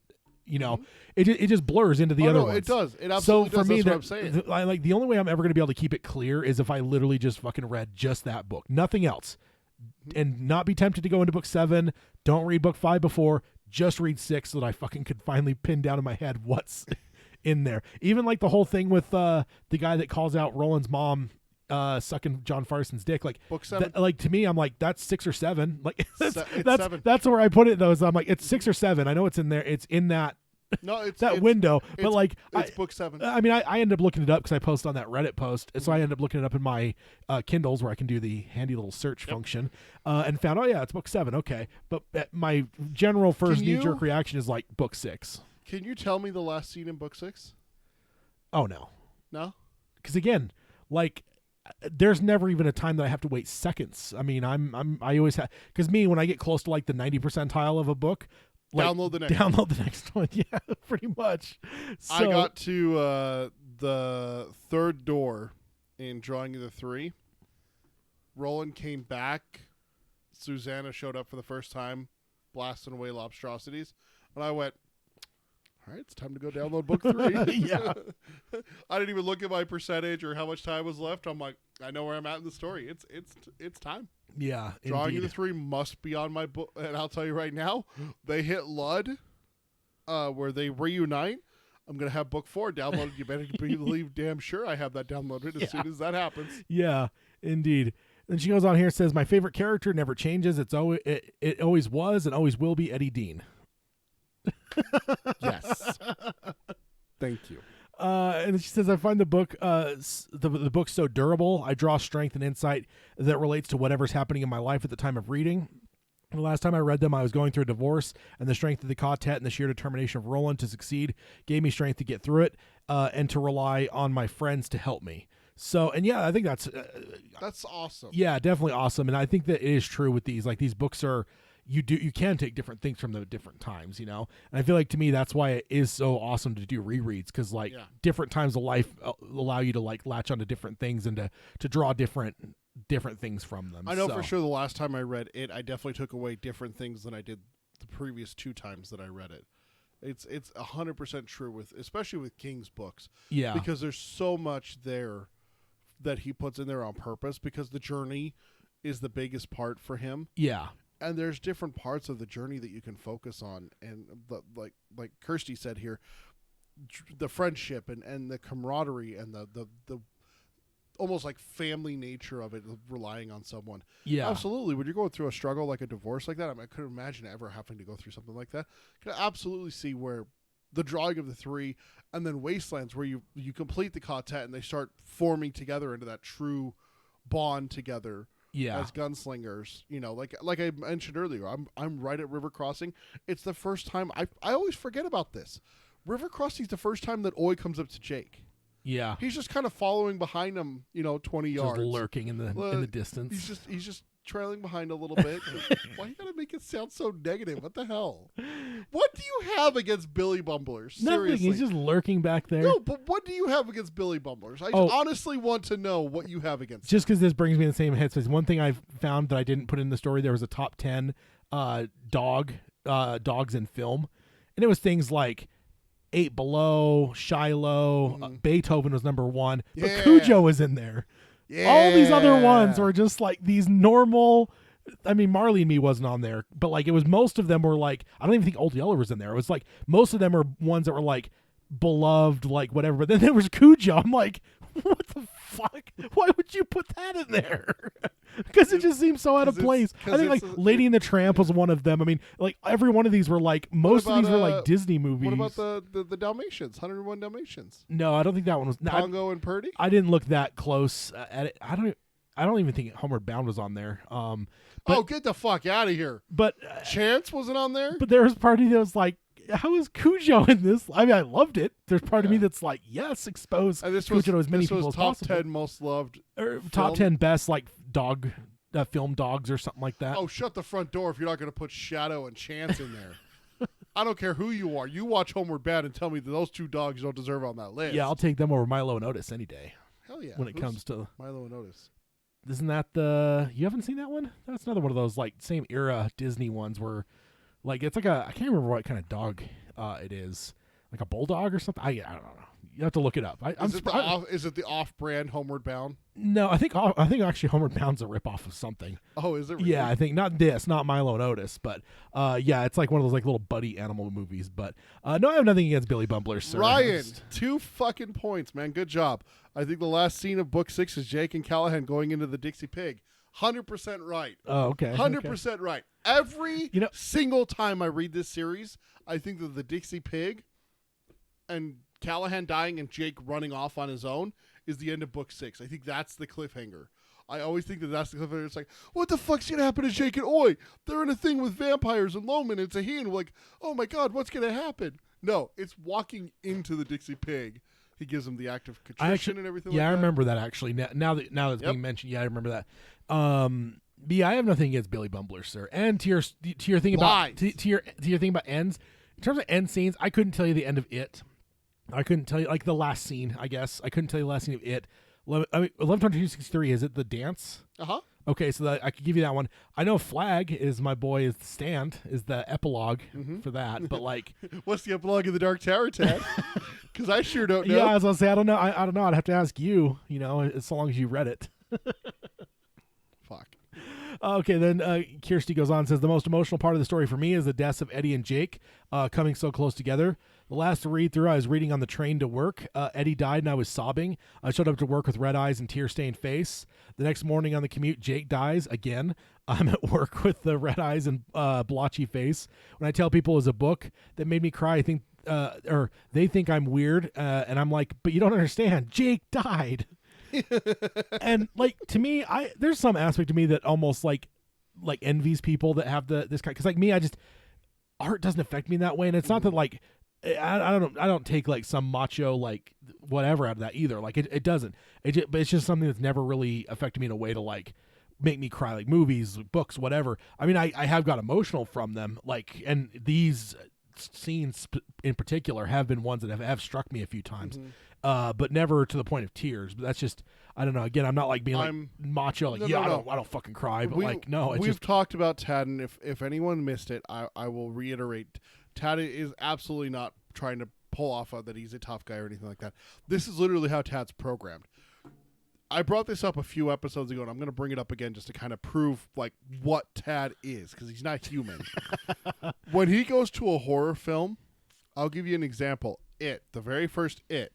it just blurs into the other ones. It does. It So absolutely for does. me, That's what I'm saying. like the only way I'm ever going to be able to keep it clear is if I literally just fucking read just that book, nothing else, and not be tempted to go into book 7. Don't read book 5 before. just read 6 so that I fucking could finally pin down in my head what's in there. Even like the whole thing with the guy that calls out Roland's mom sucking John Farson's dick, like Book 7. like to me, I'm like, that's 6 or 7. Like It's that's 7. that's where I put it though. Is I'm like, it's 6 or 7. I know it's in there. It's in that No, it's that window. But it's- like, it's book 7. I mean, I ended up looking it up because I posted on that Reddit post, so I ended up looking it up in my Kindles where I can do the handy little search function, and found, oh yeah, it's book 7. Okay, but my general first knee jerk reaction is like book 6. Can you tell me the last scene in book 6? Oh no, No. because again, like, there's never even a time that I have to wait seconds. I mean, I always have, because me, when I get close to like the 90 percentile of a book, like, Download the next download the next one. Yeah, pretty much. So, I got to the third door in Drawing of the Three. Roland came back. Susanna showed up for the first time, blasting away lobstrosities. And I went, all right, it's time to go download book 3. Yeah. I didn't even look at my percentage or how much time was left. I'm like, I know where I'm at in the story. It's time. Yeah, Drawing indeed. of the Three must be on my book. And I'll tell you right now, they hit Lud, where they reunite. I'm going to have book 4 downloaded. You better believe damn sure I have that downloaded as soon as that happens. Yeah, indeed. And she goes on here and says, my favorite character never changes. It always was and always will be Eddie Dean. Yes. Thank you. And she says, I find the book the book so durable. I draw strength and insight that relates to whatever's happening in my life at the time of reading. The last time I read them, I was going through a divorce, and the strength of the quartet and the sheer determination of Roland to succeed gave me strength to get through it and to rely on my friends to help me. So, and yeah, I think that's awesome. Yeah, definitely awesome. And I think that it is true with these. Like, these books are, you can take different things from the different times, you know? And I feel like, to me, that's why it is so awesome to do rereads, because like different times of life allow you to like latch onto different things and to draw different things from them. I know for sure the last time I read it, I definitely took away different things than I did the previous 2 times that I read it. It's 100% true with, especially with King's books. Yeah. Because there's so much there that he puts in there on purpose, because the journey is the biggest part for him. Yeah. And there's different parts of the journey that you can focus on, and like Kirsty said here, the friendship and the camaraderie and the almost like family nature of it, relying on someone. Yeah, absolutely. When you're going through a struggle like a divorce like that, I couldn't imagine ever having to go through something like that. I can absolutely see where the Drawing of the Three and then Wastelands, where you complete the quartet and they start forming together into that true bond together. Yeah. As gunslingers, you know, like I mentioned earlier, I'm right at River Crossing. It's the first time I always forget about this. River Crossing's the first time that Oi comes up to Jake. Yeah. He's just kind of following behind him, 20 yards. Just lurking in the distance. He's just trailing behind a little bit. Why you gotta make it sound so negative? What the hell? What do you have against Billy Bumblers? Nothing. Seriously. He's just lurking back there. No, but what do you have against Billy Bumblers? I honestly want to know what you have against Just because this brings me to the same headspace. One thing I've found that I didn't put in the story, there was a top 10 dogs in film. And it was things like 8 Below, Shiloh, Beethoven was number 1. But Cujo was in there. Yeah. All these other ones were just like these normal. I mean, Marley and Me wasn't on there, but like it was, most of them were like, I don't even think Old Yeller was in there. It was like most of them were ones that were like beloved, like whatever. But then there was Cujo. I'm like, what the fuck? Why would you put that in there? Because it just seems so out of place. I think like Lady and the Tramp was one of them. I mean, like every one of these were like, most of these were like Disney movies. What about the Dalmatians? 101 Dalmatians. No, I don't think that one was. Pongo and Purdy. I didn't look that close at it. I don't even think Homeward Bound was on there. But, get the fuck out of here. But Chance wasn't on there. But there was part of me that was like, how is Cujo in this? I mean, I loved it. There's part of me that's like, yes, expose Cujo to as many people as possible. Top 10 most loved. Or top 10 best like dog film dogs or something like that. Oh, shut the front door if you're not going to put Shadow and Chance in there. I don't care who you are. You watch Homeward Bound and tell me that those 2 dogs don't deserve on that list. Yeah, I'll take them over Milo and Otis any day. Hell yeah. When it comes to Milo and Otis. Isn't that you haven't seen that one? That's another one of those like same era Disney ones where like it's like I can't remember what kind of dog it is. Like a bulldog or something. I don't know. You have to look it up. Is it the off-brand Homeward Bound? No, I think actually Homeward Bound's a ripoff of something. Oh, is it really? Yeah, I think not Milo and Otis, but yeah, it's like one of those like little buddy animal movies. But no, I have nothing against Billy Bumbler, sir. Ryan, 2 fucking points, man. Good job. I think the last scene of book 6 is Jake and Callahan going into the Dixie Pig. 100% right. Oh, okay. 100% right. Every single time I read this series, I think that the Dixie Pig and Callahan dying and Jake running off on his own is the end of book 6. I think that's the cliffhanger. I always think that that's the cliffhanger. It's like, what the fuck's going to happen to Jake and Oi? They're in a thing with vampires and Loman and Taheen. We're like, oh my God, what's going to happen? No, it's walking into the Dixie Pig. He gives him the act of contrition and everything like that. Yeah, I remember that actually. Now that it's being mentioned, yeah, I remember that. But yeah, I have nothing against Billy Bumbler, sir. And to your thing about to your thing about ends, in terms of end scenes, I couldn't tell you the end of it. I couldn't tell you like the last scene. I guess I couldn't tell you the last scene of it. 11/22/63. Is it the dance? Okay, so I could give you that one. I know Flag is my boy. Is the stand is the epilogue for that. But like, what's the epilogue of the Dark Tower, Ted? Because I sure don't know. Yeah, I was gonna say I don't know. I don't know. I'd have to ask you. You know, as long as you read it. Fuck. Okay, then Kirsty goes on and says, the most emotional part of the story for me is the deaths of Eddie and Jake coming so close together. The last read through, I was reading on the train to work. Eddie died and I was sobbing. I showed up to work with red eyes and tear-stained face. The next morning on the commute, Jake dies again. I'm at work with the red eyes and blotchy face. When I tell people it was a book that made me cry, I think, or they think I'm weird. And I'm like, but you don't understand. Jake died. And like to me, there's some aspect to me that almost like envies people that have this kind. Because like me, art doesn't affect me that way, and it's not that like I don't take like some macho like whatever out of that either. Like it doesn't. But it's just something that's never really affected me in a way to like make me cry. Like movies, books, whatever. I mean, I have got emotional from them. Like, and these scenes in particular have been ones that have struck me a few times. But never to the point of tears. But that's just, I don't know. Again, I'm not like being like macho. Like, I don't fucking cry. But we've talked about Tad, and if anyone missed it, I will reiterate. Tad is absolutely not trying to pull off that he's a tough guy or anything like that. This is literally how Tad's programmed. I brought this up a few episodes ago, and I'm going to bring it up again just to kind of prove like what Tad is, because he's not human. When he goes to a horror film, I'll give you an example. The very first It.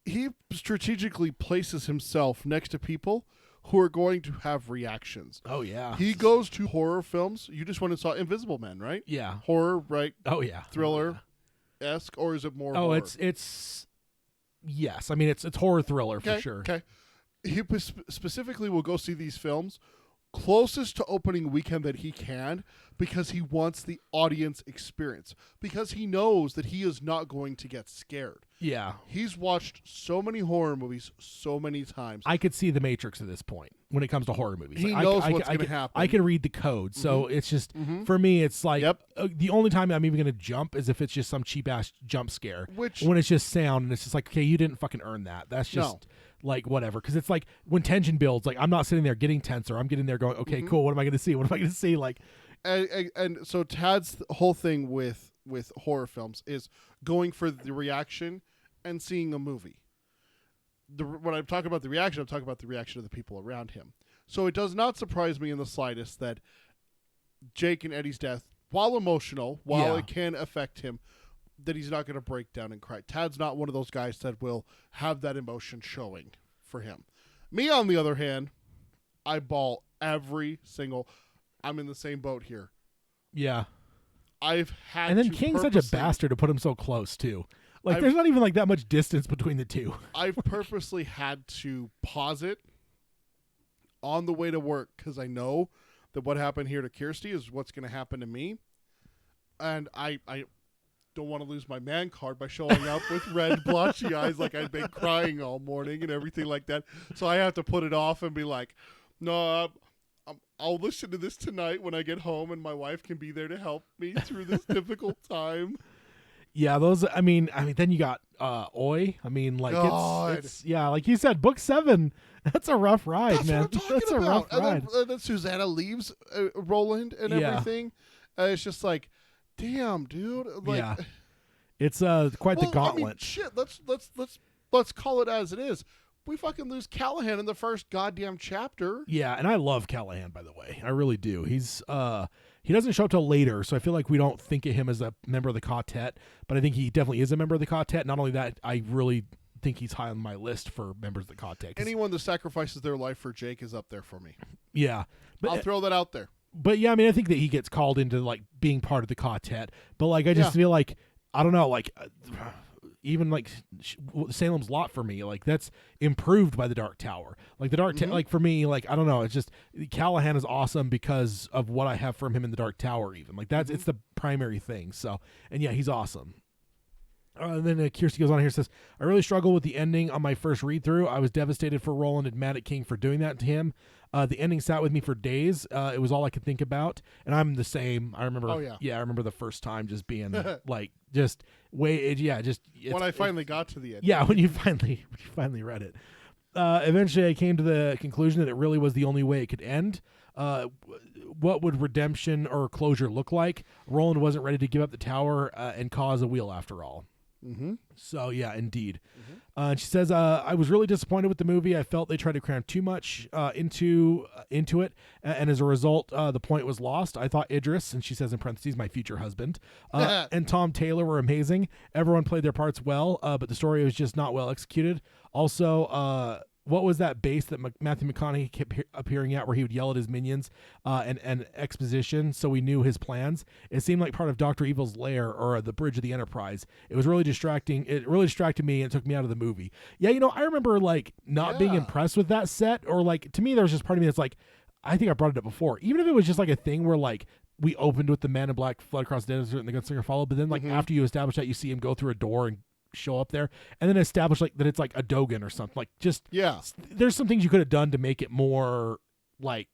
He strategically places himself next to people who are going to have reactions. Oh, yeah. He goes to horror films. You just went and saw Invisible Man, right? Yeah. Horror, right? Oh, yeah. Thriller-esque, or is it more horror? It's yes. I mean, it's horror thriller for sure. Okay. He specifically will go see these films closest to opening weekend that he can, because he wants the audience experience, because he knows that he is not going to get scared. Yeah. He's watched so many horror movies so many times. I could see the Matrix at this point when it comes to horror movies. He knows what's going to happen. I can read the code. So it's just, for me, it's like, the only time I'm even going to jump is if it's just some cheap-ass jump scare. When it's just sound, and it's just like, okay, you didn't fucking earn that. That's just... like whatever, because it's like when tension builds, like I'm not sitting there getting tense, or I'm getting there going, okay, cool, what am I going to see? What am I going to see? Like, and so Tad's whole thing with horror films is going for the reaction and seeing a movie. When I'm talking about the reaction, I'm talking about the reaction of the people around him. So it does not surprise me in the slightest that Jake and Eddie's death, while emotional, it can affect him, that he's not going to break down and cry. Tad's not one of those guys that will have that emotion showing for him. Me, on the other hand, I bawl every single... I'm in the same boat here. Yeah. I've had And then King's such a bastard to put him so close, too. Like, there's not even, like, that much distance between the two. I've purposely had to pause it on the way to work, because I know that what happened here to Kirsty is what's going to happen to me. And I don't want to lose my man card by showing up with red blotchy eyes like I've been crying all morning and everything like that. So I have to put it off and be like, no, I'll listen to this tonight when I get home, and my wife can be there to help me through this difficult time. Yeah, those. I mean, then you got Oi. I mean, like it's like you said, book 7. That's a rough ride, man. That's a rough ride. And then Susanna leaves Roland and everything. It's just like, damn, dude. Like, It's quite the gauntlet. I mean, shit. Let's call it as it is. We fucking lose Callahan in the first goddamn chapter. Yeah, and I love Callahan, by the way. I really do. He's he doesn't show up till later, so I feel like we don't think of him as a member of the quartet, but I think he definitely is a member of the quartet. Not only that, I really think he's high on my list for members of the quartet. Anyone that sacrifices their life for Jake is up there for me. Yeah. I'll throw that out there. But yeah, I mean, I think that he gets called into like being part of the quartet, but like I just feel like I don't know, like even like Salem's Lot for me, like that's improved by the Dark Tower. Like the Dark like for me, like I don't know, it's just Callahan is awesome because of what I have from him in the Dark Tower. Even like that's it's the primary thing. So and yeah, he's awesome. And then Kirsty goes on here and says, I really struggled with the ending on my first read through. I was devastated for Roland and mad at King for doing that to him. The ending sat with me for days. It was all I could think about. And I'm the same. I remember, I remember the first time just being like, just wait. When I finally got to the end. Yeah. When you finally read it. Eventually I came to the conclusion that it really was the only way it could end. What would redemption or closure look like? Roland wasn't ready to give up the tower and cause a wheel after all. Mm-hmm. So yeah, indeed. She says, I was really disappointed with the movie. I felt they tried to cram too much into it, and as a result, the point was lost. I thought Idris, and she says in parentheses, my future husband, and Tom Taylor were amazing. Everyone played their parts well, but the story was just not well executed. Also, what was that base that Matthew McConaughey kept appearing at where he would yell at his minions and exposition so we knew his plans? It seemed like part of Dr. Evil's lair or the bridge of the Enterprise. It was really distracting. It really distracted me and took me out of the movie. Yeah, I remember like not being impressed with that set, or like to me there was just part of me that's like, I think I brought it up before. Even if it was just like a thing where like we opened with the Man in Black fled across the desert and the gunslinger followed, but then like after you establish that, you see him go through a door and show up there and then establish like that it's like a Dogan or something, like just there's some things you could have done to make it more like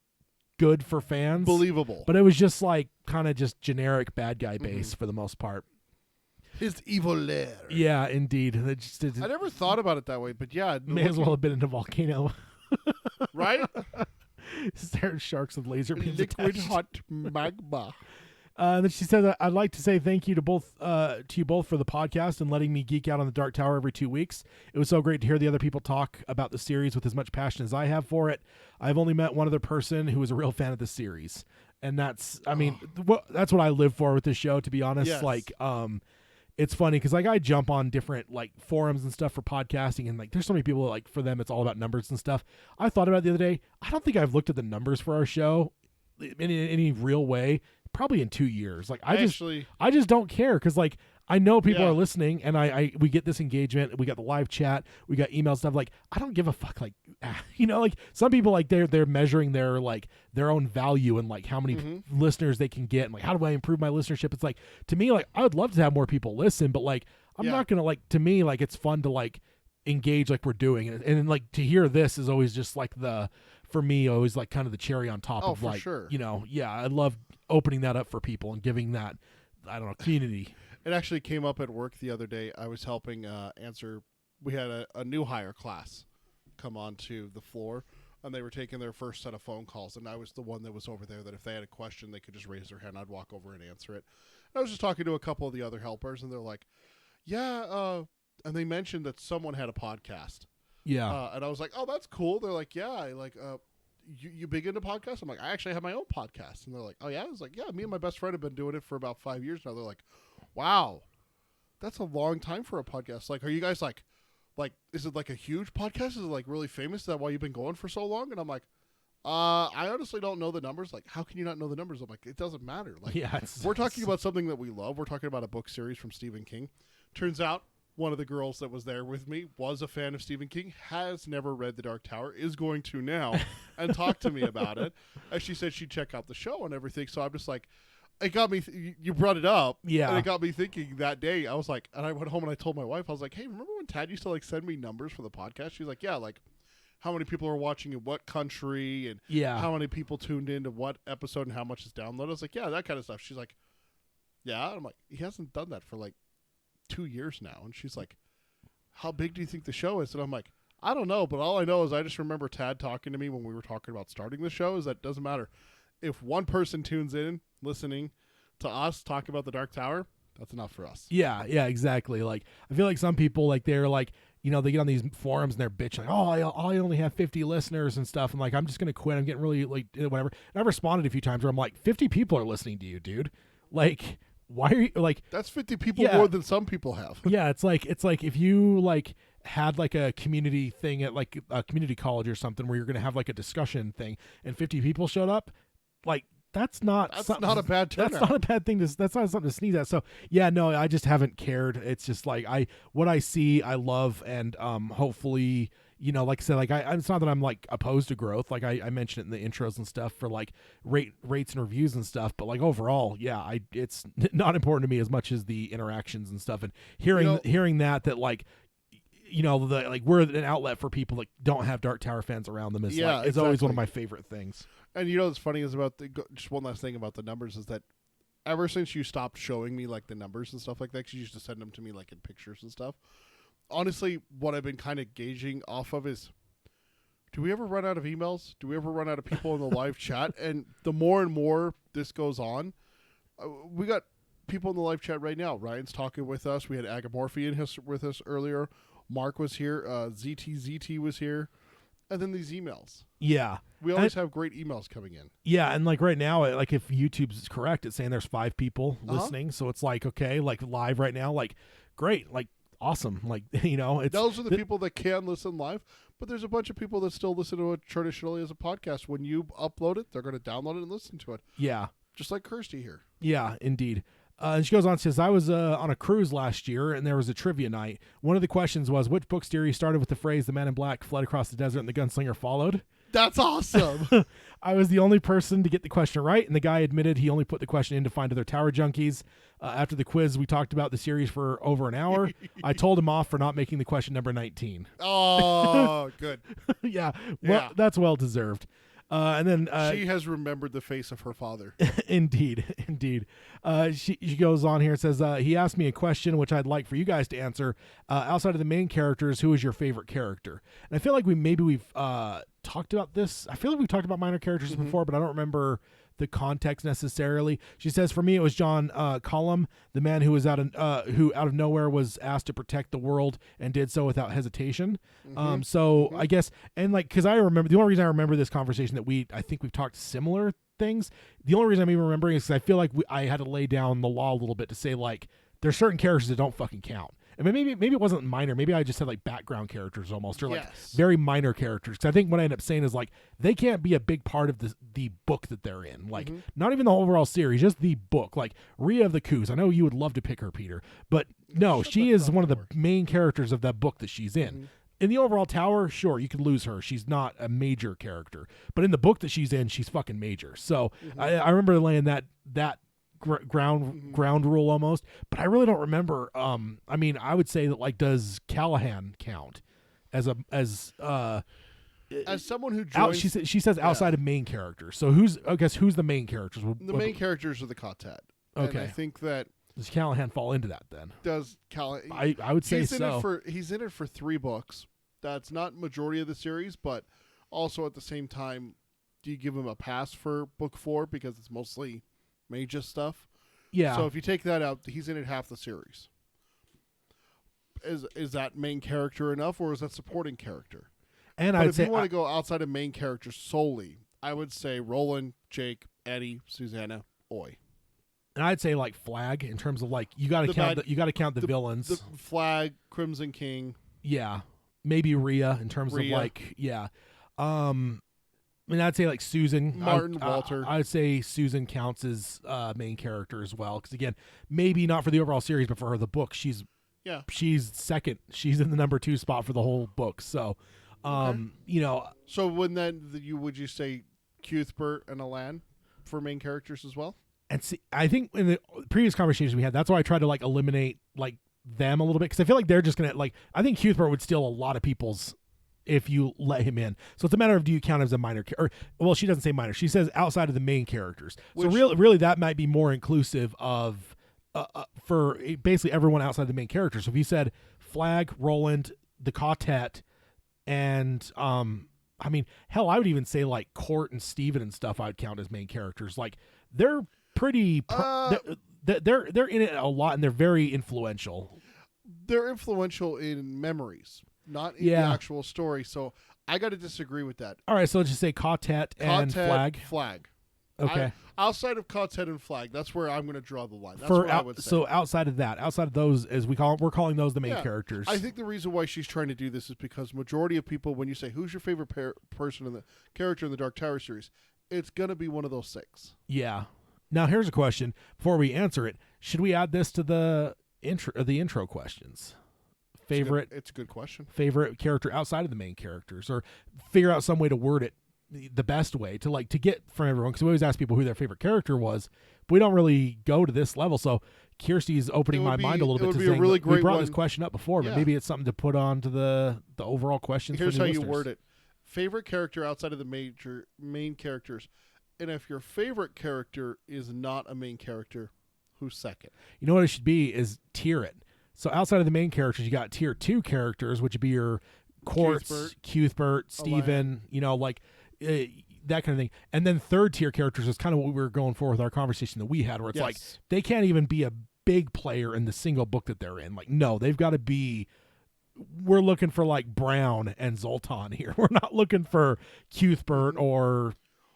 good for fans, believable, but it was just like kind of just generic bad guy base for the most part. His evil lair. Yeah, indeed. I never thought about it that way, but yeah, may as well have been in a volcano. Right? There's sharks with laser beams liquid attached. hot magma. And then she says, I'd like to say thank you to you both for the podcast and letting me geek out on the Dark Tower every 2 weeks. It was so great to hear the other people talk about the series with as much passion as I have for it. I've only met one other person who is a real fan of the series. And that's, I mean, that's what I live for with this show, to be honest. Yes. Like, it's funny because like I jump on different like forums and stuff for podcasting, and like there's so many people that, like for them it's all about numbers and stuff. I thought about it the other day. I don't think I've looked at the numbers for our show in any real way probably in 2 years. Like I just don't care because like I know people are listening, and we get this engagement. We got the live chat. We got email stuff. Like I don't give a fuck. Like like some people like they're measuring their like their own value and like how many listeners they can get, and like how do I improve my listenership? It's like to me like I would love to have more people listen, but like I'm not gonna like to me like it's fun to like engage like we're doing, and like to hear this is always just like for me always like kind of the cherry on top of like sure. I love opening that up for people and giving that community. It actually came up at work the other day. I was helping answer. We had a new hire class come onto the floor, and they were taking their first set of phone calls, and I was the one that was over there that if they had a question, they could just raise their hand. I'd walk over and answer it. And I was just talking to a couple of the other helpers, and they're like, and they mentioned that someone had a podcast. Yeah. And I was like, oh, that's cool. They're like, yeah, you big into podcasts? I'm like, I actually have my own podcast. And they're like, oh, yeah? I was like, yeah, me and my best friend have been doing it for about 5 years now. They're like, wow, that's a long time for a podcast. Like, are you guys like, is it like a huge podcast? Is it like really famous? Is that why you've been going for so long? And I'm like, I honestly don't know the numbers. Like, how can you not know the numbers? I'm like, it doesn't matter. Like, we're talking about something that we love. We're talking about a book series from Stephen King. Turns out one of the girls that was there with me was a fan of Stephen King, has never read The Dark Tower, is going to now, and talk to me about it. And she said she'd check out the show and everything. So I'm just like, it got me, you brought it up. Yeah. And it got me thinking that day. I was like, and I went home and I told my wife, I was like, hey, remember when Tad used to like send me numbers for the podcast? She's like, yeah, like how many people are watching in what country and how many people tuned into what episode and how much is downloaded. I was like, yeah, that kind of stuff. She's like, yeah. And I'm like, he hasn't done that for like 2 years now. And she's like, how big do you think the show is? And I'm like, I don't know, but all I know is I just remember Tad talking to me when we were talking about starting the show, is that it doesn't matter if one person tunes in listening to us talk about the Dark Tower, That's enough for us. Yeah, exactly. Like, I feel like some people, like, they're like, you know, they get on these forums and they're bitching, like, oh, I only have 50 listeners and stuff. And like, I'm just going to quit. I'm getting really, like, whatever. And I've responded a few times where I'm like, 50 people are listening to you, dude. Like, why are you, like, That's 50 people Yeah. more than some people have. yeah, it's like if you, like, had like a community thing at like a community college or something where you're going to have like a discussion thing and 50 people showed up, like, that's not not a bad turnout. That's not a bad thing that's not something to sneeze at. So yeah, no, I just haven't cared. It's just like what I see, I love, and hopefully, you know, like I said, like it's not that I'm like opposed to growth. Like I mentioned it in the intros and stuff for like rates and reviews and stuff. But like overall, yeah, it's not important to me as much as the interactions and stuff. And hearing that like, you know, like we're an outlet for people that don't have Dark Tower fans around them is like, it's always one of my favorite things. And you know what's funny is about just one last thing about the numbers is that ever since you stopped showing me like the numbers and stuff like that, 'cause you used to send them to me like in pictures and stuff. Honestly, what I've been kind of gauging off of is, do we ever run out of emails? Do we ever run out of people in the live chat? And the more and more this goes on, we got people in the live chat right now. Ryan's talking with us. We had Agamorphy with us earlier. Mark was here. ZT was here. And then these emails. Yeah. We always have great emails coming in. Yeah, and like right now, like if YouTube's correct, it's saying there's 5 people listening. So it's like, okay, like live right now, like great, like awesome. Like, you know, it's those are the people that can listen live, but there's a bunch of people that still listen to it traditionally as a podcast. When you upload it, they're going to download it and listen to it. Yeah. Just like Kirsty here. Yeah, indeed. And she goes on and says, I was on a cruise last year, and there was a trivia night. One of the questions was, which book series started with the phrase, the man in black fled across the desert and the gunslinger followed? That's awesome. I was the only person to get the question right, and the guy admitted he only put the question in to find other tower junkies. After the quiz, we talked about the series for over an hour. I told him off for not making the question number 19. Oh, good. Yeah, well, that's well-deserved. And then she has remembered the face of her father. Indeed. She goes on here and says, he asked me a question which I'd like for you guys to answer. Outside of the main characters, who is your favorite character? And I feel like we've talked about this. I feel like we've talked about minor characters before, but I don't remember the context necessarily. She says, for me, it was John Cullum, the man who was who out of nowhere was asked to protect the world and did so without hesitation. I guess, and like, because I remember, the only reason I remember this conversation that I think we've talked similar things. The only reason I'm even remembering is because I feel like I had to lay down the law a little bit to say, like, there's certain characters that don't fucking count. And maybe it wasn't minor. Maybe I just had like background characters almost, or like very minor characters. Because I think what I end up saying is like they can't be a big part of the book that they're in. Like not even the overall series, just the book. Like Rhea of the Coos. I know you would love to pick her, Peter, but no, she is one of the main characters of that book that she's in. In the overall tower, sure, you could lose her. She's not a major character, but in the book that she's in, she's fucking major. So I remember laying that ground rule almost, but I really don't remember. I mean, I would say that, like, does Callahan count as someone who joins? She says outside of main characters. So who's the main characters? The main characters are the Quartet. Okay, and I think that does Callahan fall into that then? Does Callahan? I would say so. He's in it for 3 books. That's not majority of the series, but also at the same time, do you give him a pass for book 4 because it's mostly major stuff? Yeah. So if you take that out, he's in it half the series. Is that main character enough, or is that supporting character? And if you want to go outside of main character solely, I would say Roland, Jake, Eddie, Susanna, Oi. And I'd say like Flag in terms of like you got to count the villains. The Flag, Crimson King. Yeah. Maybe Rhea in terms of like I mean, I'd say like Susan, Martin, Walter. I would say Susan counts as main character as well, because again, maybe not for the overall series, but for her the book, she's second. She's in the number 2 spot for the whole book. So, you know. So would you say Cuthbert and Alan for main characters as well? And see, I think in the previous conversations we had, that's why I tried to like eliminate like them a little bit, because I feel like they're just gonna like. I think Cuthbert would steal a lot of people's if you let him in. So it's a matter of, do you count him as a minor or well, she doesn't say minor. She says outside of the main characters. So really that might be more inclusive of for basically everyone outside the main characters. So if you said Flag, Roland, the Quartet, and I mean, hell, I would even say like Court and Steven and stuff I would count as main characters. Like they're pretty they're in it a lot, and they're very influential. They're influential in memories, not in the actual story. So I got to disagree with that. All right, so let's just say Quartet and Flag. Okay. Outside of Quartet and Flag, that's where I'm going to draw the line. That's what I would say. So outside of those, as we're calling those the main characters. I think the reason why she's trying to do this is because majority of people, when you say who's your favorite person in the character in the Dark Tower series, it's going to be one of those 6. Yeah. Now here's a question before we answer it: should we add this to the intro questions? Favorite? It's a good question. Favorite character outside of the main characters, or figure out some way to word it the best way to get from everyone, because we always ask people who their favorite character was, but we don't really go to this level. So Kirsty's opening my mind a little bit to saying we brought this question up before, but maybe it's something to put on to the overall questions. Here's for how listeners. you word it: favorite character outside of the main characters, and if your favorite character is not a main character, who's second? You know what it should be is tier it. So outside of the main characters, you got tier 2 characters, which would be your Quartz, Cuthbert, Steven, that kind of thing. And then third tier characters is kind of what we were going for with our conversation that we had, where it's like they can't even be a big player in the single book that they're in. Like, no, they've got to be. We're looking for like Brown and Zoltan here. We're not looking for Cuthbert or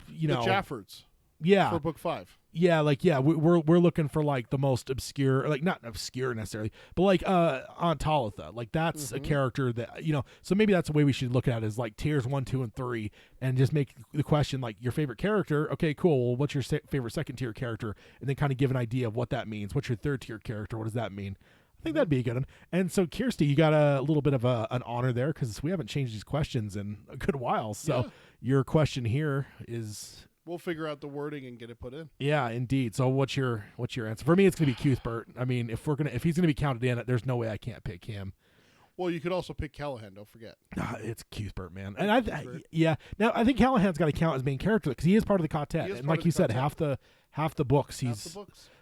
the Jaffords. Yeah, for book 5. Yeah, we're looking for like the most obscure, like not obscure necessarily, but like Aunt Talitha. Like that's a character that So maybe that's the way we should look at it, is like tiers 1, 2, and 3, and just make the question like your favorite character. Okay, cool. Well, what's your favorite second tier character? And then kind of give an idea of what that means. What's your third tier character? What does that mean? I think that'd be a good one. And so, Kirsty, you got a little bit of an honor there, because we haven't changed these questions in a good while. So your question here is. We'll figure out the wording and get it put in. Yeah, indeed. So what's your answer? For me, it's going to be Cuthbert. I mean, if he's going to be counted in, there's no way I can't pick him. Well, you could also pick Callahan. Don't forget. It's Cuthbert, man. And now I think Callahan's got to count as main character, because he is part of the quartet. And like you said, half the books he's.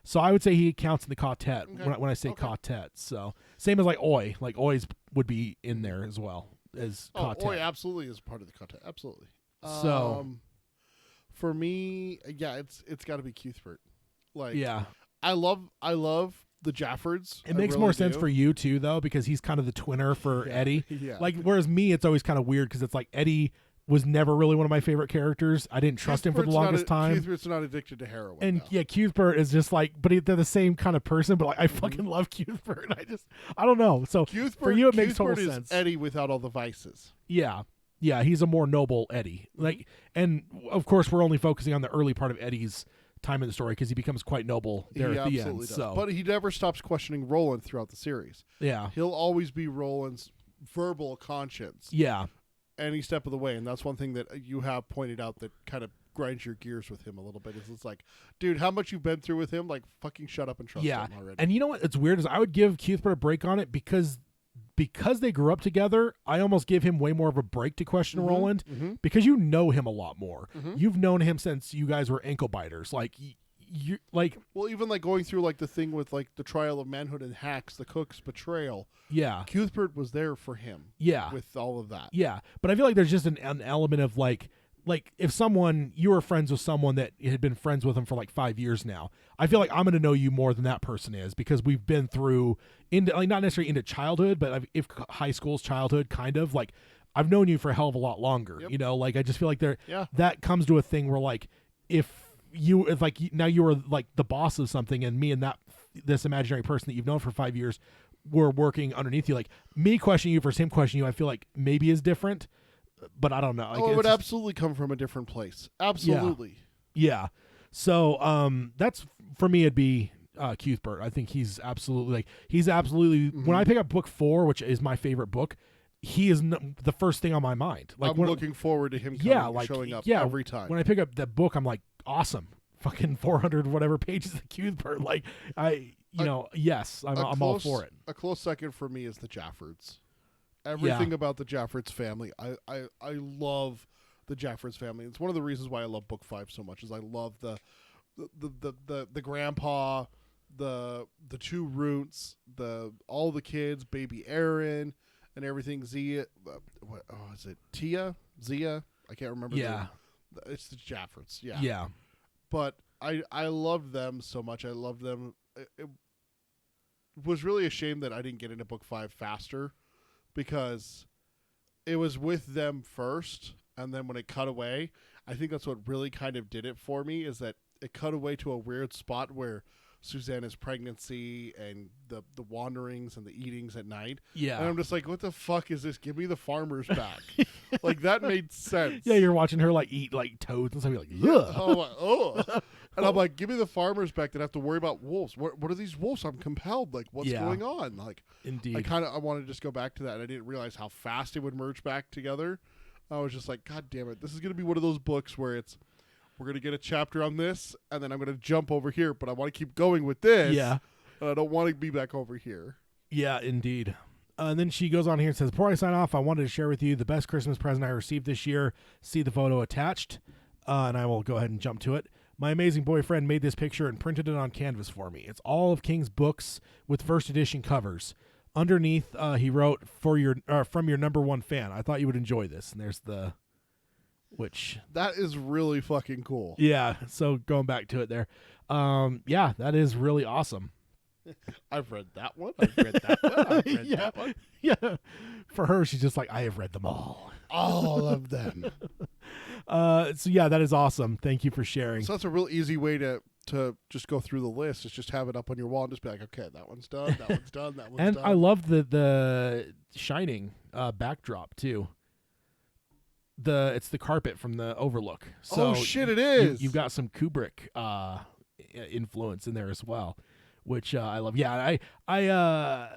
So I would say he counts in the quartet when I say quartet. So same as like Oi. Like Oi's would be in there as well as quartet. Oi absolutely is part of the quartet. Absolutely. So. For me, it's got to be Cuthbert. Like, I love the Jaffords. It makes more sense for you too, though, because he's kind of the twinner for Eddie. Yeah. Like, whereas me, it's always kind of weird because it's like Eddie was never really one of my favorite characters. I didn't trust him for the longest time. Cuthbert's not addicted to heroin. And Cuthbert is just like, but they're the same kind of person. But like, I fucking love Cuthbert. I don't know. So for you, it makes total sense. Eddie without all the vices. Yeah. Yeah, he's a more noble Eddie. Like, and of course, we're only focusing on the early part of Eddie's time in the story, because he becomes quite noble there at the end. Does. So. But he never stops questioning Roland throughout the series. Yeah, he'll always be Roland's verbal conscience. Yeah, any step of the way, and that's one thing that you have pointed out that kind of grinds your gears with him a little bit. Is it's like, dude, how much you've been through with him? Like, fucking shut up and trust him already. And you know what? It's weird is I would give Cuthbert a break on it because they grew up together. I almost give him way more of a break to question Roland, because you know him a lot more. You've known him since you guys were ankle biters. Like you like. Well, even like going through like the thing with like the trial of manhood and Hacks, the cook's betrayal. Yeah, Cuthbert was there for him. Yeah, with all of that. Yeah, but I feel like there's just an element of like if you were friends with someone that had been friends with them for like 5 years now, I feel like I'm going to know you more than that person is, because we've been through into like not necessarily into childhood, but if high school's childhood, kind of like I've known you for a hell of a lot longer. Yep. Like I just feel like that comes to a thing where like if now you were like the boss of something, and me and this imaginary person that you've known for 5 years were working underneath you, like me questioning you versus him questioning you, I feel like maybe is different. But I don't know. Like, it would absolutely come from a different place. Absolutely. Yeah. So that's for me. It'd be Cuthbert. I think he's absolutely when I pick up book 4, which is my favorite book, he is the first thing on my mind. Like I'm looking forward to him showing up every time. When I pick up that book, I'm like, awesome. Fucking 400 whatever pages of Cuthbert. Like yes, I'm all for it. A close second for me is the Jaffords. Everything about the Jaffords family, I love the Jaffords family. It's one of the reasons why I love book 5 so much. Is I love the grandpa, the 2 roots, all the kids, baby Aaron, and everything. Zia, is it Tia? Zia? I can't remember. Yeah, it's the Jaffords. Yeah, yeah. But I loved them so much. I loved them it was really a shame that I didn't get into book 5 faster, because it was with them first, and then when it cut away, I think that's what really kind of did it for me, is that it cut away to a weird spot where Susanna's pregnancy and the wanderings and the eatings at night. Yeah. And I'm just like, what the fuck is this? Give me the farmers back. Like, that made sense. Yeah, you're watching her like eat like toads and stuff. You're like, ugh. Oh. And I'm like, give me the farmers back that have to worry about wolves. What are these wolves? I'm compelled. Like, what's going on? Like, Indeed. I wanted to just go back to that. And I didn't realize how fast it would merge back together. I was just like, God damn it. This is going to be one of those books where we're going to get a chapter on this, and then I'm going to jump over here, but I want to keep going with this. Yeah. And I don't want to be back over here. Yeah, indeed. And then she goes on here and says, before I sign off, I wanted to share with you the best Christmas present I received this year. See the photo attached. And I will go ahead and jump to it. My amazing boyfriend made this picture and printed it on canvas for me. It's all of King's books with first edition covers. Underneath, he wrote, from your number one fan. I thought you would enjoy this. And there's the... Which that is really fucking cool. Yeah, so going back to it there. Yeah, that is really awesome. I've read that one. I've read that one. I've read that one. Yeah. For her, she's just like, I have read them all. All of them. So yeah, that is awesome. Thank you for sharing. So that's a real easy way to just go through the list. Is just have it up on your wall and just be like, okay, that one's done, that one's done, that one's and done. I love the Shining backdrop too. It's the carpet from the Overlook. So oh shit, it is. You've got some Kubrick influence in there as well, which I love. Yeah, I'm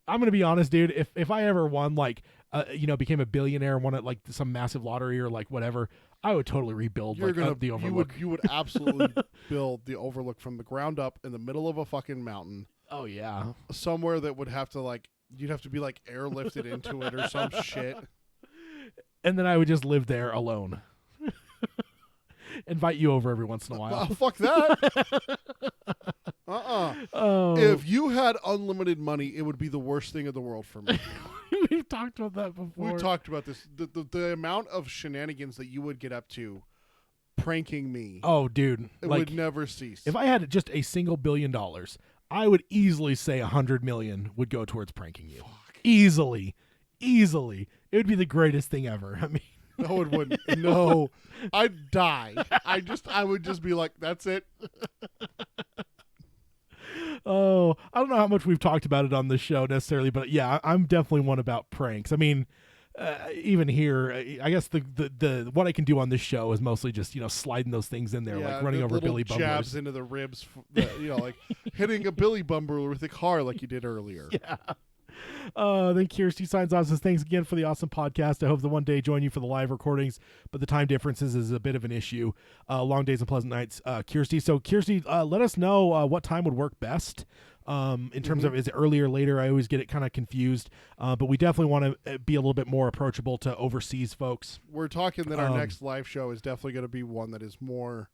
gonna be honest, dude. If I ever won became a billionaire, won at like some massive lottery or like whatever, I would totally rebuild the Overlook. You would absolutely build the Overlook from the ground up in the middle of a fucking mountain. Oh yeah, somewhere that would have to you'd have to be like airlifted into it or some shit. And then I would just live there alone. Invite you over every once in a while. Oh, fuck that. Oh. If you had unlimited money, it would be the worst thing in the world for me. We've talked about that before. We've talked about this. The amount of shenanigans that you would get up to pranking me. Oh, dude. It would never cease. If I had just a single $1 billion, I would easily say 100 million would go towards pranking you. Fuck. Easily. It would be the greatest thing ever. I mean, no, it wouldn't. No, I'd die. I would just be like, that's it. Oh, I don't know how much we've talked about it on this show necessarily, but yeah, I'm definitely one about pranks. I mean, even here, I guess the what I can do on this show is mostly just sliding those things in there, like running over Billy Bumblers. Jabs into the ribs, like hitting a Billy Bumbler with a car like you did earlier. Yeah. Then Kirsty signs off and says, thanks again for the awesome podcast. I hope to one day join you for the live recordings, but the time differences is a bit of an issue. Long days and pleasant nights, Kirsty. So Kirsty, let us know what time would work best. In terms of, is it earlier or later? I always get it kind of confused, but we definitely want to be a little bit more approachable to overseas folks. We're talking that our next live show is definitely going to be one that is more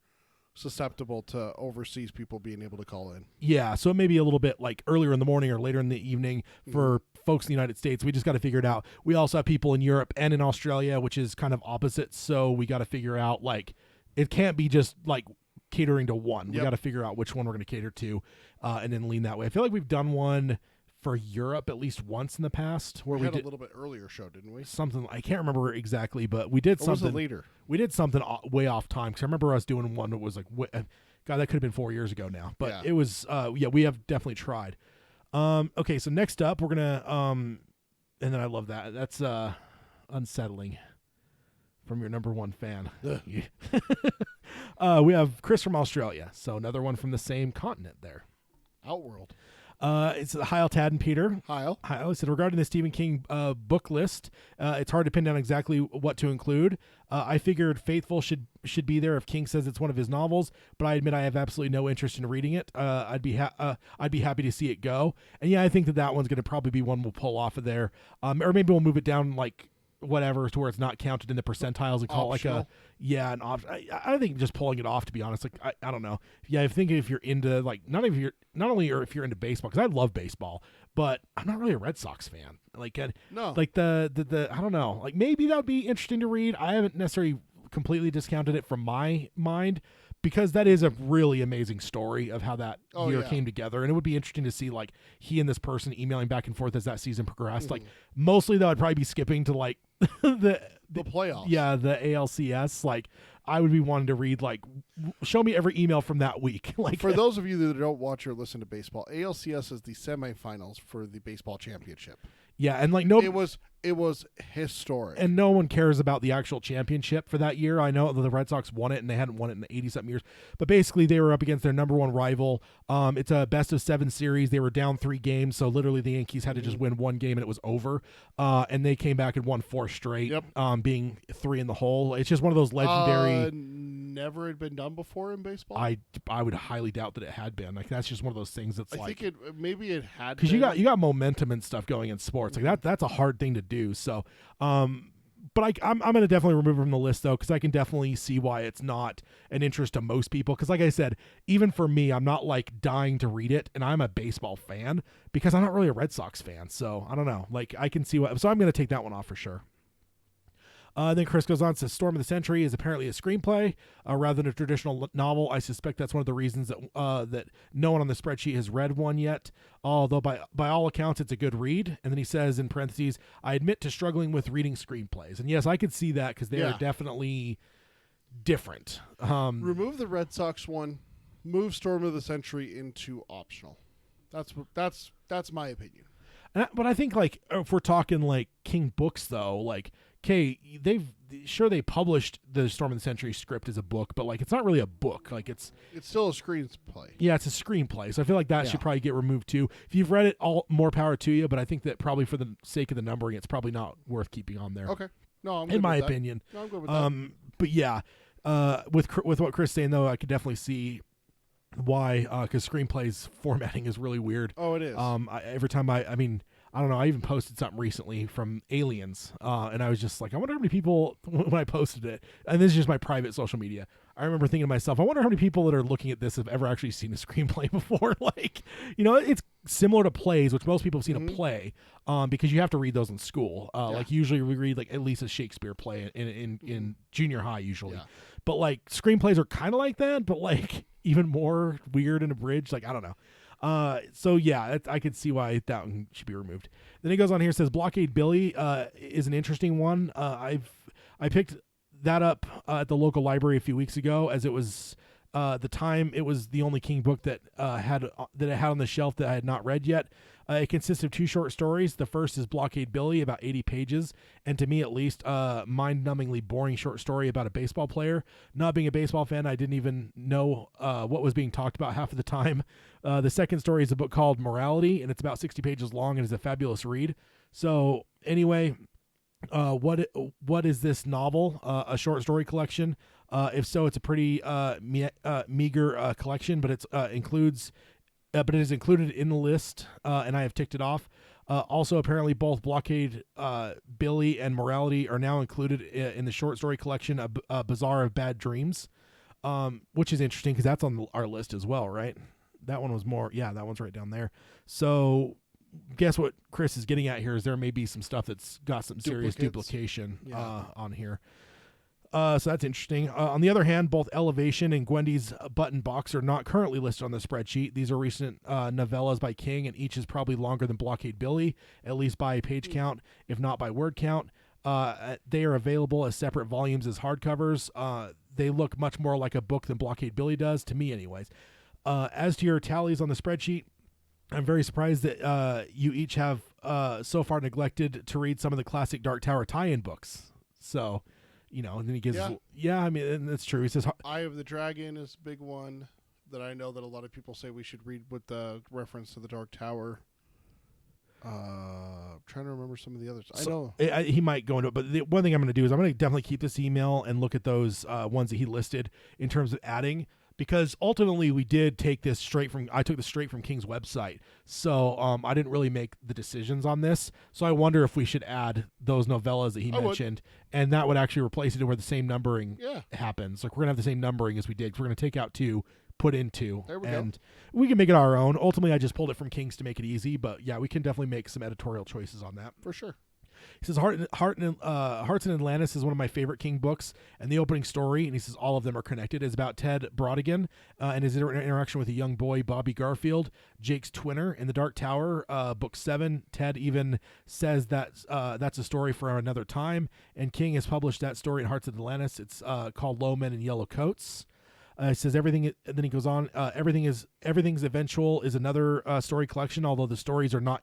susceptible to overseas people being able to call in. Yeah, so it may be a little bit like earlier in the morning or later in the evening for folks in the United States. We just got to figure it out. We also have people in Europe and in Australia, which is kind of opposite, so we got to figure out, it can't be just catering to one. We got to figure out which one we're going to cater to and then lean that way. I feel like we've done one for Europe at least once in the past where we had did a little bit earlier show, didn't we? Something I can't remember exactly, but we did something. Was it later? We did something way off time because I remember us doing one that was God, that could have been 4 years ago now, but it was we have definitely tried. Okay, so next up we're gonna and then I love that's unsettling from your number one fan. We have Chris from Australia, so another one from the same continent there. Outworld. It's Heil, Tad, and Peter. Heil. He said, regarding the Stephen King book list, it's hard to pin down exactly what to include. I figured Faithful should be there if King says it's one of his novels, but I admit I have absolutely no interest in reading it. I'd be happy to see it go. And yeah, I think that one's going to probably be one we'll pull off of there. Or maybe we'll move it down whatever to where it's not counted in the percentiles and call it an option. I think just pulling it off, to be honest. I don't know. Yeah, I think if you're into not only if you're into baseball, because I love baseball, but I'm not really a Red Sox fan. No. The I don't know. Maybe that would be interesting to read. I haven't necessarily completely discounted it from my mind, because that is a really amazing story of how that year yeah. came together, and it would be interesting to see like he and this person emailing back and forth as that season progressed. Like mostly though, I'd probably be skipping to like the playoffs. Yeah, the ALCS. Like I would be wanting to read like show me every email from that week. Like For those of you that don't watch or listen to baseball, ALCS is the semifinals for the baseball championship. yeah, and like It was historic. and no one cares about the actual championship for that year. I know that the Red Sox won it, and they hadn't won it in 80-something years. But basically, they were up against their number one rival. It's a best-of-7 series. They were down 3 games, so literally the Yankees had to just win 1 game, and it was over. And they came back and won 4 straight, Yep. Being 3 in the hole. It's just one of those legendary. Never had been done before in baseball. I would highly doubt that it had been. Like that's just one of those things that's I think maybe it had because been. you got momentum and stuff going in sports like that's a hard thing to do. So, but I'm going to definitely remove it from the list though because I can definitely see why it's not an interest to most people. Because like I said, even for me, I'm not like dying to read it, and I'm a baseball fan because I'm not really a Red Sox fan. So I don't know. Like I can see what. So I'm going to take that one off for sure. Then Chris goes on and says Storm of the Century is apparently a screenplay rather than a traditional novel. I suspect that's one of the reasons that that no one on the spreadsheet has read one yet, although by all accounts it's a good read. And then he says in parentheses, I admit to struggling with reading screenplays. And yes, I could see that because they are definitely different. Remove the Red Sox one, move Storm of the Century into optional. That's my opinion. But I think like if we're talking like King Books though, like okay, they published the Storm of the Century script as a book, but like it's not really a book. Like it's still a screenplay. Yeah, it's a screenplay. So I feel like that should probably get removed too. If you've read it, all more power to you. But I think that probably for the sake of the numbering, it's probably not worth keeping on there. Okay, no, I'm good in my with that. opinion. No, I'm good with that. But yeah, with what Chris is saying though, I could definitely see why because screenplays formatting is really weird. Oh, it is. Every time I mean. I don't know. I even posted something recently from Aliens, and I was just like, I wonder how many people, when I posted it, and this is just my private social media, I remember thinking to myself, I wonder how many people that are looking at this have ever actually seen a screenplay before. Like, it's similar to plays, which most people have seen a play, because you have to read those in school. Like usually we read like at least a Shakespeare play in junior high usually. Yeah. But like screenplays are kind of like that, but like even more weird and abridged. Like, I don't know. So yeah, I could see why that one should be removed. Then he goes on here and says Blockade Billy is an interesting one. I picked that up at the local library a few weeks ago as it was the time it was the only King book that it had on the shelf that I had not read yet. It consists of 2 short stories. The first is Blockade Billy, about 80 pages, and to me at least, mind-numbingly boring short story about a baseball player. Not being a baseball fan, I didn't even know what was being talked about half of the time. The second story is a book called Morality, and it's about 60 pages long and is a fabulous read. So anyway, what is this novel? A short story collection? If so, it's a pretty meager collection, but it is included in the list, and I have ticked it off. Also, apparently, both Blockade Billy and Morality are now included in the short story collection, A Bazaar of Bad Dreams, which is interesting because that's on our list as well, right? That one was more, that one's right down there. So, guess what Chris is getting at here is there may be some stuff that's got some serious duplication on here. So that's interesting. On the other hand, both Elevation and Gwendy's Button Box are not currently listed on the spreadsheet. These are recent novellas by King, and each is probably longer than Blockade Billy, at least by page count, if not by word count. They are available as separate volumes as hardcovers. They look much more like a book than Blockade Billy does, to me anyways. As to your tallies on the spreadsheet, I'm very surprised that you each have so far neglected to read some of the classic Dark Tower tie-in books. So... and then he gives, I mean, and that's true. He says, Eye of the Dragon is a big one that I know that a lot of people say we should read with the reference to the Dark Tower. I'm trying to remember some of the others. I know. He might go into it, but the one thing I'm going to do is I'm going to definitely keep this email and look at those ones that he listed in terms of adding, because ultimately we did take this I took this straight from King's website. So I didn't really make the decisions on this. So I wonder if we should add those novellas that he mentioned, and that would actually replace it to where the same numbering happens. Like we're going to have the same numbering as we did. We're going to take out 2, put in 2, and we can make it our own. Ultimately, I just pulled it from King's to make it easy, but yeah, we can definitely make some editorial choices on that. For sure. He says Hearts in Atlantis is one of my favorite King books, and the opening story, and he says all of them are connected, is about Ted Brodigan and his interaction with a young boy, Bobby Garfield, Jake's twinner. In the Dark Tower, book 7, Ted even says that that's a story for another time, and King has published that story in Hearts in Atlantis. It's called Low Men in Yellow Coats. It says everything, and then he goes on. Everything's eventual is another story collection, although the stories are not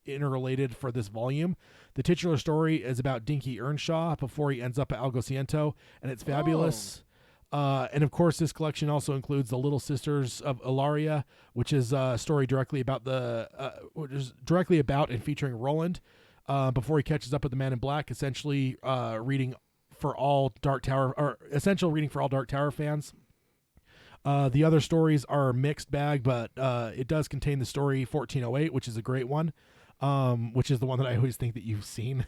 interrelated for this volume. The titular story is about Dinky Earnshaw before he ends up at Algociento, and it's fabulous. And of course, this collection also includes The Little Sisters of Ilaria, which is a story directly about and featuring Roland before he catches up with the Man in Black. Essentially, reading for all Dark Tower fans. The other stories are a mixed bag, but it does contain the story 1408, which is a great one, which is the one that I always think that you've seen,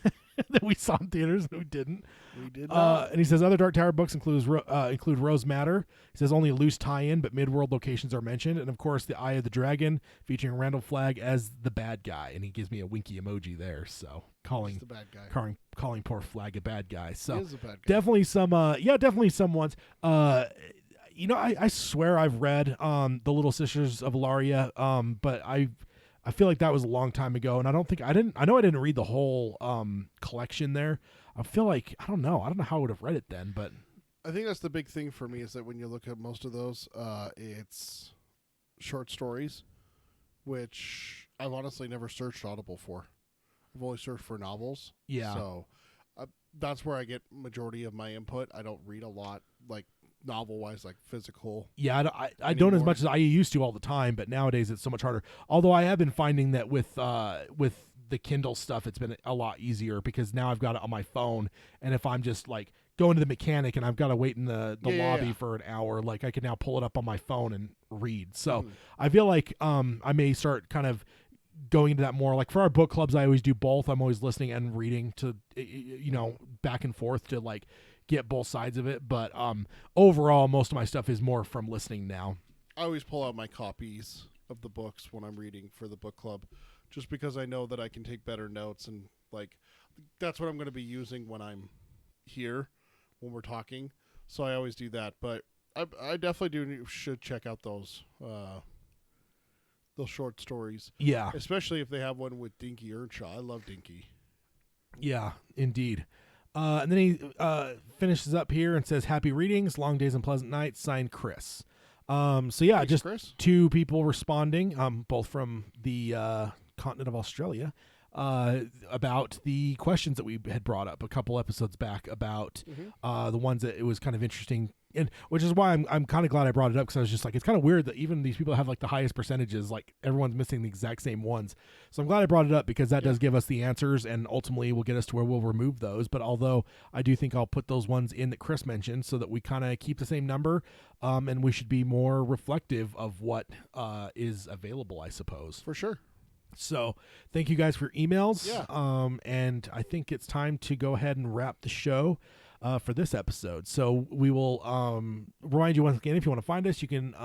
that we saw in theaters and we didn't. We did not. And he says other Dark Tower books include Rose Matter. He says only a loose tie-in, but mid-world locations are mentioned. And, of course, The Eye of the Dragon, featuring Randall Flagg as the bad guy. And he gives me a winky emoji there, so calling the bad guy. calling poor Flagg a bad guy. So He is a bad guy. definitely some ones. I swear I've read The Little Sisters of Ilaria, but I feel like that was a long time ago, and I know I didn't read the whole collection there. I feel like I don't know how I would have read it then, but I think that's the big thing for me is that when you look at most of those, it's short stories, which I've honestly never searched Audible for. I've only searched for novels. Yeah. So that's where I get majority of my input. I don't read a lot, like novel-wise, like physical. Yeah, I don't as much as I used to all the time, but nowadays it's so much harder. Although I have been finding that with the Kindle stuff, it's been a lot easier because now I've got it on my phone, and if I'm just like going to the mechanic and I've got to wait in the lobby for an hour, like I can now pull it up on my phone and read. So I feel like I may start kind of going into that more. Like for our book clubs, I always do both. I'm always listening and reading to, back and forth to like get both sides of it. But overall, most of my stuff is more from listening now. I always pull out my copies of the books when I'm reading for the book club, just because I know that I can take better notes, and like that's what I'm going to be using when I'm here when we're talking. So I always do that. But I definitely should check out those short stories. Yeah, especially if they have one with Dinky Earnshaw. I love Dinky. Yeah, indeed. And then he finishes up here and says, "Happy readings, long days and pleasant nights." Signed, Chris. So yeah, Thanks, just Chris. 2 people responding, both from the continent of Australia, about the questions that we had brought up a couple episodes back about the ones that it was kind of interesting. And which is why I'm kind of glad I brought it up, because I was just like, it's kind of weird that even these people have like the highest percentages, like everyone's missing the exact same ones. So I'm glad I brought it up, because that does give us the answers, and ultimately will get us to where we'll remove those. But although I do think I'll put those ones in that Chris mentioned, so that we kind of keep the same number, and we should be more reflective of what is available, I suppose. For sure. So thank you guys for your emails. Yeah. And I think it's time to go ahead and wrap the show for this episode. So we will remind you once again, if you want to find us, you can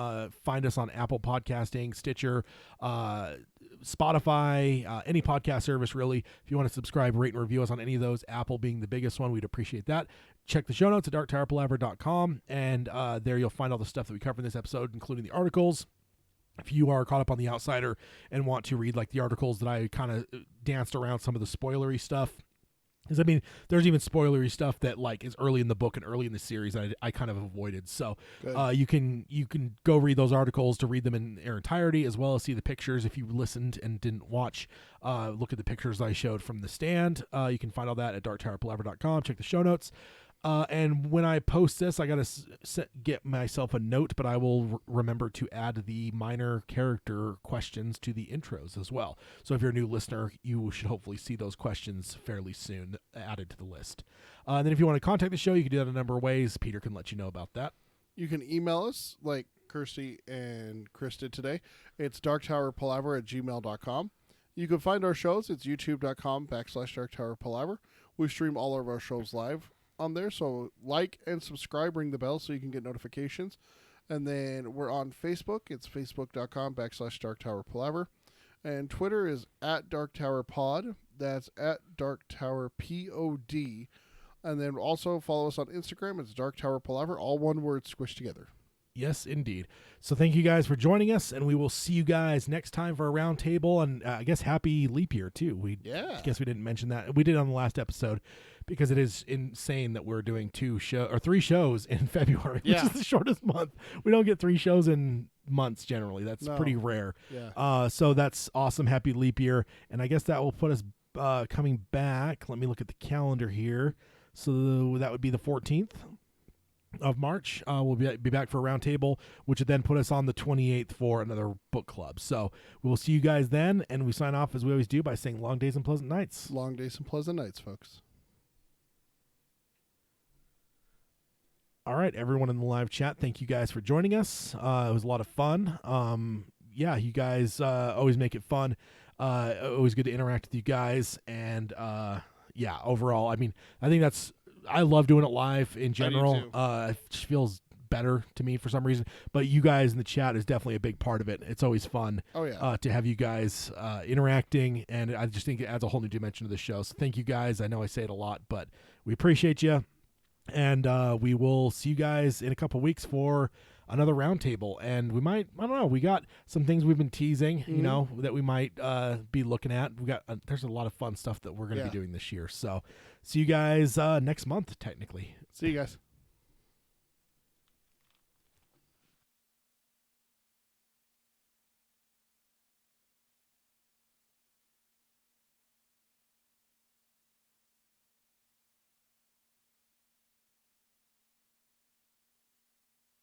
find us on Apple Podcasting, Stitcher, Spotify, any podcast service, really. If you want to subscribe, rate, and review us on any of those, Apple being the biggest one, we'd appreciate that. Check the show notes at darktowerpalaver.com, and there you'll find all the stuff that we covered in this episode, including the articles. If you are caught up on The Outsider and want to read like the articles that I kind of danced around some of the spoilery stuff, because I mean, there's even spoilery stuff that like is early in the book and early in the series that I kind of avoided. So you can go read those articles to read them in their entirety, as well as see the pictures. If you listened and didn't watch, look at the pictures I showed from the stand. You can find all that at darktowerpalaver.com. Check the show notes. And when I post this, I got to get myself a note, but I will remember to add the minor character questions to the intros as well. So if you're a new listener, you should hopefully see those questions fairly soon added to the list. And then if you want to contact the show, you can do that a number of ways. Peter can let you know about that. You can email us like Kirsty and Chris did today. It's darktowerpalaver@gmail.com. You can find our shows. It's youtube.com/darktowerpalaver. We stream all of our shows live on there, so like and subscribe, ring the bell so you can get notifications. And then we're on Facebook. It's facebook.com/darktowerpalaver. And Twitter is at Dark Tower Pod. That's at Dark Tower POD. And then also follow us on Instagram. It's Dark Tower Palaver, all one word squished together. Yes, indeed. So thank you guys for joining us, and we will see you guys next time for a round table, and I guess happy leap year, too. I guess we didn't mention that. We did on the last episode, because it is insane that we're doing 3 shows in February, which is the shortest month. We don't get 3 shows in months generally. That's pretty rare. Yeah. So that's awesome. Happy leap year. And I guess that will put us coming back. Let me look at the calendar here. So that would be the 14th of March. We'll be back for a round table, which would then put us on the 28th for another book club. So we'll see you guys then, and we sign off as we always do by saying long days and pleasant nights. Long days and pleasant nights, folks. All right, everyone in the live chat, thank you guys for joining us. It was a lot of fun. You guys always make it fun. Always good to interact with you guys. And overall, I think I love doing it live in general. It just feels better to me for some reason. But you guys in the chat is definitely a big part of it. It's always fun to have you guys interacting, and I just think it adds a whole new dimension to the show. So thank you guys. I know I say it a lot, but we appreciate you. And we will see you guys in a couple weeks for another roundtable. And we might, I don't know, we got some things we've been teasing, that we might be looking at. There's a lot of fun stuff that we're going to be doing this year. So see you guys next month, technically. See you guys.